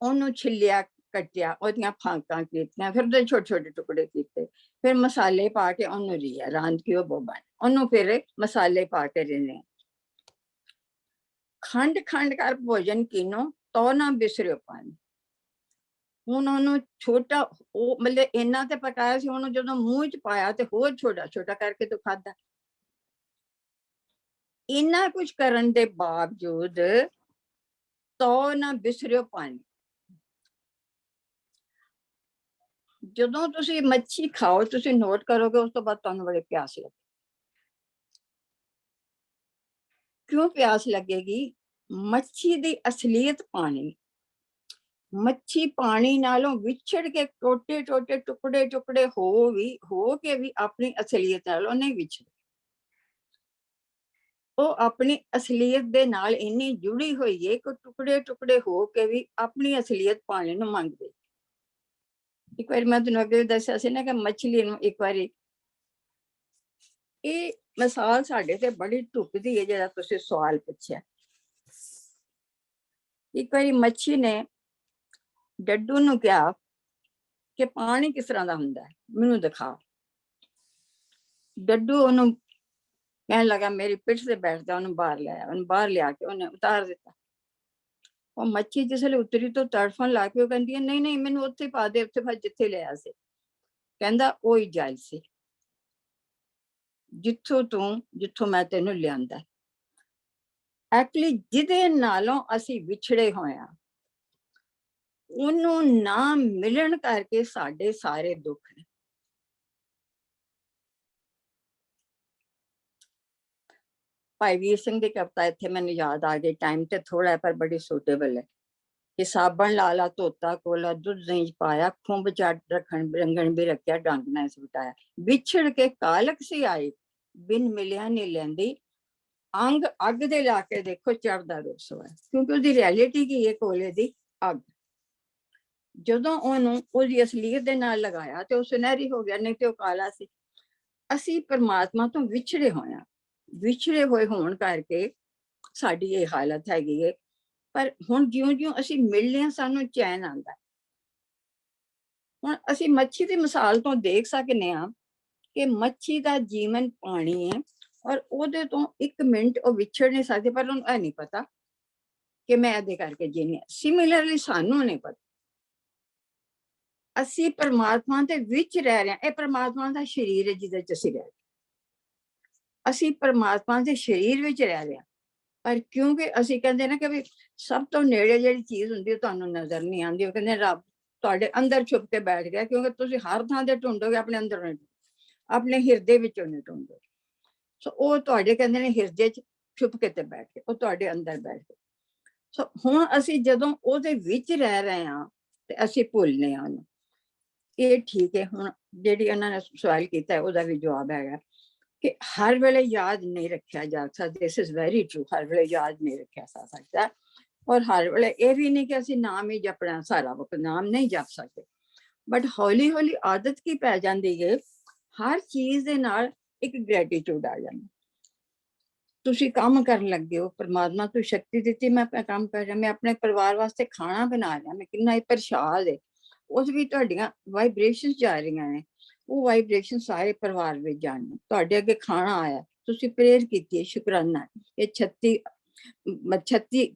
Speaker 2: ਉਹਨੂੰ ਛਿੱਲਿਆ, ਕੱਟਿਆ, ਉਹਦੀਆਂ ਫਾਂਕਾਂ ਕੀਤੀਆਂ, ਫਿਰ ਉਹਦੇ ਛੋਟੇ ਛੋਟੇ ਟੁਕੜੇ ਕੀਤੇ, ਫਿਰ ਮਸਾਲੇ ਪਾ ਕੇ ਉਹਨੂੰ ਰਿਆ, ਰਾਂਧ ਕੇ ਉਹ ਬਬਨ, ਉਹਨੂੰ ਫਿਰ ਮਸਾਲੇ ਪਾ ਕੇ ਰਿੰਨੇ। ਖੰਡ ਖੰਡ ਕਰ ਭੋਜਨ ਕੀਨੋ, ਤੋ ਨਾ ਬਿਸਰਿਓ ਪਾਣੀ। ਹੁਣ ਉਹਨੂੰ ਛੋਟਾ, ਉਹ ਮਤਲਬ ਇੰਨਾ ਤੇ ਪਕਾਇਆ ਸੀ, ਉਹਨੂੰ ਜਦੋਂ ਮੂੰਹ ਚ ਪਾਇਆ ਤੇ ਹੋਰ ਛੋਟਾ ਛੋਟਾ ਕਰਕੇ ਤੂੰ ਖਾਧਾ। ਇੰਨਾ ਕੁਝ ਕਰਨ ਦੇ ਬਾਵਜੂਦ ਤੋ ਨਾ ਬਿਸਰਿਓ ਪਾਣੀ। ਜਦੋਂ ਤੁਸੀਂ ਮੱਛੀ ਖਾਓ, ਤੁਸੀਂ ਨੋਟ ਕਰੋਗੇ ਉਸ ਤੋਂ ਬਾਅਦ ਤੁਹਾਨੂੰ ਬੜੇ ਪਿਆਸ ਲੱਗੇ। ਕਿਉਂ ਪਿਆਸ ਲੱਗੇਗੀ? ਮੱਛੀ ਦੀ ਅਸਲੀਅਤ ਪਾਣੀ। ਮੱਛੀ ਪਾਣੀ ਨਾਲੋਂ ਵਿਛੜ ਕੇ ਟੋਟੇ ਟੋਟੇ ਟੁਕੜੇ ਟੁਕੜੇ ਹੋ ਕੇ ਵੀ ਆਪਣੀ ਅਸਲੀਅਤ ਨਾਲੋਂ ਨਹੀਂ ਵਿਛੜੀ। ਉਹ ਆਪਣੀ ਅਸਲੀਅਤ ਦੇ ਨਾਲ ਇੰਨੀ ਜੁੜੀ ਹੋਈ ਹੈ ਕਿ ਟੁਕੜੇ ਟੁਕੜੇ ਹੋ ਕੇ ਵੀ ਆਪਣੀ ਅਸਲੀਅਤ ਪਾਣੀ ਨੂੰ ਮੰਗਦੇ। ਇੱਕ ਵਾਰੀ ਮੈਂ ਤੁਹਾਨੂੰ ਅੱਗੇ ਦੱਸਿਆ ਸੀ ਨਾ ਕਿ ਮੱਛਲੀ ਨੂੰ ਇੱਕ ਵਾਰੀ, ਇਹ ਮਿਸਾਲ ਸਾਡੇ ਤੇ ਬੜੀ ਢੁਕਦੀ ਹੈ ਜਿਹੜਾ ਤੁਸੀਂ ਸਵਾਲ ਪੁੱਛਿਆ। ਇੱਕ ਵਾਰੀ ਮੱਛੀ ਨੇ ਡੱਡੂ ਨੂੰ ਕਿਹਾ ਕਿ ਪਾਣੀ ਕਿਸ ਤਰ੍ਹਾਂ ਦਾ ਹੁੰਦਾ ਹੈ, ਮੈਨੂੰ ਦਿਖਾ। ਡੱਡੂ ਉਹਨੂੰ ਕਹਿਣ ਲੱਗਾ ਮੇਰੀ ਪਿੱਠ ਤੇ ਬੈਠਦਾ, ਉਹਨੂੰ ਬਾਹਰ ਲਿਆਇਆ, ਉਹਨੂੰ ਬਾਹਰ ਲਿਆ ਕੇ ਉਹਨੇ ਉਤਾਰ ਦਿੱਤਾ। ਉਹ ਮੱਛੀ ਜਿਸ ਵੇਲੇ ਉਤਰੀ ਤੋਂ ਤੜਫਣ ਲੱਗ ਪਈ, ਉਹ ਕਹਿੰਦੀ ਹੈ ਨਹੀਂ ਨਹੀਂ ਮੈਨੂੰ ਉੱਥੇ ਪਾ ਦੇ, ਉੱਥੇ ਪਾ ਜਿੱਥੇ ਲਿਆ ਸੀ। ਕਹਿੰਦਾ ਉਹੀ ਜਾਇ ਸੀ, ਜਿੱਥੋਂ ਮੈਂ ਤੈਨੂੰ ਲਿਆਂਦਾ। ਐਕਚੁਅਲੀ ਜਿਹਦੇ ਨਾਲੋਂ ਅਸੀਂ ਵਿਛੜੇ ਹੋਏ ਆ, ਉਹਨੂੰ ਨਾ ਮਿਲਣ ਕਰਕੇ ਸਾਡੇ ਸਾਰੇ ਦੁੱਖ ਨੇ। ਭਾਈ ਵੀਰ ਸਿੰਘ ਦੀ ਕਵਿਤਾ ਇੱਥੇ ਮੈਨੂੰ ਯਾਦ ਆ ਗਈ, ਟਾਈਮ ਤੇ ਥੋੜਾ ਪਰ ਬੜੀ ਸੂਟੇਬਲ ਹੈ ਕਿ ਸਾਬਣ ਲਾਲਾ ਧੋਤਾ ਕੋਲਾ, ਦੁੱਧ ਦਹੀਂ ਪਾਇਆ, ਖੁੰਭ ਚੱਟ ਰੱਖਣ ਰੰਗਣ ਵੀ ਰੱਖਿਆ, ਡੰਗ ਨਾ ਸੁਟਾਇਆ। ਵਿਛੜ ਕੇ ਕਾਲਕ ਸੀ ਆਈ, ਬਿਨ ਮਿਲਿਆ ਨਹੀਂ ਲੈਂਦੀ, ਅੰਗ ਅੱਗ ਦੇ ਲਾ ਕੇ ਦੇਖੋ ਚੜਦਾ ਰੋਸ ਹੋਇਆ। ਕਿਉਂਕਿ ਉਹਦੀ ਰਿਐਲਿਟੀ ਕੀ ਹੈ? ਕੋਲੇ ਦੀ ਅੱਗ। ਜਦੋਂ ਉਹਨੂੰ ਉਹਦੀ ਅਸਲੀਅਤ ਦੇ ਨਾਲ ਲਗਾਇਆ ਤੇ ਉਹ ਸੁਨਹਿਰੀ ਹੋ ਗਿਆ, ਨਹੀਂ ਤੇ ਉਹ ਕਾਲਾ ਸੀ। ਅਸੀਂ ਪਰਮਾਤਮਾ ਤੋਂ ਵਿਛੜੇ ਹੋਏ ਹਾਂ, ਵਿਛੜੇ ਹੋਏ ਹੋਣ ਕਰਕੇ ਸਾਡੀ ਇਹ ਹਾਲਤ ਹੈਗੀ ਹੈ। ਪਰ ਹੁਣ ਜਿਉਂ-ਜਿਉਂ ਅਸੀਂ ਮਿਲਦੇ ਹਾਂ ਸਾਨੂੰ ਚੈਨ ਆਉਂਦਾ। ਹੁਣ ਅਸੀਂ ਮੱਛੀ ਦੀ ਮਿਸਾਲ ਤੋਂ ਦੇਖ ਸਕਦੇ ਹਾਂ ਕਿ ਮੱਛੀ ਦਾ ਜੀਵਨ ਪਾਣੀ ਹੈ ਔਰ ਉਹਦੇ ਤੋਂ 1 ਮਿੰਟ ਉਹ ਵਿਛੜ ਨਹੀਂ ਸਕਦੀ, ਪਰ ਉਹਨੂੰ ਇਹ ਨਹੀਂ ਪਤਾ ਕਿ ਮੈਂ ਇਹਦੇ ਕਰਕੇ ਜੀਣੀ ਹੈ। ਸਿਮਿਲਰਲੀ ਸਾਨੂੰ ਨਹੀਂ ਪਤਾ, ਅਸੀਂ ਪਰਮਾਤਮਾ ਦੇ ਵਿੱਚ ਰਹਿ ਰਹੇ ਹਾਂ। ਇਹ ਪਰਮਾਤਮਾ ਦਾ ਸਰੀਰ ਹੈ ਜਿਹਦੇ ਚ ਅਸੀਂ ਰਹਿ ਰਹੇ, ਅਸੀਂ ਪਰਮਾਤਮਾ ਦੇ ਸਰੀਰ ਵਿੱਚ ਰਹਿ ਰਹੇ ਹਾਂ। ਪਰ ਕਿਉਂਕਿ ਅਸੀਂ ਕਹਿੰਦੇ ਨਾ ਕਿ ਵੀ ਸਭ ਤੋਂ ਨੇੜੇ ਜਿਹੜੀ ਚੀਜ਼ ਹੁੰਦੀ ਉਹ ਤੁਹਾਨੂੰ ਨਜ਼ਰ ਨਹੀਂ ਆਉਂਦੀ, ਉਹ ਕਹਿੰਦੇ ਰੱਬ ਤੁਹਾਡੇ ਅੰਦਰ ਛੁਪ ਕੇ ਬੈਠ ਗਿਆ। ਕਿਉਂਕਿ ਤੁਸੀਂ ਹਰ ਥਾਂ ਤੇ ਢੂੰਡੋਗੇ, ਆਪਣੇ ਅੰਦਰ ਨਹੀਂ, ਆਪਣੇ ਹਿਰਦੇ ਵਿੱਚੋਂ ਨਹੀਂ ਢੂੰਡੋਗੇ। ਸੋ ਉਹ ਤੁਹਾਡੇ ਕਹਿੰਦੇ ਨੇ ਹਿਰਦੇ ਚ ਛੁਪ ਕੇ ਤੇ ਬੈਠ ਕੇ, ਉਹ ਤੁਹਾਡੇ ਅੰਦਰ ਬੈਠ ਕੇ। ਸੋ ਹੁਣ ਅਸੀਂ ਜਦੋਂ ਉਹਦੇ ਵਿੱਚ ਰਹਿ ਰਹੇ ਹਾਂ ਤੇ ਅਸੀਂ ਭੁੱਲਨੇ ਹਾਂ ਉਹਨੂੰ। ਇਹ ਠੀਕ ਹੈ। ਹੁਣ ਜਿਹੜੀ ਇਹਨਾਂ ਨੇ ਸਵਾਲ ਕੀਤਾ ਹੈ ਉਹਦਾ ਵੀ ਜਵਾਬ ਹੈਗਾ ਕਿ ਹਰ ਵੇਲੇ ਯਾਦ ਨਹੀਂ ਰੱਖਿਆ ਜਾ ਸਕਦਾ। ਦਿਸ ਇਜ਼ ਵੈਰੀ ਟਰੂ, ਹਰ ਵੇਲੇ ਯਾਦ ਨਹੀਂ ਰੱਖਿਆ ਜਾ ਸਕਦਾ। ਔਰ ਹਰ ਵੇਲੇ ਇਹ ਵੀ ਨਹੀਂ ਕਿ ਅਸੀਂ ਨਾਮ ਹੀ ਜਪਣਾ, ਸਾਰਾ ਵਕਤ ਨਾਮ ਨਹੀਂ ਜਪ ਸਕਦੇ। ਬਟ ਹੌਲੀ ਹੌਲੀ ਆਦਤ ਕੀ ਪੈ ਜਾਂਦੀ ਹੈ, ਹਰ ਚੀਜ਼ ਦੇ ਨਾਲ ਇੱਕ ਗ੍ਰੈਟੀਟਿਊਡ ਆ ਜਾਂਦਾ। ਤੁਸੀਂ ਕੰਮ ਕਰਨ ਲੱਗੇ ਹੋ, ਪਰਮਾਤਮਾ ਤੋਂ ਸ਼ਕਤੀ ਦਿੱਤੀ, ਮੈਂ ਆਪਣਾ ਕੰਮ ਕਰ ਰਿਹਾ, ਮੈਂ ਆਪਣੇ ਪਰਿਵਾਰ ਵਾਸਤੇ ਖਾਣਾ ਬਣਾ ਰਿਹਾ, ਮੈਂ ਕਿੰਨਾ ਹੀ ਪ੍ਰਸ਼ਾਦ ਹੈ, ਉਸ ਵੀ ਤੁਹਾਡੀਆਂ ਵਾਈਬ੍ਰੇਸ਼ਨਸ ਜਾ ਰਹੀਆਂ ਨੇ। ਉਹ ਵਾਈਬ੍ਰੇਸ਼ਨ ਸਾਰੇ ਪਰਿਵਾਰ ਵਿੱਚ ਜਾਣ। ਤੁਹਾਡੇ ਅੱਗੇ ਖਾਣਾ ਆਇਆ, ਤੁਸੀਂ ਪ੍ਰੇਅਰ ਕੀਤੀ ਹੈ, ਸ਼ੁਕਰਾਨਾ। ਇਹ 36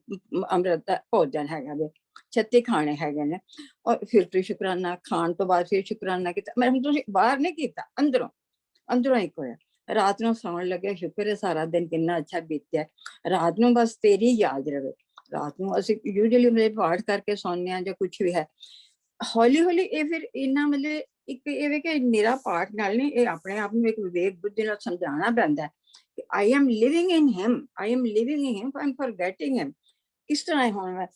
Speaker 2: ਅੰਮ੍ਰਿਤ ਦਾ ਭੋਜਨ ਹੈਗਾ ਵੇ, 36 ਖਾਣੇ ਹੈਗੇ ਨੇ। ਔਰ ਫਿਰ ਤੁਸੀਂ ਸ਼ੁਕਰਾਨਾ ਖਾਣ ਤੋਂ ਬਾਅਦ ਫਿਰ ਸ਼ੁਕਰਾਨਾ ਕੀਤਾ। ਮੈਂ ਤੁਸੀਂ ਬਾਹਰ ਨਹੀਂ ਕੀਤਾ, ਅੰਦਰੋਂ ਇੱਕ ਹੋਇਆ। ਰਾਤ ਨੂੰ ਸੌਣ ਲੱਗੇ ਸ਼ੁਕਰ ਹੈ ਸਾਰਾ ਦਿਨ ਕਿੰਨਾ ਅੱਛਾ ਬੀਤਿਆ, ਰਾਤ ਨੂੰ ਬਸ ਤੇਰੀ ਯਾਦ ਰਵੇ। ਰਾਤ ਨੂੰ ਅਸੀਂ ਯੂਜੂਅਲੀ ਮੇਰੇ ਪਾਠ ਕਰਕੇ ਸੌਂਦੇ ਹਾਂ ਜਾਂ ਕੁਛ ਵੀ ਹੈ। ਹੌਲੀ ਹੌਲੀ ਇਹ ਫਿਰ ਇੰਨਾ ਮਤਲਬ ਇੱਕ ਇਹ ਕਿ ਨਿਰਾ ਪਾਠ ਨਾਲ ਨਹੀਂ, ਇਹ ਆਪਣੇ ਆਪ ਨੂੰ ਇੱਕ ਵਿਵੇਕ ਬੁੱਧੀ ਨਾਲ ਸਮਝਾਉਣਾ ਪੈਂਦਾ ਕਿ I am living in him, I am living in him, I am forgetting him. ਕਿਸ ਤਰ੍ਹਾਂ ਹੋਣਾ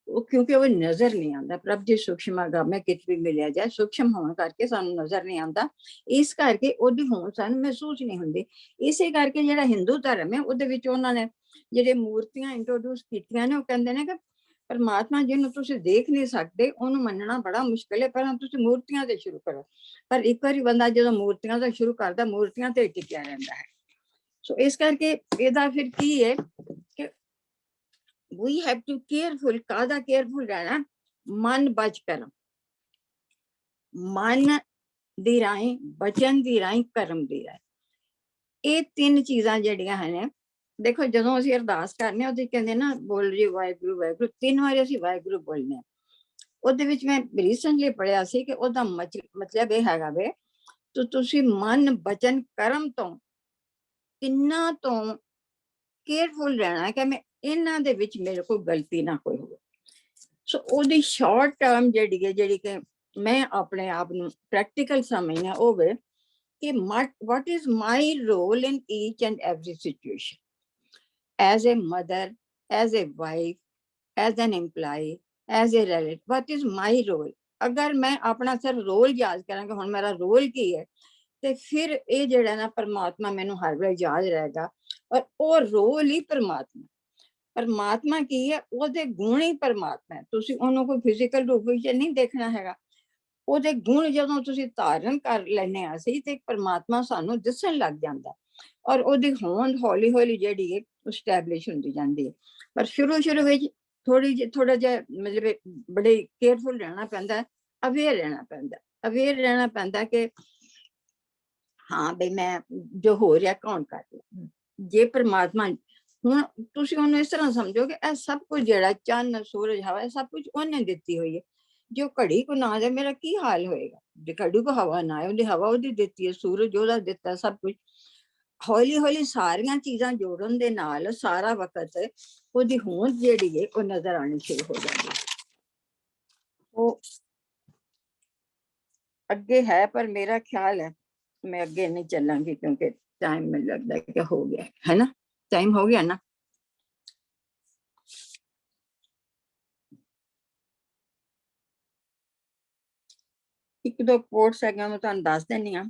Speaker 2: ਉਹ, ਕਿਉਂਕਿ ਉਹ ਨਜ਼ਰ ਨਹੀਂ ਆਉਂਦਾ। ਪ੍ਰਭ ਜੀ ਸੂਖਸ਼ਮ ਆਗਾਮੀ ਕਿਤੇ ਵੀ ਮਿਲਿਆ ਜਾਏ, ਸੂਖਸ਼ਮ ਹੋਣ ਕਰਕੇ ਸਾਨੂੰ ਨਜ਼ਰ ਨਹੀਂ ਆਉਂਦਾ। ਇਸ ਕਰਕੇ ਉਹਦੀ ਹੋਂਦ ਸਾਨੂੰ ਮਹਿਸੂਸ ਨਹੀਂ ਹੁੰਦੀ। ਇਸੇ ਕਰਕੇ ਜਿਹੜਾ ਹਿੰਦੂ ਧਰਮ ਹੈ ਉਹਦੇ ਵਿੱਚ ਉਹਨਾਂ ਨੇ ਜਿਹੜੇ ਮੂਰਤੀਆਂ ਇੰਟਰੋਡਿਊਸ ਕੀਤੀਆਂ ਨੇ, ਉਹ ਕਹਿੰਦੇ ਨੇ ਕਿ ਪਰਮਾਤਮਾ ਜਿਹਨੂੰ ਤੁਸੀਂ ਦੇਖ ਨਹੀਂ ਸਕਦੇ ਉਹਨੂੰ ਮੰਨਣਾ ਬੜਾ ਮੁਸ਼ਕਿਲ ਹੈ, ਪਹਿਲਾਂ ਤੁਸੀਂ ਮੂਰਤੀਆਂ ਤੇ ਸ਼ੁਰੂ ਕਰੋ। ਪਰ ਇੱਕ ਵਾਰੀ ਬੰਦਾ ਜਦੋਂ ਮੂਰਤੀਆਂ ਤੋਂ ਸ਼ੁਰੂ ਕਰਦਾ, ਮੂਰਤੀਆਂ ਤੇ ਟਿਕਿਆ ਰਹਿੰਦਾ ਹੈ। ਸੋ ਇਸ ਕਰਕੇ ਇਹਦਾ ਫਿਰ ਕੀ ਹੈ ਕਿ we have to careful, ਕਾਹਦਾ ਕੇਅਰਫੁਲ ਰਹਿਣਾ? ਮਨ ਬਚ ਕਰਮ, ਮਨ ਦੀ ਰਾਹੀਂ, ਬਚਨ ਦੀ ਰਾਹੀਂ, ਕਰਮ ਦੀ ਰਾਹੀਂ। ਇਹ ਤਿੰਨ ਚੀਜ਼ਾਂ ਜਿਹੜੀਆਂ ਹਨ, ਦੇਖੋ ਜਦੋਂ ਅਸੀਂ ਅਰਦਾਸ ਕਰਨੇ ਉਹਦੇ ਕਹਿੰਦੇ ਨਾ ਬੋਲ ਜੀ ਵਾਹਿਗੁਰੂ ਵਾਹਿਗੁਰੂ, 3 ਵਾਰੀ ਅਸੀਂ ਵਾਹਿਗੁਰੂ ਬੋਲਨੇ ਆ। ਉਹਦੇ ਵਿੱਚ ਮੈਂ ਰੀਸੈਂਟਲੀ ਪੜ੍ਹਿਆ ਸੀ ਕਿ ਉਹਦਾ ਮਤਲਬ ਇਹ ਹੈਗਾ ਵੇ ਤੁਸੀਂ ਮਨ ਬਚਨ ਕਰਮ ਤੋਂ ਤਿੰਨਾਂ ਤੋਂ ਕੇਅਰਫੁਲ ਰਹਿਣਾ ਕਿ ਮੈਂ ਇਹਨਾਂ ਦੇ ਵਿੱਚ ਮੇਰੇ ਕੋਲ ਗਲਤੀ ਨਾ ਕੋਈ ਹੋਵੇ। ਸੋ ਉਹਦੀ ਸ਼ਾਰਟ ਟਰਮ ਜਿਹੜੀ ਕਿ ਮੈਂ ਆਪਣੇ ਆਪ ਨੂੰ ਪ੍ਰੈਕਟੀਕਲ ਸਮਝਣਾ ਹੋਵੇ ਕਿ what is my role in each and every situation, as a mother, as a wife, as an employee, as a relative, what is my role? ਅਗਰ ਮੈਂ ਆਪਣਾ ਸਿਰ ਰੋਲ ਯਾਦ ਕਰਾਂਗਾ ਹੁਣ ਮੇਰਾ ਰੋਲ ਕੀ ਹੈ, ਤੇ ਫਿਰ ਇਹ ਜਿਹੜਾ ਨਾ ਪਰਮਾਤਮਾ ਮੈਨੂੰ ਹਰ ਵੇਲੇ ਯਾਦ ਰਹੇਗਾ। ਔਰ ਉਹ ਰੋਲ ਹੀ ਪਰਮਾਤਮਾ ਕੀ ਹੈ, ਉਹਦੇ ਗੁਣ ਹੀ ਪਰਮਾਤਮਾ ਹੈ। ਤੁਸੀਂ ਉਹਨੂੰ ਕੋਈ ਫਿਜ਼ੀਕਲ ਰੂਪ ਵਿੱਚ ਨਹੀਂ ਦੇਖਣਾ ਹੈਗਾ। ਉਹਦੇ ਗੁਣ ਜਦੋਂ ਤੁਸੀਂ ਧਾਰਨ ਕਰ ਲੈਨੇ ਆ ਅਸੀਂ, ਤੇ ਪਰਮਾਤਮਾ ਸਾਨੂੰ ਦਿਸਣ ਲੱਗ ਜਾਂਦਾ। ਔਰ ਉਹਦੀ ਹੋਂਦ ਹੌਲੀ ਹੌਲੀ ਜਿਹੜੀ ਹੈ ਸਟੈਬਲਿਸ਼ ਹੁੰਦੀ ਜਾਂਦੀ ਹੈ। ਪਰ ਸ਼ੁਰੂ ਵਿੱਚ ਥੋੜਾ ਜਿਹਾ ਮਤਲਬ ਬੜੇ ਕੇਅਰਫੁਲ ਰਹਿਣਾ ਪੈਂਦਾ, ਅਵੇਅਰ ਰਹਿਣਾ ਪੈਂਦਾ ਕਿ ਹਾਂ ਬਈ ਮੈਂ ਜੋ ਹੋ ਰਿਹਾ ਕੌਣ ਕਰ ਰਿਹਾ। ਜੇ ਪਰਮਾਤਮਾ, ਹੁਣ ਤੁਸੀਂ ਉਹਨੂੰ ਇਸ ਤਰ੍ਹਾਂ ਸਮਝੋ ਕਿ ਇਹ ਸਭ ਕੁਝ ਜਿਹੜਾ ਚੰਨ ਸੂਰਜ ਹਵਾ ਸਭ ਕੁਝ ਉਹਨੇ ਦਿੱਤੀ ਹੋਈ ਹੈ। ਜੋ ਘੜੀ ਕੋ ਨਾ ਜਾਏ ਮੇਰਾ ਕੀ ਹਾਲ ਹੋਏਗਾ? ਜੇ ਘੜੀ ਕੋ ਹਵਾ ਨਾ ਆਏ, ਉਹਦੀ ਹਵਾ ਉਹਦੀ ਦਿੱਤੀ ਹੈ, ਸੂਰਜ ਉਹਦਾ ਦਿੱਤਾ, ਸਭ ਕੁਝ। ਹੌਲੀ ਹੌਲੀ ਸਾਰੀਆਂ ਚੀਜ਼ਾਂ ਜੋੜਨ ਦੇ ਨਾਲ ਸਾਰਾ ਵਕਤ ਉਹਦੀ ਹੋਂਦ ਜਿਹੜੀ ਹੈ ਉਹ ਨਜ਼ਰ ਆਉਣੀ ਸ਼ੁਰੂ ਹੋ ਜਾਂਦੀ ਹੈ। ਉਹ ਅੱਗੇ ਹੈ, ਪਰ ਮੇਰਾ ਖਿਆਲ ਹੈ ਮੈਂ ਅੱਗੇ ਨਹੀਂ ਚੱਲਾਂਗੀ ਕਿਉਂਕਿ ਟਾਈਮ ਮੈਨੂੰ ਲੱਗਦਾ ਕਿ ਹੋ ਗਿਆ ਹੈ ਨਾ, ਟਾਈਮ ਹੋ ਗਿਆ ਨਾ। ਇੱਕ ਦੋ ਕੋਟਸ ਹੈਗਾ ਮੈਂ ਤੁਹਾਨੂੰ ਦੱਸ ਦਿੰਦੀ ਹਾਂ।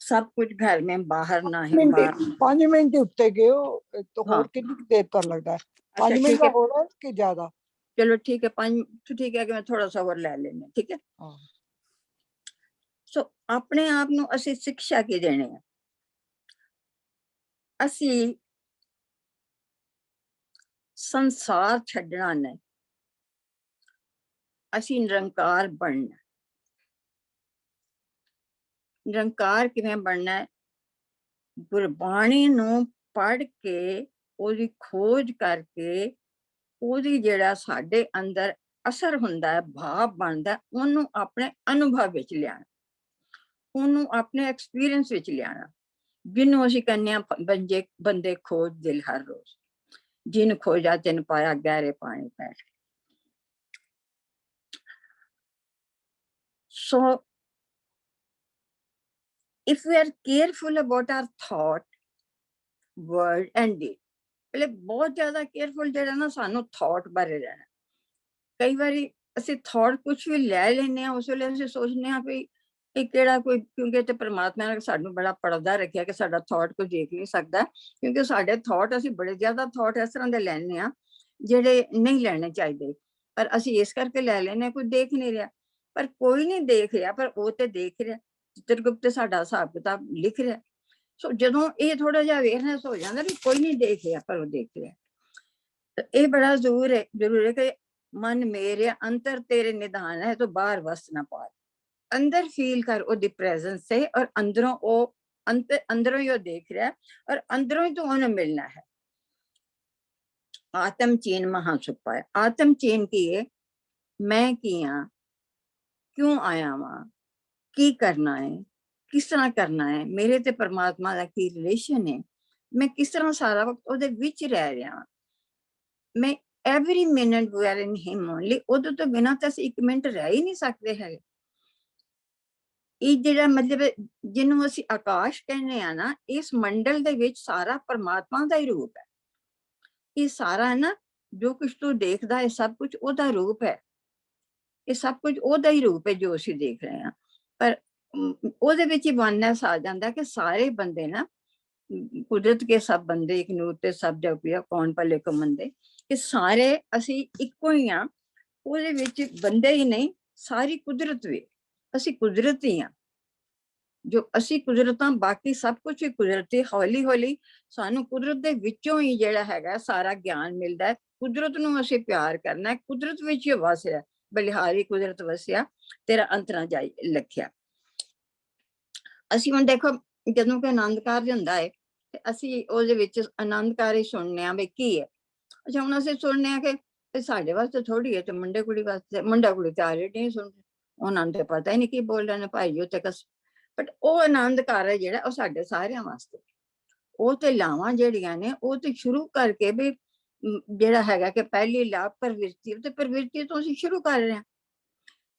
Speaker 2: सब कुछ घर में बाहर ना ही बाहर।
Speaker 6: 5 ਮਿੰਟ ਉੱਤੇ ਗਏ ਹੋ तो
Speaker 2: हाँ।
Speaker 6: ਹੋਰ ਕਿੰਨੀ ਦੇਰ ਤੱਕ ਲੱਗਦਾ ਹੈ? 5
Speaker 2: अच्छा
Speaker 6: ਮਿੰਟ
Speaker 2: ठीक
Speaker 6: ਦਾ
Speaker 2: है,
Speaker 6: ਹੋ ਰਿਹਾ ਕਿ ਜ਼ਿਆਦਾ?
Speaker 2: चलो ठीक है 5 ठीक है कि मैं थोड़ा सा और ले लेने, ठीक है। सो अपने आप ਨੂੰ ਅਸੀਂ ਸਿੱਖਿਆ ਕੀ ਦੇਣੀ ਹੈ? ਅਸੀਂ ਸੰਸਾਰ ਛੱਡਣਾ ਨਹੀਂ, ਅਸੀਂ ਨਿਰੰਕਾਰ ਬਣਨਾ। ਨਿਰੰਕਾਰ ਕਿਵੇਂ ਬਣਨਾ ਹੈ? ਗੁਰਬਾਣੀ ਨੂੰ ਪੜ੍ਹ ਕੇ, ਉਹਦੀ ਖੋਜ ਕਰਕੇ, ਉਹਦੀ ਜਿਹੜਾ ਸਾਡੇ ਅੰਦਰ ਅਸਰ ਹੁੰਦਾ ਹੈ, ਭਾਵ ਬਣਦਾ, ਉਹਨੂੰ ਆਪਣੇ ਅਨੁਭਵ ਵਿੱਚ ਲਿਆਣਾ, ਉਹਨੂੰ ਆਪਣੇ ਐਕਸਪੀਰੀਅੰਸ ਵਿੱਚ ਲਿਆਣਾ। ਜਿਹਨੂੰ ਅਸੀਂ ਕਹਿੰਦੇ ਹਾਂ ਬੰਦੇ ਖੋਜ ਦਿਲ ਹਰ ਰੋਜ਼, ਜਿਨ ਖੋਜਾ ਤਿਨ ਪਾਇਆ ਗਹਿਰੇ ਪਾਣੀ ਪੈਠ। So if we are careful about our thought, word and deed, ਪਹਿਲੇ ਬਹੁਤ ਜ਼ਿਆਦਾ ਕੇਅਰਫੁਲ ਜਿਹੜਾ ਨਾ ਸਾਨੂੰ ਥਾਟ ਬਾਰੇ ਰਹਿਣਾ। ਕਈ ਵਾਰੀ ਅਸੀਂ ਥਾਟ ਕੁਛ ਵੀ ਲੈ ਲੈਂਦੇ ਹਾਂ, ਉਸ ਵੇਲੇ ਅਸੀਂ ਸੋਚਦੇ ਹਾਂ ਵੀ ਇਹ ਕਿਹੜਾ ਕੋਈ, ਕਿਉਂਕਿ ਤੇ ਪਰਮਾਤਮਾ ਨੇ ਸਾਨੂੰ ਬੜਾ ਪਰਦਾ ਰੱਖਿਆ ਕਿ ਸਾਡਾ ਥਾਟ ਕੋਈ ਦੇਖ ਨਹੀਂ ਸਕਦਾ, ਕਿਉਂਕਿ ਸਾਡੇ ਥਾਟ ਅਸੀਂ ਬੜੇ ਜ਼ਿਆਦਾ ਥਾਟ ਇਸ ਤਰ੍ਹਾਂ ਦੇ ਲੈਂਦੇ ਹਾਂ ਜਿਹੜੇ ਨਹੀਂ ਲੈਣੇ ਚਾਹੀਦੇ, ਪਰ ਅਸੀਂ ਇਸ ਕਰਕੇ ਲੈ ਲੈਂਦੇ ਹਾਂ ਕੋਈ ਦੇਖ ਨਹੀਂ ਰਿਹਾ। ਪਰ ਕੋਈ ਨਹੀਂ ਦੇਖ ਰਿਹਾ, ਪਰ ਉਹ ਤੇ ਦੇਖ ਰਿਹਾ, ਚਿੱਤਰਗੁਪਤ ਸਾਡਾ ਹਿਸਾਬ ਕਿਤਾਬ ਲਿਖ ਰਿਹਾ। ਸੋ ਜਦੋਂ ਇਹ ਥੋੜਾ ਜਿਹਾ ਅਵੇਅਰਨੈਸ ਹੋ ਜਾਂਦਾ ਵੀ ਕੋਈ ਨਹੀਂ ਦੇਖ ਰਿਹਾ ਪਰ ਉਹ ਦੇਖ ਰਿਹਾ, ਤਾਂ ਇਹ ਬੜਾ ਜ਼ਰੂਰ ਹੈ ਕਿ ਮਨ ਮੇਰੇ ਅੰਤਰ ਤੇਰੇ ਨਿਧਾਨ ਹੈ ਤੋ ਬਾਹਰ ਵਸ ਨਾ ਪਾਏ। ਅੰਦਰ ਫੀਲ ਕਰ ਉਹਦੀ ਪ੍ਰੈਜ਼ੈਂਸ ਹੈ, ਔਰ ਅੰਦਰੋਂ ਉਹ ਅੰਦਰੋਂ ਹੀ ਉਹ ਦੇਖ ਰਿਹਾ, ਔਰ ਅੰਦਰੋਂ ਹੀ ਤੂੰ ਉਹਨੂੰ ਮਿਲਣਾ ਹੈ। ਆਤਮ ਚੀਨ ਮਹਾਂ ਸੁਖ ਪਾਇਆ। ਆਤਮ ਚੀਨ ਕੀ ਹੈ? ਮੈਂ ਕੀ ਹਾਂ, ਕਿਉਂ ਆਇਆ ਵਾਂ, ਕੀ ਕਰਨਾ ਹੈ, ਕਿਸ ਤਰ੍ਹਾਂ ਕਰਨਾ ਹੈ, ਮੇਰੇ ਤੇ ਪਰਮਾਤਮਾ ਦਾ ਕੀ ਰਿਲੇਸ਼ਨ ਹੈ, ਮੈਂ ਕਿਸ ਤਰ੍ਹਾਂ ਸਾਰਾ ਵਕਤ ਉਹਦੇ ਵਿੱਚ ਰਹਿ ਰਿਹਾ। ਮੈਂ every minute we are in him only। ਉਹਦੇ ਤੋਂ ਬਿਨਾਂ ਤਾਂ ਅਸੀਂ 1 ਮਿੰਟ ਰਹਿ ਹੀ ਨਹੀਂ ਸਕਦੇ ਹੈਗੇ। ਇਹ ਜਿਹੜਾ ਮਤਲਬ ਜਿਹਨੂੰ ਅਸੀਂ ਆਕਾਸ਼ ਕਹਿੰਦੇ ਆ ਨਾ, ਇਸ ਮੰਡਲ ਦੇ ਵਿੱਚ ਸਾਰਾ ਪਰਮਾਤਮਾ ਦਾ ਹੀ ਰੂਪ ਹੈ। ਇਹ ਸਾਰਾ ਨਾ ਜੋ ਕੁਝ ਤੂੰ ਦੇਖਦਾ ਹੈ, ਸਭ ਕੁਝ ਉਹਦਾ ਰੂਪ ਹੈ। ਇਹ ਸਭ ਕੁਝ ਉਹਦਾ ਹੀ ਰੂਪ ਹੈ ਜੋ ਅਸੀਂ ਦੇਖ ਰਹੇ ਹਾਂ। ਪਰ ਉਹਦੇ ਵਿੱਚ ਹੀ ਵਨਨੈਸ ਆ ਜਾਂਦਾ ਕਿ ਸਾਰੇ ਬੰਦੇ ਨਾ, ਕੁਦਰਤ ਕੇ ਸਭ ਬੰਦੇ ਇੱਕ ਨੂਰ ਤੇ ਸਭ ਜਪਿਆ ਕੌਣ ਭਲੇ ਕੋ ਮੰਦੇ, ਕਿ ਸਾਰੇ ਅਸੀਂ ਇੱਕੋ ਹੀ ਆ। ਉਹਦੇ ਵਿੱਚ ਬੰਦੇ ਹੀ ਨਹੀਂ, ਸਾਰੀ ਕੁਦਰਤ ਵੀ, ਅਸੀਂ ਕੁਦਰਤ ਹੀ ਆ। ਜੋ ਅਸੀਂ ਕੁਦਰਤਾਂ, ਬਾਕੀ ਸਭ ਕੁਝ ਹੀ ਕੁਦਰਤੀ। ਹੌਲੀ ਹੌਲੀ ਸਾਨੂੰ ਕੁਦਰਤ ਦੇ ਵਿੱਚੋਂ ਹੀ ਜਿਹੜਾ ਹੈਗਾ ਸਾਰਾ ਗਿਆਨ ਮਿਲਦਾ ਹੈ। ਕੁਦਰਤ ਨੂੰ ਅਸੀਂ ਪਿਆਰ ਕਰਨਾ ਹੈ, ਕੁਦਰਤ ਵਿੱਚ ਹੀ ਵਸ ਰਿਹਾ। ਬਲਿਹਾਰੀ ਕੁਦਰਤ ਵਸਿਆ, ਤੇਰਾ ਅੰਤ ਨਾ ਜਾਈ ਲਖਿਆ। ਅਸੀਂ ਹੁਣ ਦੇਖੋ, ਜਦੋਂ ਕਿ ਆਨੰਦ ਕਾਰਜ ਹੁੰਦਾ ਹੈ ਤੇ ਅਸੀਂ ਉਹਦੇ ਵਿੱਚ ਆਨੰਦ ਕਾਰਜ ਸੁਣਨੇ ਆ ਵੀ ਕੀ ਹੈ। ਅੱਛਾ, ਹੁਣ ਅਸੀਂ ਸੁਣਨੇ ਆ ਕਿ ਸਾਡੇ ਵਾਸਤੇ ਥੋੜੀ ਹੈ, ਤੇ ਮੁੰਡੇ ਕੁੜੀ ਵਾਸਤੇ। ਮੁੰਡਾ ਕੁੜੀ ਤਾਂ ਆਲਰੇਡੀ ਨਹੀਂ ਸੁਣਦੇ, ਉਹਨਾਂ ਨੂੰ ਤਾਂ ਪਤਾ ਹੀ ਨਹੀਂ ਕੀ ਬੋਲ ਰਹੇ ਨੇ ਭਾਈ ਉੱਤੇ ਕਸ। ਬਟ ਉਹ ਆਨੰਦ ਕਾਰਜ ਜਿਹੜਾ ਉਹ ਸਾਡੇ ਸਾਰਿਆਂ ਵਾਸਤੇ। ਉਹ ਤੇ ਲਾਵਾਂ ਜਿਹੜੀਆਂ ਨੇ ਉਹ ਤੇ ਸ਼ੁਰੂ ਕਰਕੇ ਵੀ ਜਿਹੜਾ ਹੈਗਾ ਕਿ ਪਹਿਲੀ ਲਾਭ ਪ੍ਰਵਿਰਤੀ, ਤੇ ਪ੍ਰਵਿਰਤੀ ਤੋਂ ਅਸੀਂ ਸ਼ੁਰੂ ਕਰ ਰਹੇ ਹਾਂ।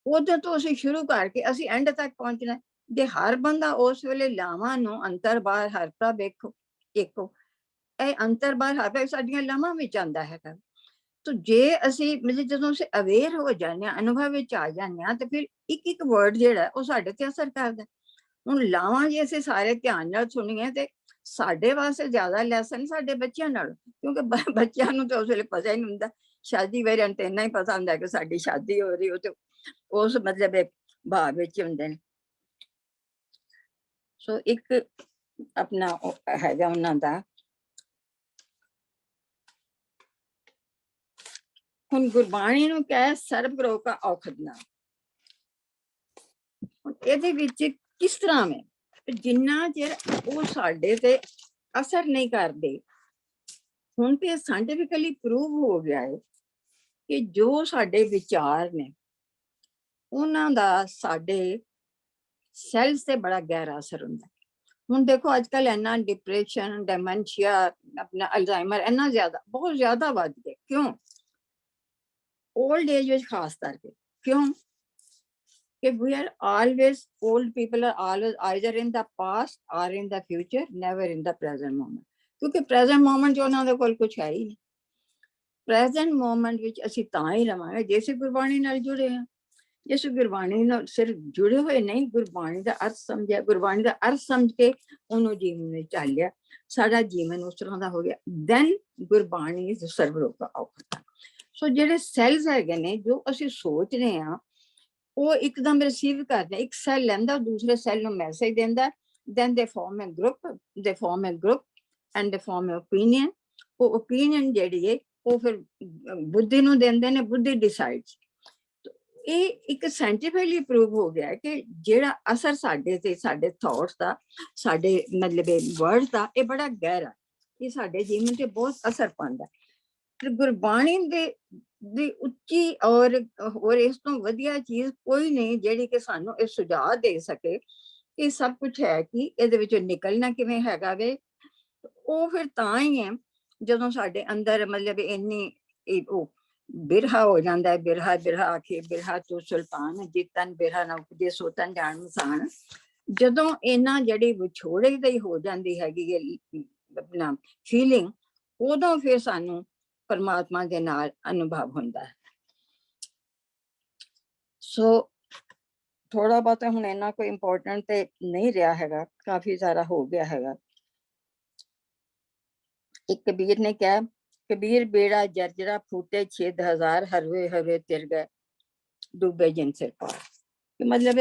Speaker 2: ਉਹਦੇ ਤੋਂ ਅਸੀਂ ਸ਼ੁਰੂ ਕਰਕੇ ਅਸੀਂ ਐਂਡ ਤੱਕ ਪਹੁੰਚਣਾ। ਜੇ ਹਰ ਬੰਦਾ ਉਸ ਵੇਲੇ ਲਾਵਾਂ ਨੂੰ ਅੰਤਰ ਬਾਹਰ ਹਰ ਪ੍ਰਭ ਵੇਖੋ ਇੱਕੋ, ਇਹ ਅੰਤਰ ਬਾਹਰ ਹਰ ਪ੍ਰਭ ਸਾਡੀਆਂ ਲਾਵਾਂ ਵਿੱਚ ਆਉਂਦਾ ਹੈਗਾ। ਤਾਂ ਜੇ ਅਸੀਂ ਮਤਲਬ ਜਦੋਂ ਅਸੀਂ ਅਵੇਅਰ ਹੋ ਜਾਂਦੇ ਹਾਂ, ਅਨੁਭਵ ਵਿੱਚ ਆ ਜਾਂਦੇ ਹਾਂ, ਤੇ ਫਿਰ ਇੱਕ ਇੱਕ ਵਰਡ ਜਿਹੜਾ ਉਹ ਸਾਡੇ ਤੇ ਅਸਰ ਕਰਦਾ। ਹੁਣ ਲਾਵਾਂ ਜੇ ਅਸੀਂ ਸਾਰੇ ਧਿਆਨ ਨਾਲ ਸੁਣੀਏ ਤੇ ਸਾਡੇ ਵਾਸਤੇ ਜ਼ਿਆਦਾ ਲੈਸਨ ਸਾਡੇ ਬੱਚਿਆਂ ਨਾਲ, ਕਿਉਂਕਿ ਬੱਚਿਆਂ ਨੂੰ ਤਾਂ ਉਸ ਵੇਲੇ ਪਤਾ ਹੀ ਨਹੀਂ ਹੁੰਦਾ। ਸ਼ਾਦੀ ਵੇਲੇ ਤੇ ਇੰਨਾ ਹੀ ਪਤਾ ਹੁੰਦਾ ਕਿ ਸਾਡੀ ਸ਼ਾਦੀ ਹੋ ਰਹੀ, ਉਹ ਤੇ ਉਸ ਮਤਲਬ ਭਾਵ ਵਿੱਚ ਹੁੰਦੇ ਨੇ। ਸੋ ਇੱਕ ਆਪਣਾ ਹੈਗਾ ਉਹਨਾਂ ਦਾ। ਹੁਣ ਗੁਰਬਾਣੀ ਨੂੰ ਕਹਿ ਸਰਬ ਰੋਗ ਕਾ ਔਖਦ ਨਾਮ। ਇਹਦੇ ਵਿੱਚ ਕਿਸ ਤਰ੍ਹਾਂ ਹੈ, ਜਿੰਨਾ ਚਿਰ ਉਹ ਸਾਡੇ ਤੇ ਅਸਰ ਨਹੀਂ ਕਰਦੇ। ਹੁਣ ਤੇ ਸਾਇੰਟੀਫਿਕਲੀ ਪ੍ਰੂਵ ਹੋ ਗਿਆ ਹੈ ਕਿ ਜੋ ਸਾਡੇ ਵਿਚਾਰ ਨੇ ਉਹਨਾਂ ਦਾ ਸਾਡੇ ਸੈਲਸ ਤੇ ਬੜਾ ਗਹਿਰਾ ਅਸਰ ਹੁੰਦਾ। ਹੁਣ ਦੇਖੋ ਅੱਜ ਕੱਲ ਇੰਨਾ ਡਿਪਰੈਸ਼ਨ, ਡੈਮੈਂਸ਼ੀਆ, ਆਪਣਾ ਅਲਜ਼ਾਈਮਰ ਇੰਨਾ ਜ਼ਿਆਦਾ, ਬਹੁਤ ਜ਼ਿਆਦਾ ਵੱਧ ਗਿਆ। ਕਿਉਂ? ओल्ड एज ਵਿੱਚ ਖਾਸ ਕਰਕੇ। ਕਿਉਂ? ਕਿ we are always, old people are always either in the past or in the future, never in the present moment। ਕਿਉਂਕਿ present moment 'ਚ ਉਹਨਾਂ ਦੇ ਕੋਲ ਕੁਛ ਹੈ ਹੀ ਨਹੀਂ। present moment ਵਿੱਚ ਅਸੀਂ ਤਾਂ ਹੀ ਰਵਾਂਗੇ ਜੇ ਅਸੀਂ ਗੁਰਬਾਣੀ ਨਾਲ ਜੁੜੇ ਹਾਂ। ਜੇ ਅਸੀਂ ਗੁਰਬਾਣੀ ਨਾਲ ਸਿਰਫ ਜੁੜੇ ਹੋਏ ਨਹੀਂ, ਗੁਰਬਾਣੀ ਦਾ ਅਰਥ ਸਮਝਿਆ, ਗੁਰਬਾਣੀ ਦਾ ਅਰਥ ਸਮਝ ਕੇ ਉਹਨੂੰ ਜੀਵਨ ਵਿੱਚ ਚਾਲਿਆ, ਸਾਡਾ ਜੀਵਨ ਉਸ ਤਰ੍ਹਾਂ ਦਾ ਹੋ ਗਿਆ। then ਗੁਰਬਾਣੀ is ਸਰਬ ਰੋਗ ਕਾ ਔਖਦ। ਸੋ ਜਿਹੜੇ ਸੈਲਸ ਹੈਗੇ ਨੇ, ਜੋ ਅਸੀਂ ਸੋਚ ਰਹੇ ਹਾਂ ਉਹ ਇੱਕਦਮ ਰਿਸੀਵ ਕਰਦੇ। ਇੱਕ ਸੈੱਲ ਲੈਂਦਾ, ਦੂਸਰੇ ਸੈੱਲ ਨੂੰ ਮੈਸੇਜ ਦਿੰਦਾ, then they form a group and they form an opinion। ਉਹ ਓਪੀਨੀਅਨ ਜਿਹੜੀ ਹੈ ਉਹ ਫਿਰ ਬੁੱਧੀ ਨੂੰ ਦਿੰਦੇ ਨੇ, ਬੁੱਧੀ ਡਿਸਾਈਡਸ। ਇਹ ਇੱਕ ਸਾਇੰਟੀਫਿਕਲੀ ਪ੍ਰੂਵ ਹੋ ਗਿਆ ਕਿ ਜਿਹੜਾ ਅਸਰ ਸਾਡੇ ਤੇ, ਸਾਡੇ ਥਾਟਸ ਦਾ, ਸਾਡੇ ਮਤਲਬ ਵਰਡ ਦਾ, ਇਹ ਬੜਾ ਗਹਿਰਾ, ਇਹ ਸਾਡੇ ਜੀਵਨ ਤੇ ਬਹੁਤ ਅਸਰ ਪਾਉਂਦਾ। ਗੁਰਬਾਣੀ ਦੀ ਉੱਚੀ ਔਰ ਇਸ ਤੋਂ ਵਧੀਆ ਚੀਜ਼ ਕੋਈ ਨਹੀਂ ਜਿਹੜੀ ਕਿ ਸਾਨੂੰ ਇਹ ਸੁਝਾਅ ਦੇ ਸਕੇ ਕਿ ਸਭ ਕੁਝ ਹੈ ਕਿ ਇਹਦੇ ਵਿੱਚੋਂ ਨਿਕਲਣਾ ਕਿਵੇਂ ਹੈਗਾ ਵੇ। ਉਹ ਫਿਰ ਤਾਂ ਹੀ ਹੈ ਜਦੋਂ ਸਾਡੇ ਅੰਦਰ ਮਤਲਬ ਇੰਨੀ ਉਹ ਬਿਰਹਾ ਹੋ ਜਾਂਦਾ ਹੈ। ਬਿਰਹਾ ਆਖੇ ਬਿਰਹਾ ਤੂੰ ਸੁਲਤਾਨ, ਜਿੱਤਨ ਬਿਰਹਾ ਨਾ ਉਪਜੇ ਸੋਤਨ ਜਾਣ ਇਨਸਾਨ। ਜਦੋਂ ਇਹਨਾਂ ਜਿਹੜੀ ਵਿਛੋੜੇ ਦੀ ਹੋ ਜਾਂਦੀ ਹੈਗੀ ਆਪਣਾ ਫੀਲਿੰਗ, ਉਦੋਂ ਫਿਰ ਸਾਨੂੰ ਪਰਮਾਤਮਾ ਦੇ ਨਾਲ ਅਨੁਭਵ ਹੁੰਦਾ ਹੈ। ਸੋ ਥੋੜਾ ਬਹੁਤਾ ਹੁਣ ਇੰਨਾ ਕੋਈ ਇੰਪੋਰਟੈਂਟ ਤੇ ਨਹੀਂ ਰਿਹਾ ਹੈਗਾ, ਕਾਫੀ ਸਾਰਾ ਹੋ ਗਿਆ ਹੈਗਾ। ਇੱਕ ਕਬੀਰ ਨੇ ਕਿਹਾ, ਕਬੀਰ ਬੇੜਾ ਜਰਜਰਾ ਫੂਟੇ 6000 ਹਰਵੇ ਹਰਵੇ ਤਿਰ ਗਏ ਡੁੱਬੇ ਜਿਨ ਸਿਰ ਪਾਰ। ਮਤਲਬ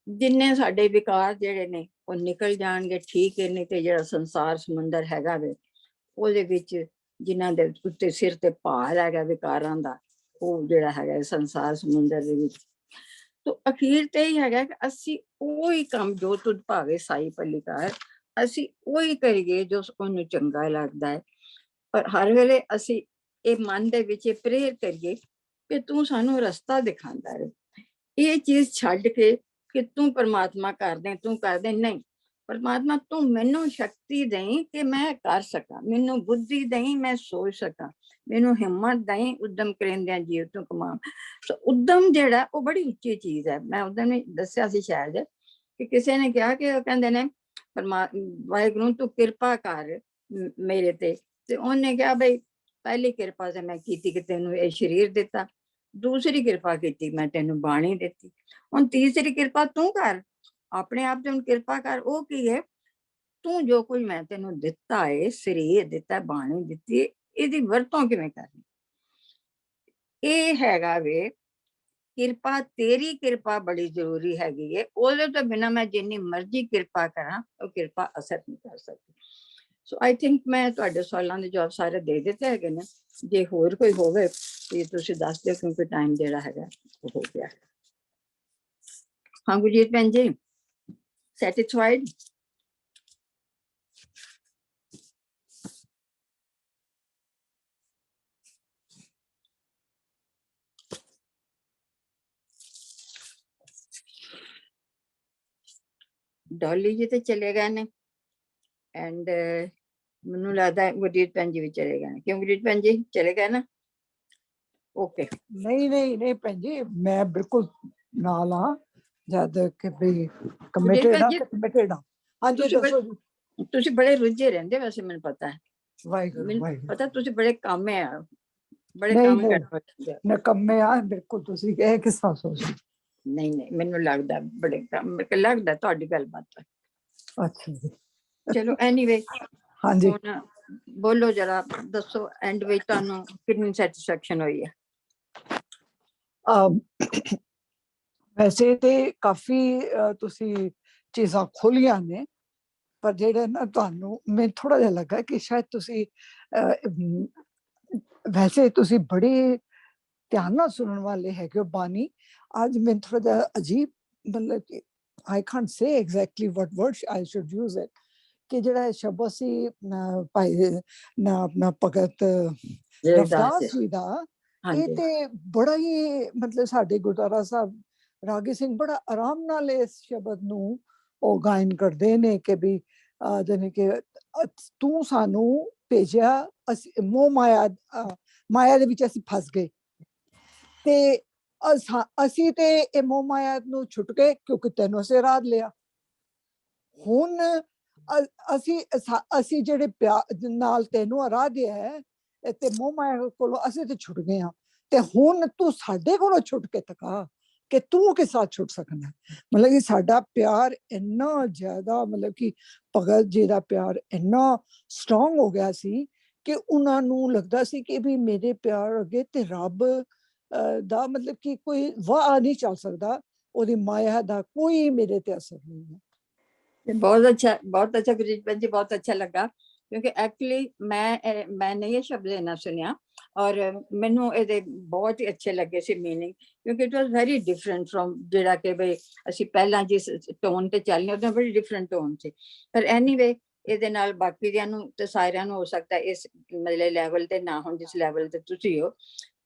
Speaker 2: ਜਿੰਨੇ ਸਾਡੇ ਵਿਕਾਰ ਜਿਹੜੇ ਨੇ ਉਹ ਨਿਕਲ ਜਾਣਗੇ, ਠੀਕ ਹੈ। ਨਹੀਂ ਤੇ ਜਿਹੜਾ ਸੰਸਾਰ ਸਮੁੰਦਰ ਹੈਗਾ ਵੇ, ਉਹਦੇ ਵਿੱਚ ਜਿਨ੍ਹਾਂ ਦੇ ਉੱਤੇ ਸਿਰ ਤੇ ਭਾਰ ਹੈਗਾ ਵਿਕਾਰਾਂ ਦਾ, ਉਹ ਜਿਹੜਾ ਹੈਗਾ ਸੰਸਾਰ ਸਮੁੰਦਰ ਦੇ ਵਿੱਚ। ਤੋ ਅਖੀਰ ਤੇ ਹੀ ਹੈਗਾ ਕਿ ਅਸੀਂ ਉਹੀ ਕੰਮ ਜੋ ਤੁਧ ਭਾਵੇ ਸਾਈ ਪੱਲੀਕਾਰ, ਅਸੀਂ ਉਹੀ ਕਰੀਏ ਜੋ ਉਹਨੂੰ ਚੰਗਾ ਲੱਗਦਾ ਹੈ। ਪਰ ਹਰ ਵੇਲੇ ਅਸੀਂ ਇਹ ਮਨ ਦੇ ਵਿੱਚ ਪ੍ਰੇਰ ਕਰੀਏ ਕਿ ਤੂੰ ਸਾਨੂੰ ਰਸਤਾ ਦਿਖਾਉਂਦਾ ਰਹੇ। ਇਹ ਚੀਜ਼ ਛੱਡ ਕੇ ਕਿ ਤੂੰ ਪਰਮਾਤਮਾ ਕਰਦੇ ਤੂੰ ਕਰਦੇ, ਨਹੀਂ, ਪਰਮਾਤਮਾ ਤੂੰ ਮੈਨੂੰ ਸ਼ਕਤੀ ਦੇਈਂ ਕਿ ਮੈਂ ਕਰ ਸਕਾਂ, ਮੈਨੂੰ ਬੁੱਧੀ ਦੇਈਂ ਮੈਂ ਸੋਚ ਸਕਾਂ, ਮੈਨੂੰ ਹਿੰਮਤ ਦੇਈਂ ਉਦਮ ਕਰਿੰਦਿਆਂ ਜੀਵ ਤੂੰ ਕਮਾ। ਸੋ ਉਦਮ ਜਿਹੜਾ ਉਹ ਬੜੀ ਉੱਚੀ ਚੀਜ਼ ਹੈ। ਮੈਂ ਉਦਮ ਨੇ ਦੱਸਿਆ ਸੀ ਸ਼ਾਇਦ ਕਿ ਕਿਸੇ ਨੇ ਕਿਹਾ ਕਿ ਉਹ ਕਹਿੰਦੇ ਨੇ ਵਾਹਿਗੁਰੂ ਤੂੰ ਕਿਰਪਾ ਕਰ ਮੇਰੇ ਤੇ ਉਹਨੇ ਕਿਹਾ ਬਈ ਪਹਿਲੀ ਕਿਰਪਾ ਤੇ ਮੈਂ ਕੀਤੀ ਕਿ ਤੈਨੂੰ ਇਹ ਸਰੀਰ ਦਿੱਤਾ, ਦੂਸਰੀ ਕਿਰਪਾ ਕੀਤੀ ਮੈਂ ਤੈਨੂੰ ਬਾਣੀ ਦਿੱਤੀ, ਹੁਣ ਤੀਸਰੀ ਕਿਰਪਾ ਤੂੰ ਕਰ, ਆਪਣੇ ਆਪ ਤੇ ਹੁਣ ਕਿਰਪਾ ਕਰ। ਉਹ ਕੀ ਹੈ? ਤੂੰ ਜੋ ਕੁਝ ਮੈਂ ਤੈਨੂੰ ਦਿੱਤਾ ਹੈ, ਸਰੀਰ ਦਿੱਤਾ, ਬਾਣੀ ਦਿੱਤੀ, ਇਹਦੀ ਵਰਤੋਂ ਕਿਵੇਂ ਕਰਨੀ? ਇਹ ਹੈਗਾ ਵੇ ਕਿਰਪਾ, ਤੇਰੀ ਕਿਰਪਾ ਬੜੀ ਜ਼ਰੂਰੀ ਹੈਗੀ ਹੈ। ਉਹਦੇ ਤੋਂ ਬਿਨਾਂ ਮੈਂ ਜਿੰਨੀ ਮਰਜ਼ੀ ਕਿਰਪਾ ਕਰਾਂ ਉਹ ਕਿਰਪਾ ਅਸਰ ਨਹੀਂ ਕਰ ਸਕਦੀ। ਸੋ ਆਈ ਥਿੰਕ ਮੈਂ ਤੁਹਾਡੇ ਸਵਾਲਾਂ ਦੇ ਜਵਾਬ ਸਾਰੇ ਦੇ ਦਿੱਤੇ ਹੈਗੇ ਨੇ। ਜੇ ਹੋਰ ਕੋਈ ਹੋਵੇ ਤੇ ਤੁਸੀਂ ਦੱਸ ਦਿਓ, ਕਿਉਂਕਿ ਟਾਈਮ ਜਿਹੜਾ ਹੈਗਾ ਉਹ ਹੋ ਗਿਆ। ਹਾਂ ਗੁਰਜੀਤ ਭੈਣ ਜੀ, ਸੈਟੀਸਫਾਈਡ? ਡੋਲੀ ਜੀ ਤੇ ਚਲੇ ਗਏ ਨੇ ਐਂਡ ਮੈਨੂੰ ਲੱਗਦਾ ਗੁਰਜੀਤ ਭੈਣ ਜੀ ਵੀ ਚਲੇ ਗਏ ਨੇ। ਕਿਉਂ ਗੁਰਜੀਤ ਭੈਣ ਜੀ ਚਲੇ ਗਏ ਨਾ? ਓਕੇ।
Speaker 6: ਨਹੀਂ ਭੈਣ ਜੀ, ਮੈਂ ਬਿਲਕੁਲ ਨਾਲ ਹਾਂ ਜਦ ਕਿ ਵੀ
Speaker 2: ਭੈਣ
Speaker 6: ਕਮਿਟਡ
Speaker 2: ਜੀ,
Speaker 6: ਹਾਂ। ਹਾਂਜੀ
Speaker 2: ਤੁਸੀਂ
Speaker 6: ਦੱਸੋ ਜੀ।
Speaker 2: ਤੁਸੀਂ ਬੜੇ ਰੁੱਝੇ ਰਹਿੰਦੇ, ਵੈਸੇ ਮੈਨੂੰ ਪਤਾ ਹੈ,
Speaker 6: ਵਾਹਿਗੁਰੂ
Speaker 2: ਮੈਨੂੰ
Speaker 6: ਵਾਹਿਗੁਰੂ।
Speaker 2: ਪਤਾ ਤੁਸੀਂ ਬੜੇ ਕੰਮ ਹੈ, ਬੜੇ
Speaker 6: ਨਹੀਂ
Speaker 2: ਕੰਮ
Speaker 6: ਨਹੀਂ
Speaker 2: ਕਰਦੇ ਹੋ।
Speaker 6: ਨਕੰਮੇ ਆ ਬਿਲਕੁਲ, ਤੁਸੀਂ ਇਹ ਕਿਸ ਤਰ੍ਹਾਂ ਸੋਚਦੇ?
Speaker 2: ਨਹੀਂ ਮੈਨੂੰ ਲੱਗਦਾ ਬੜੇ ਕੰਮ, ਮੈਨੂੰ ਲੱਗਦਾ ਤੁਹਾਡੀ ਗੱਲਬਾਤ।
Speaker 6: ਅੱਛਾ ਜੀ,
Speaker 2: ਚਲੋ ਐਨੀਵੇ,
Speaker 6: ਹਾਂਜੀ।
Speaker 2: ਹੁਣ ਬੋਲੋ ਜਰਾ, ਦੱਸੋ ਐਂਡ ਵਿੱਚ ਤੁਹਾਨੂੰ ਕਿੰਨੀ ਸੈਟੀਸਫੈਕਸ਼ਨ ਹੋਈ ਹੈ?
Speaker 6: ਵੈਸੇ ਤੇ ਕਾਫੀ ਤੁਸੀਂ ਚੀਜ਼ਾਂ ਖੋਲੀਆਂ ਨੇ, ਪਰ ਜਿਹੜੇ ਨਾ ਤੁਹਾਨੂੰ ਮੈਨੂੰ ਥੋੜਾ ਜਿਹਾ ਲੱਗਾ ਕਿ ਸ਼ਾਇਦ ਤੁਸੀਂ ਵੈਸੇ ਤੁਸੀਂ ਬੜੇ ਧਿਆਨ ਨਾਲ ਸੁਣਨ ਵਾਲੇ ਹੈਗੇ ਹੋ ਬਾਣੀ। ਅੱਜ ਮੈਨੂੰ ਥੋੜਾ ਜਿਹਾ ਅਜੀਬ, ਮਤਲਬ ਕਿ I can't say exactly what word I should use it, ਕਿ ਜਿਹੜਾ ਸ਼ਬਦ ਸੀ ਭਾਈ ਨਾ ਆਪਣਾ ਭਗਤ ਰਵਿਦਾਸ ਜੀ ਦਾ, ਇਹ ਤੇ ਬੜਾ ਹੀ ਮਤਲਬ ਸਾਡੇ ਗੁਰਦੁਆਰਾ ਸਾਹਿਬ ਰਾਗੀ ਸਿੰਘ ਬੜਾ ਆਰਾਮ ਨਾਲ ਇਸ ਸ਼ਬਦ ਨੂੰ ਉਹ ਗਾਇਨ ਕਰਦੇ ਨੇ ਕਿ ਵੀ ਜਾਨੀ ਕਿ ਤੂੰ ਸਾਨੂੰ ਭੇਜਿਆ, ਅਸੀਂ ਮੋਹ ਮਾਇਆ ਦੇ ਵਿੱਚ ਅਸੀਂ ਫਸ ਗਏ ਤੇ ਅਸੀਂ ਤੇ ਇਹ ਮੋਹ ਮਾਇਆ ਨੂੰ ਛੁੱਟ ਗਏ ਕਿਉਂਕਿ ਤੈਨੂੰ ਅਸੀਂ ਰਾਹ ਲਿਆ। ਹੁਣ ਅਸੀਂ ਜਿਹੜੇ ਪਿਆਰ ਨਾਲ ਤੈਨੂੰ ਆਰਾਧਿਆ ਹੈ ਤੇ ਮੋਹ ਮਾਇਆ ਕੋਲੋਂ ਅਸੀਂ ਤੇ ਛੁੱਟ ਗਏ ਹਾਂ, ਤੇ ਹੁਣ ਤੂੰ ਸਾਡੇ ਕੋਲੋਂ ਛੁੱਟ ਕੇ ਦਿਖਾ ਕਿ ਤੂੰ ਕਿਸ ਤਰ੍ਹਾਂ ਛੁੱਟ ਸਕਦਾ। ਮਤਲਬ ਕਿ ਸਾਡਾ ਪਿਆਰ ਇੰਨਾ ਜ਼ਿਆਦਾ, ਮਤਲਬ ਕਿ ਭਗਤ ਜੀ ਦਾ ਪਿਆਰ ਇੰਨਾ ਸਟਰੋਂਗ ਹੋ ਗਿਆ ਸੀ ਕਿ ਉਹਨਾਂ ਨੂੰ ਲੱਗਦਾ ਸੀ ਕਿ ਵੀ ਮੇਰੇ ਪਿਆਰ ਅੱਗੇ ਤੇ ਰੱਬ ਦਾ ਮਤਲਬ ਕਿ ਕੋਈ ਵਾਹ ਨਹੀਂ ਚੱਲ ਸਕਦਾ, ਉਹਦੀ ਮਾਇਆ ਦਾ ਕੋਈ ਮੇਰੇ ਤੇ ਅਸਰ ਨਹੀਂ ਹੈ।
Speaker 2: बहुत अच्छा गुरजीत भैन जी, बहुत अच्छा लगा, क्योंकि एक्चुअली मैंने ये शब्द लेना सुनिया और मैनू ये बहुत ही अच्छे लगे सी मीनिंग, क्योंकि it was very different from जेड़ा कि भाई असी पहला जिस टोन ते चलने उस बड़ी डिफरेंट टोन से। पर एनीवे ਇਹਦੇ ਨਾਲ ਬਾਕੀ ਦਿਆਂ ਨੂੰ ਤੇ ਸਾਰਿਆਂ ਨੂੰ ਹੋ ਸਕਦਾ ਇਸ ਮਤਲਬ ਲੈਵਲ ਤੇ ਨਾ ਹੋਣ ਜਿਸ ਲੈਵਲ ਤੇ ਤੁਸੀਂ ਹੋ,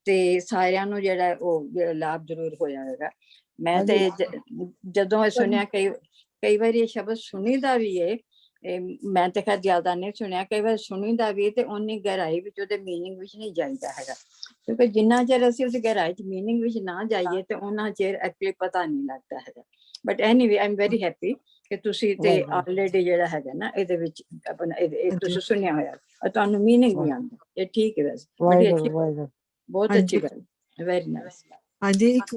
Speaker 2: ਤੇ ਸਾਰਿਆਂ ਨੂੰ ਜਿਹੜਾ ਉਹ ਲਾਭ ਜ਼ਰੂਰ ਹੋਇਆ ਹੋਵੇਗਾ। ਮੈਂ ਤੇ ਜਦੋਂ ਇਹ ਸੁਣਿਆ ਕਈ ਵਾਰੀ ਇਹ ਸ਼ਬਦ ਸੁਣੀਦਾ ਵੀ ਹੈ, ਮੈਂ ਤੇ ਖੈਰ ਜ਼ਿਆਦਾ ਨਹੀਂ ਸੁਣਿਆ, ਕਈ ਵਾਰ ਸੁਣੀਦਾ ਵੀ ਤੇ ਉਨੀ ਗਹਿਰਾਈ ਵਿੱਚ ਉਹਦੇ ਮੀਨਿੰਗ ਵਿੱਚ ਨਹੀਂ ਜਾਈਦਾ ਹੈਗਾ, ਕਿਉਂਕਿ ਜਿੰਨਾ ਚਿਰ ਅਸੀਂ ਉਸ ਗਹਿਰਾਈ ਚ ਮੀਨਿੰਗ ਵਿੱਚ ਨਾ ਜਾਈਏ ਤੇ ਉਹਨਾਂ ਚਿਰ ਐਕਚੁਅਲੀ ਪਤਾ ਨਹੀਂ ਲੱਗਦਾ ਹੈਗਾ। But anyway I am very happy ਕਿ ਤੁਸੀਂ ਤੇ ਆਲਰੇਡੀ ਜਿਹੜਾ ਹੈਗਾ ਨਾ ਇਹਦੇ ਵਿੱਚ ਆਪਣਾ ਤੁਸੀਂ ਸੁਣਿਆ ਹੋਇਆ, ਤੁਹਾਨੂੰ ਮੀਨਿੰਗ ਵੀ ਆਉਂਦਾ, ਇਹ ਠੀਕ ਹੈ। ਵੈਸੇ ਬੜੀ ਅੱਛੀ, ਬਹੁਤ ਅੱਛੀ ਗੱਲ, ਵੈਰੀ ਨਾਈਸ।
Speaker 4: ਹਾਂਜੀ, ਇੱਕ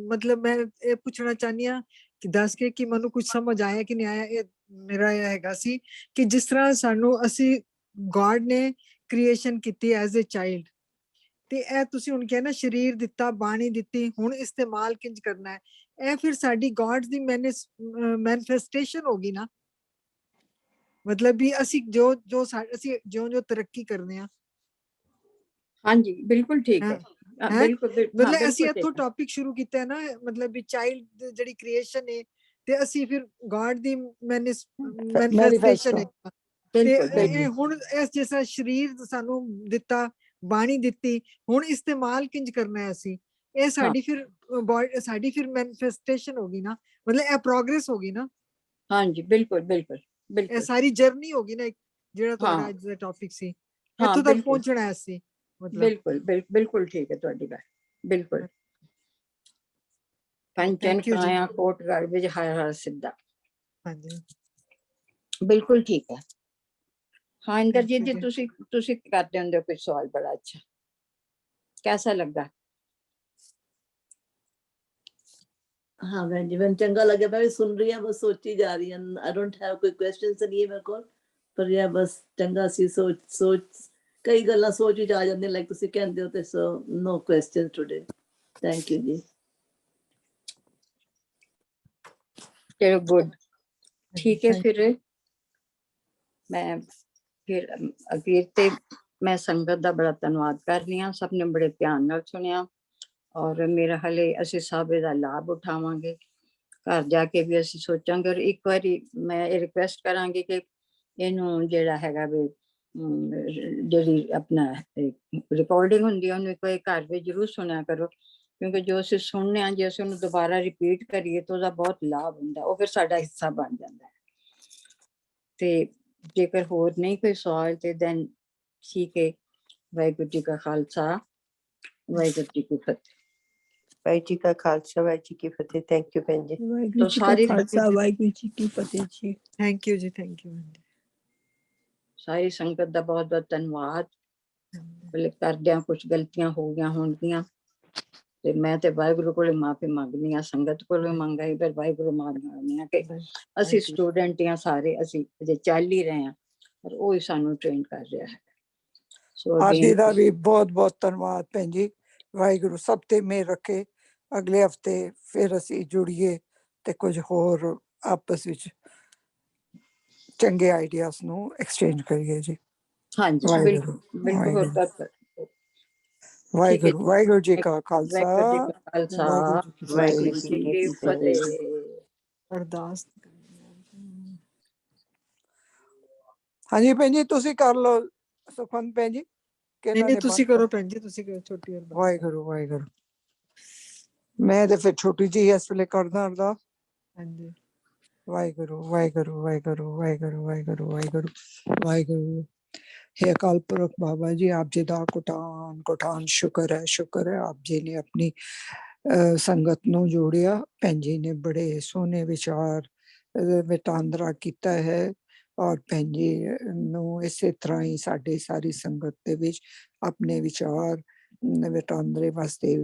Speaker 4: ਮਤਲਬ ਮੈਂ ਇਹ ਪੁੱਛਣਾ ਚਾਹੁੰਦੀ ਹਾਂ ਕਿ ਦੱਸ ਕੇ ਕਿ ਮੈਨੂੰ ਕੁਝ ਸਮਝ ਆਇਆ ਕਿ ਨਹੀਂ ਆਇਆ। ਇਹ ਮੇਰਾ ਇਹ ਹੈਗਾ ਸੀ ਕਿ ਜਿਸ ਤਰ੍ਹਾਂ ਸਾਨੂੰ ਅਸੀਂ ਗॉड ਨੇ ਕ੍ਰੀਏਸ਼ਨ ਕੀਤੀ ਐਜ਼ ਅ ਚਾਈਲਡ, ਤੇ ਇਹ ਤੁਸੀਂ ਹੁਣ ਕਿਹਾ ਨਾ ਸਰੀਰ ਦਿੱਤਾ, ਬਾਣੀ ਦਿੱਤੀ, ਹੁਣ ਇਸਤੇਮਾਲ ਕਿੰਜ ਕਰਨਾ ਹੈ, ਇਹ ਫਿਰ ਸਾਡੀ ਗॉड ਦੀ ਮੈਨੀਫੈਸਟੇਸ਼ਨ ਹੋ ਗਈ ਨਾ। ਮਤਲਬ ਵੀ ਅਸੀਂ ਜੋ ਤਰੱਕੀ ਕਰਦੇ ਹਾਂ।
Speaker 2: ਹਾਂਜੀ ਬਿਲਕੁਲ ਠੀਕ ਹੈ,
Speaker 4: ਹੈਂ?
Speaker 2: ਬਿਲਕੁਲ
Speaker 4: ਮਤਲਬ ਅਸੀਂ
Speaker 2: ਬਿਲਕੁਲ
Speaker 4: ਇੱਥੋਂ
Speaker 2: ਠੀਕ ਹੈ।
Speaker 4: ਟੌਪਿਕ ਸ਼ੁਰੂ ਕੀਤਾ ਹੈ ਨਾ, ਮਤਲਬ ਵੀ ਚਾਈਲਡ ਜਿਹੜੀ ਕ੍ਰੀਏਸ਼ਨ ਹੈ ਤੇ ਅਸੀਂ ਫਿਰ ਗॉड ਦੀ ਮੈਨੀਫੈਸਟੇਸ਼ਨ ਹੈ। ਤੇ
Speaker 2: ਬਿਲਕੁਲ
Speaker 4: ਇਹ
Speaker 2: ਬਿਲਕੁਲ
Speaker 4: ਹੁਣ ਇਸ ਜਿਸ ਤਰ੍ਹਾਂ ਸਰੀਰ ਸਾਨੂੰ ਦਿੱਤਾ, ਬਾਣੀ ਦਿੱਤੀ, ਹੁਣ ਇਸਤੇਮਾਲ ਕਿੰਜ ਕਰਨਾ ਹੈ ਅਸੀਂ, ਇਹ ਸਾਡੀ ਫਿਰ ਸਾਡੀ ਫਿਰ ਮੈਨੀਫੈਸਟੇਸ਼ਨ ਹੋ ਗਈ ਨਾ, ਮਤਲਬ ਇਹ ਪ੍ਰੋਗਰੈਸ ਹੋ ਗਈ ਨਾ,
Speaker 2: ਹਾਂਜੀ ਬਿਲਕੁਲ ਬਿਲकुल
Speaker 4: ਇਹ
Speaker 2: ਬਿਲकुल
Speaker 4: ਸਾਰੀ ਜਰਨੀ ਹੋ ਗਈ ਨਾ, ਜਿਹੜਾ ਤੁਹਾਡਾ
Speaker 2: ਹਾਂ
Speaker 4: ਅੱਜ ਦਾ ਟੌਪਿਕ ਸੀ,
Speaker 2: ਹਾਂ
Speaker 4: ਇੱਥੋਂ ਤੱਕ
Speaker 2: ਬਿਲकुल
Speaker 4: ਪਹੁੰਚਣਾ ਹੈ ਅਸੀਂ, ਮਤਲਬ
Speaker 2: ਬਿਲकुल ਬਿਲकुल ਠੀਕ ਹੈ ਤੁਹਾਡੀ ਗੱਲ ਬਿਲकुल। ਕੰਚਨ
Speaker 4: ਥੈਂਕ ਯੂ ਜੀ।
Speaker 2: ਕਾਇਆ ਕੋਟ ਗੜ ਵਿੱਚ ਹਰ ਹਰ ਸਿੱਧਾ,
Speaker 4: ਹਾਂਜੀ
Speaker 2: ਬਿਲकुल ਠੀਕ ਹੈ। ਹਾਂ ਇੰਦਰਜੀਤ
Speaker 4: Thank
Speaker 2: ਜੀ
Speaker 4: you ਜੀ।
Speaker 2: ਤੁਸੀਂ ਕਰਦੇ ਹੁੰਦੇ ਹੋ ਕੋਈ ਸਵਾਲ, ਬੜਾ अच्छा कैसा लगा?
Speaker 3: हाँ बहन जी, मैंने चंगा लगे, मैं भी सुन रही हूँ, बस सोची जा रही हूँ। आई डोंट हैव कोई क्वेश्चन नहीं है मेरे को, पर यह बस चंगा सी सोच कई गल्लां सोच विच आ जांदियां, लाइक तुसीं कहंदे हो, ते so no question today. Thank you ji.
Speaker 2: चलो गुड, ठीक है।
Speaker 4: Thank
Speaker 2: फिर मैं फिर अखीर ते मैं संगत ਦਾ ਬੜਾ ਧੰਨਵਾਦ ਕਰਨੀ ਆ, ਸਭ ਨੇ ਬੜੇ ਧਿਆਨ ਨਾਲ ਸੁਣਿਆ, ਔਰ ਮੇਰਾ ਹਲੇ ਅਸੀਂ ਸਭ ਇਹਦਾ ਲਾਭ ਉਠਾਵਾਂਗੇ, ਘਰ ਜਾ ਕੇ ਵੀ ਅਸੀਂ ਸੋਚਾਂਗੇ। ਔਰ ਇੱਕ ਵਾਰੀ ਮੈਂ ਇਹ ਰਿਕੁਐਸਟ ਕਰਾਂਗੀ ਕਿ ਇਹਨੂੰ ਜਿਹੜਾ ਹੈਗਾ ਵੀ ਜਿਹੜੀ ਆਪਣਾ ਰਿਕਾਰਡਿੰਗ ਹੁੰਦੀ ਹੈ ਉਹਨੂੰ ਇੱਕ ਵਾਰੀ ਘਰ ਵਿੱਚ ਜ਼ਰੂਰ ਸੁਣਿਆ ਕਰੋ, ਕਿਉਂਕਿ ਜੋ ਅਸੀਂ ਸੁਣਨੇ ਆ, ਜੇ ਅਸੀਂ ਉਹਨੂੰ ਦੁਬਾਰਾ ਰਿਪੀਟ ਕਰੀਏ ਤਾਂ ਉਹਦਾ ਬਹੁਤ ਲਾਭ ਹੁੰਦਾ, ਉਹ ਫਿਰ ਸਾਡਾ ਹਿੱਸਾ ਬਣ ਜਾਂਦਾ ਹੈ। ਤੇ ਜੇਕਰ ਹੋਰ ਨਹੀਂ ਕੋਈ ਸਵਾਲ ਤੇ ਦੈਨ ਠੀਕ ਹੈ। ਵਾਹਿਗੁਰੂ ਜੀ ਕਾ ਖਾਲਸਾ, ਵਾਹਿਗੁਰੂ ਜੀ ਕੀ ਫਤਿਹ।
Speaker 5: ਵਾਹਿਗੁਰੂ ਜੀ ਕਾ ਖਾਲਸਾ, ਵਾਹਿਗੁਰੂ ਜੀ ਕੀ ਫਤਿਹ। ਥੈਂਕ ਯੂ ਭੈਣ ਜੀ।
Speaker 6: ਵਾਹਿਗੁਰੂ ਜੀ ਕਾ
Speaker 2: ਸਾਰੀ
Speaker 6: ਖਾਲਸਾ, ਵਾਹਿਗੁਰੂ ਜੀ ਕੀ ਫਤਿਹ ਜੀ।
Speaker 4: ਥੈਂਕ ਯੂ ਜੀ, ਥੈਂਕ ਯੂ।
Speaker 2: ਸਾਰੀ ਸੰਗਤ ਦਾ ਬਹੁਤ ਬਹੁਤ ਧੰਨਵਾਦ। ਬਲੇ ਕਰਦਿਆਂ ਕੁਝ ਗਲਤੀਆਂ ਹੋ ਗਈਆਂ ਹੋਣਗੀਆਂ ਤੇ ਮੈਂ ਤੇ ਵਾਹਿਗੁਰੂ ਕੋਲ ਮਾਫੀ ਮੰਗਦੀ ਆ, ਸੰਗਤ ਕੋਲੋਂ ਮੰਗਾਈ, ਪਰ ਵਾਹਿਗੁਰੂ ਮੰਗਦੀ ਆ ਕਿ ਅਸੀਂ ਸਟੂਡੈਂਟ ਆ ਸਾਰੇ, ਅਸੀਂ ਅਜੇ ਚੱਲ ਹੀ ਰਹੇ ਆ, ਪਰ ਉਹ ਹੀ ਸਾਨੂੰ ਟ੍ਰੇਨ ਕਰ ਰਿਹਾ ਹੈ। ਸੋ
Speaker 6: ਆਰਤੀ ਦਾ ਵੀ ਬਹੁਤ ਬਹੁਤ ਧੰਨਵਾਦ ਭੈਣ ਜੀ। ਵਾਹਿਗੁਰੂ ਸਭ ਤੇ ਮਿਹਰ ਰੱਖੇ। ਅਗਲੇ ਹਫਤੇ ਫਿਰ ਅਸੀਂ ਜੁੜੀਏ ਤੇ ਕੁਝ ਹੋਰ ਆਪਸ ਵਿੱਚ ਚੰਗੇ ਆਈਡੀਆਜ਼ ਨੂੰ ਐਕਸਚੇਂਜ ਕਰੀਏ ਜੀ।
Speaker 2: ਹਾਂਜੀ ਬਿਲਕੁਲ ਬਿਲਕੁਲ। ਹੋਰ
Speaker 6: ਵਾਹਿਗੁਰੂ ਵਾਹਿਗੁਰੂ ਜੀ ਕਾ ਖਾਲਸਾ,
Speaker 2: ਵਾਹਿਗੁਰੂ ਜੀ ਕਾ ਖਾਲਸਾ, ਵਾਹਿਗੁਰੂ ਜੀ ਕੀ ਫਤਿਹ।
Speaker 4: ਅਰਦਾਸ।
Speaker 6: ਹਾਂਜੀ ਭੈਣ ਜੀ ਤੁਸੀਂ ਕਰ ਲਓ ਸੁਖਵੰਤ ਭੈਣ ਜੀ।
Speaker 4: ਨਹੀਂ ਤੁਸੀਂ ਕਰੋ ਭੈਣ ਜੀ, ਤੁਸੀਂ ਕਰੋ ਛੋਟੀ ਅਰਦਾਸ।
Speaker 6: ਵਾਹਿਗੁਰੂ ਵਾਹਿਗੁਰੂ। ਮੈਂ ਤੇ ਫਿਰ ਛੋਟੀ ਜਿਹੀ ਇਸ ਵੇਲੇ ਕਰਦਾ ਅਰਦਾਸ। ਹਾਂਜੀ। ਵਾਹਿਗੁਰੂ ਵਾਹਿਗੁਰੂ ਵਾਹਿਗੁਰੂ ਵਾਹਿਗੁਰੂ ਵਾਹਿਗੁਰੂ ਵਾਹਿਗੁਰੂ ਵਾਹਿਗੁਰੂ। हे अकाल पुरख बाबा जी, आप जी ਦਾ ਕੋਟਾਨ ਸ਼ੁਕਰ ਹੈ ਆਪ ਜੀ ਨੇ ਆਪਣੀ ਸੰਗਤ ਨੂੰ ਜੋੜਿਆ। ਭੈਣ ਜੀ ਨੇ ਬੜੇ ਸੋਹਣੇ ਵਿਚਾਰ ਵਟਾਂਦਰਾ ਕੀਤਾ ਹੈ, ਔਰ ਭੈਣ ਜੀ ਨੂੰ ਇਸੇ ਤਰ੍ਹਾਂ ਹੀ ਸਾਡੀ ਸਾਰੀ ਸੰਗਤ ਦੇ ਵਿੱਚ ਆਪਣੇ ਵਿਚਾਰ ਵਟਾਂਦਰੇ ਵਾਸਤੇ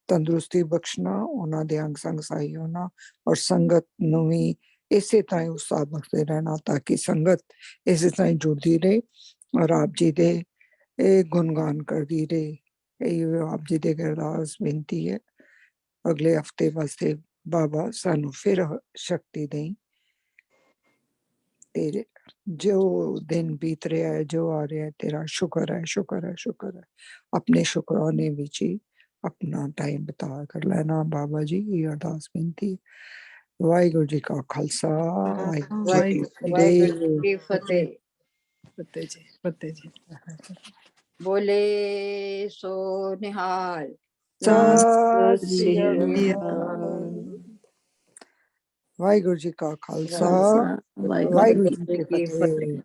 Speaker 6: ਤੰਦਰੁਸਤੀ ਬਖਸ਼ਣਾ, ਉਹਨਾਂ ਦੇ ਅੰਗ ਸੰਗ ਸਹਾਈ ਹੋਣਾ, ਔਰ ਸੰਗਤ ਨੂੰ ਵੀ ਇਸੇ ਤਰ੍ਹਾਂ ਹੀ ਉਤਸ਼ਾਹ ਬਖਸ਼ਦੇ ਰਹਿਣਾ, ਤਾਂ ਕਿ ਸੰਗਤ ਇਸੇ ਤਰ੍ਹਾਂ ਹੀ ਜੁੜਦੀ ਰਹੇ ਔਰ ਆਪ ਜੀ ਦੇ ਇਹ ਗੁਣਗਾਨ ਕਰਦੀ ਰਹੇ। ਇਹ ਆਪ ਜੀ ਦੇ ਅਰਦਾਸ ਬੇਨਤੀ ਹੈ। ਅਗਲੇ ਹਫਤੇ ਵਾਸਤੇ ਬਾਬਾ ਸਾਨੂੰ ਫਿਰ ਸ਼ਕਤੀ ਦੇਈ। ਤੇਰੇ ਜੋ ਦਿਨ ਬੀਤ ਰਿਹਾ ਹੈ, ਜੋ ਆ ਰਿਹਾ ਹੈ, ਤੇਰਾ ਸ਼ੁਕਰ ਹੈ ਸ਼ੁਕਰ ਹੈ ਸ਼ੁਕਰ ਹੈ। ਆਪਣੇ ਸ਼ੁਕਰਾਨੇ ਵਿੱਚ ਹੀ ਆਪਣਾ ਟਾਈਮ ਬਿਤਾ ਕਰ ਲੈਣਾ ਬਾਬਾ ਜੀ, ਇਹ ਅਰਦਾਸ ਬੇਨਤੀ। ਵਾਹਿਗੁਰੂ ਜੀ ਕਾ ਖਾਲਸਾ, ਵਾਹਿਗੁਰੂ ਜੀ ਕੀ ਫਤਿਹ।
Speaker 4: ਫਤਿਹ ਜੀ, ਫਤਿਹ ਜੀ।
Speaker 2: ਬੋਲੇ ਸੋ ਨਿਹਾਲ।
Speaker 6: ਸਤਿ
Speaker 3: ਸਤਿ
Speaker 6: ਸ੍ਰੀ
Speaker 3: ਸ਼੍ਰੀ
Speaker 6: ਅਕਾਲ।
Speaker 3: ਅਕਾਲ।
Speaker 6: ਵਾਹਿਗੁਰੂ ਜੀ ਕਾ ਖਾਲਸਾ,
Speaker 3: ਖਾਲਸਾ, ਵਾਹਿਗੁਰੂ
Speaker 6: ਵਾਹਿਗੁਰੂ
Speaker 3: ਜੀ
Speaker 6: ਜੀ ਕੀ ਫਤਿਹ।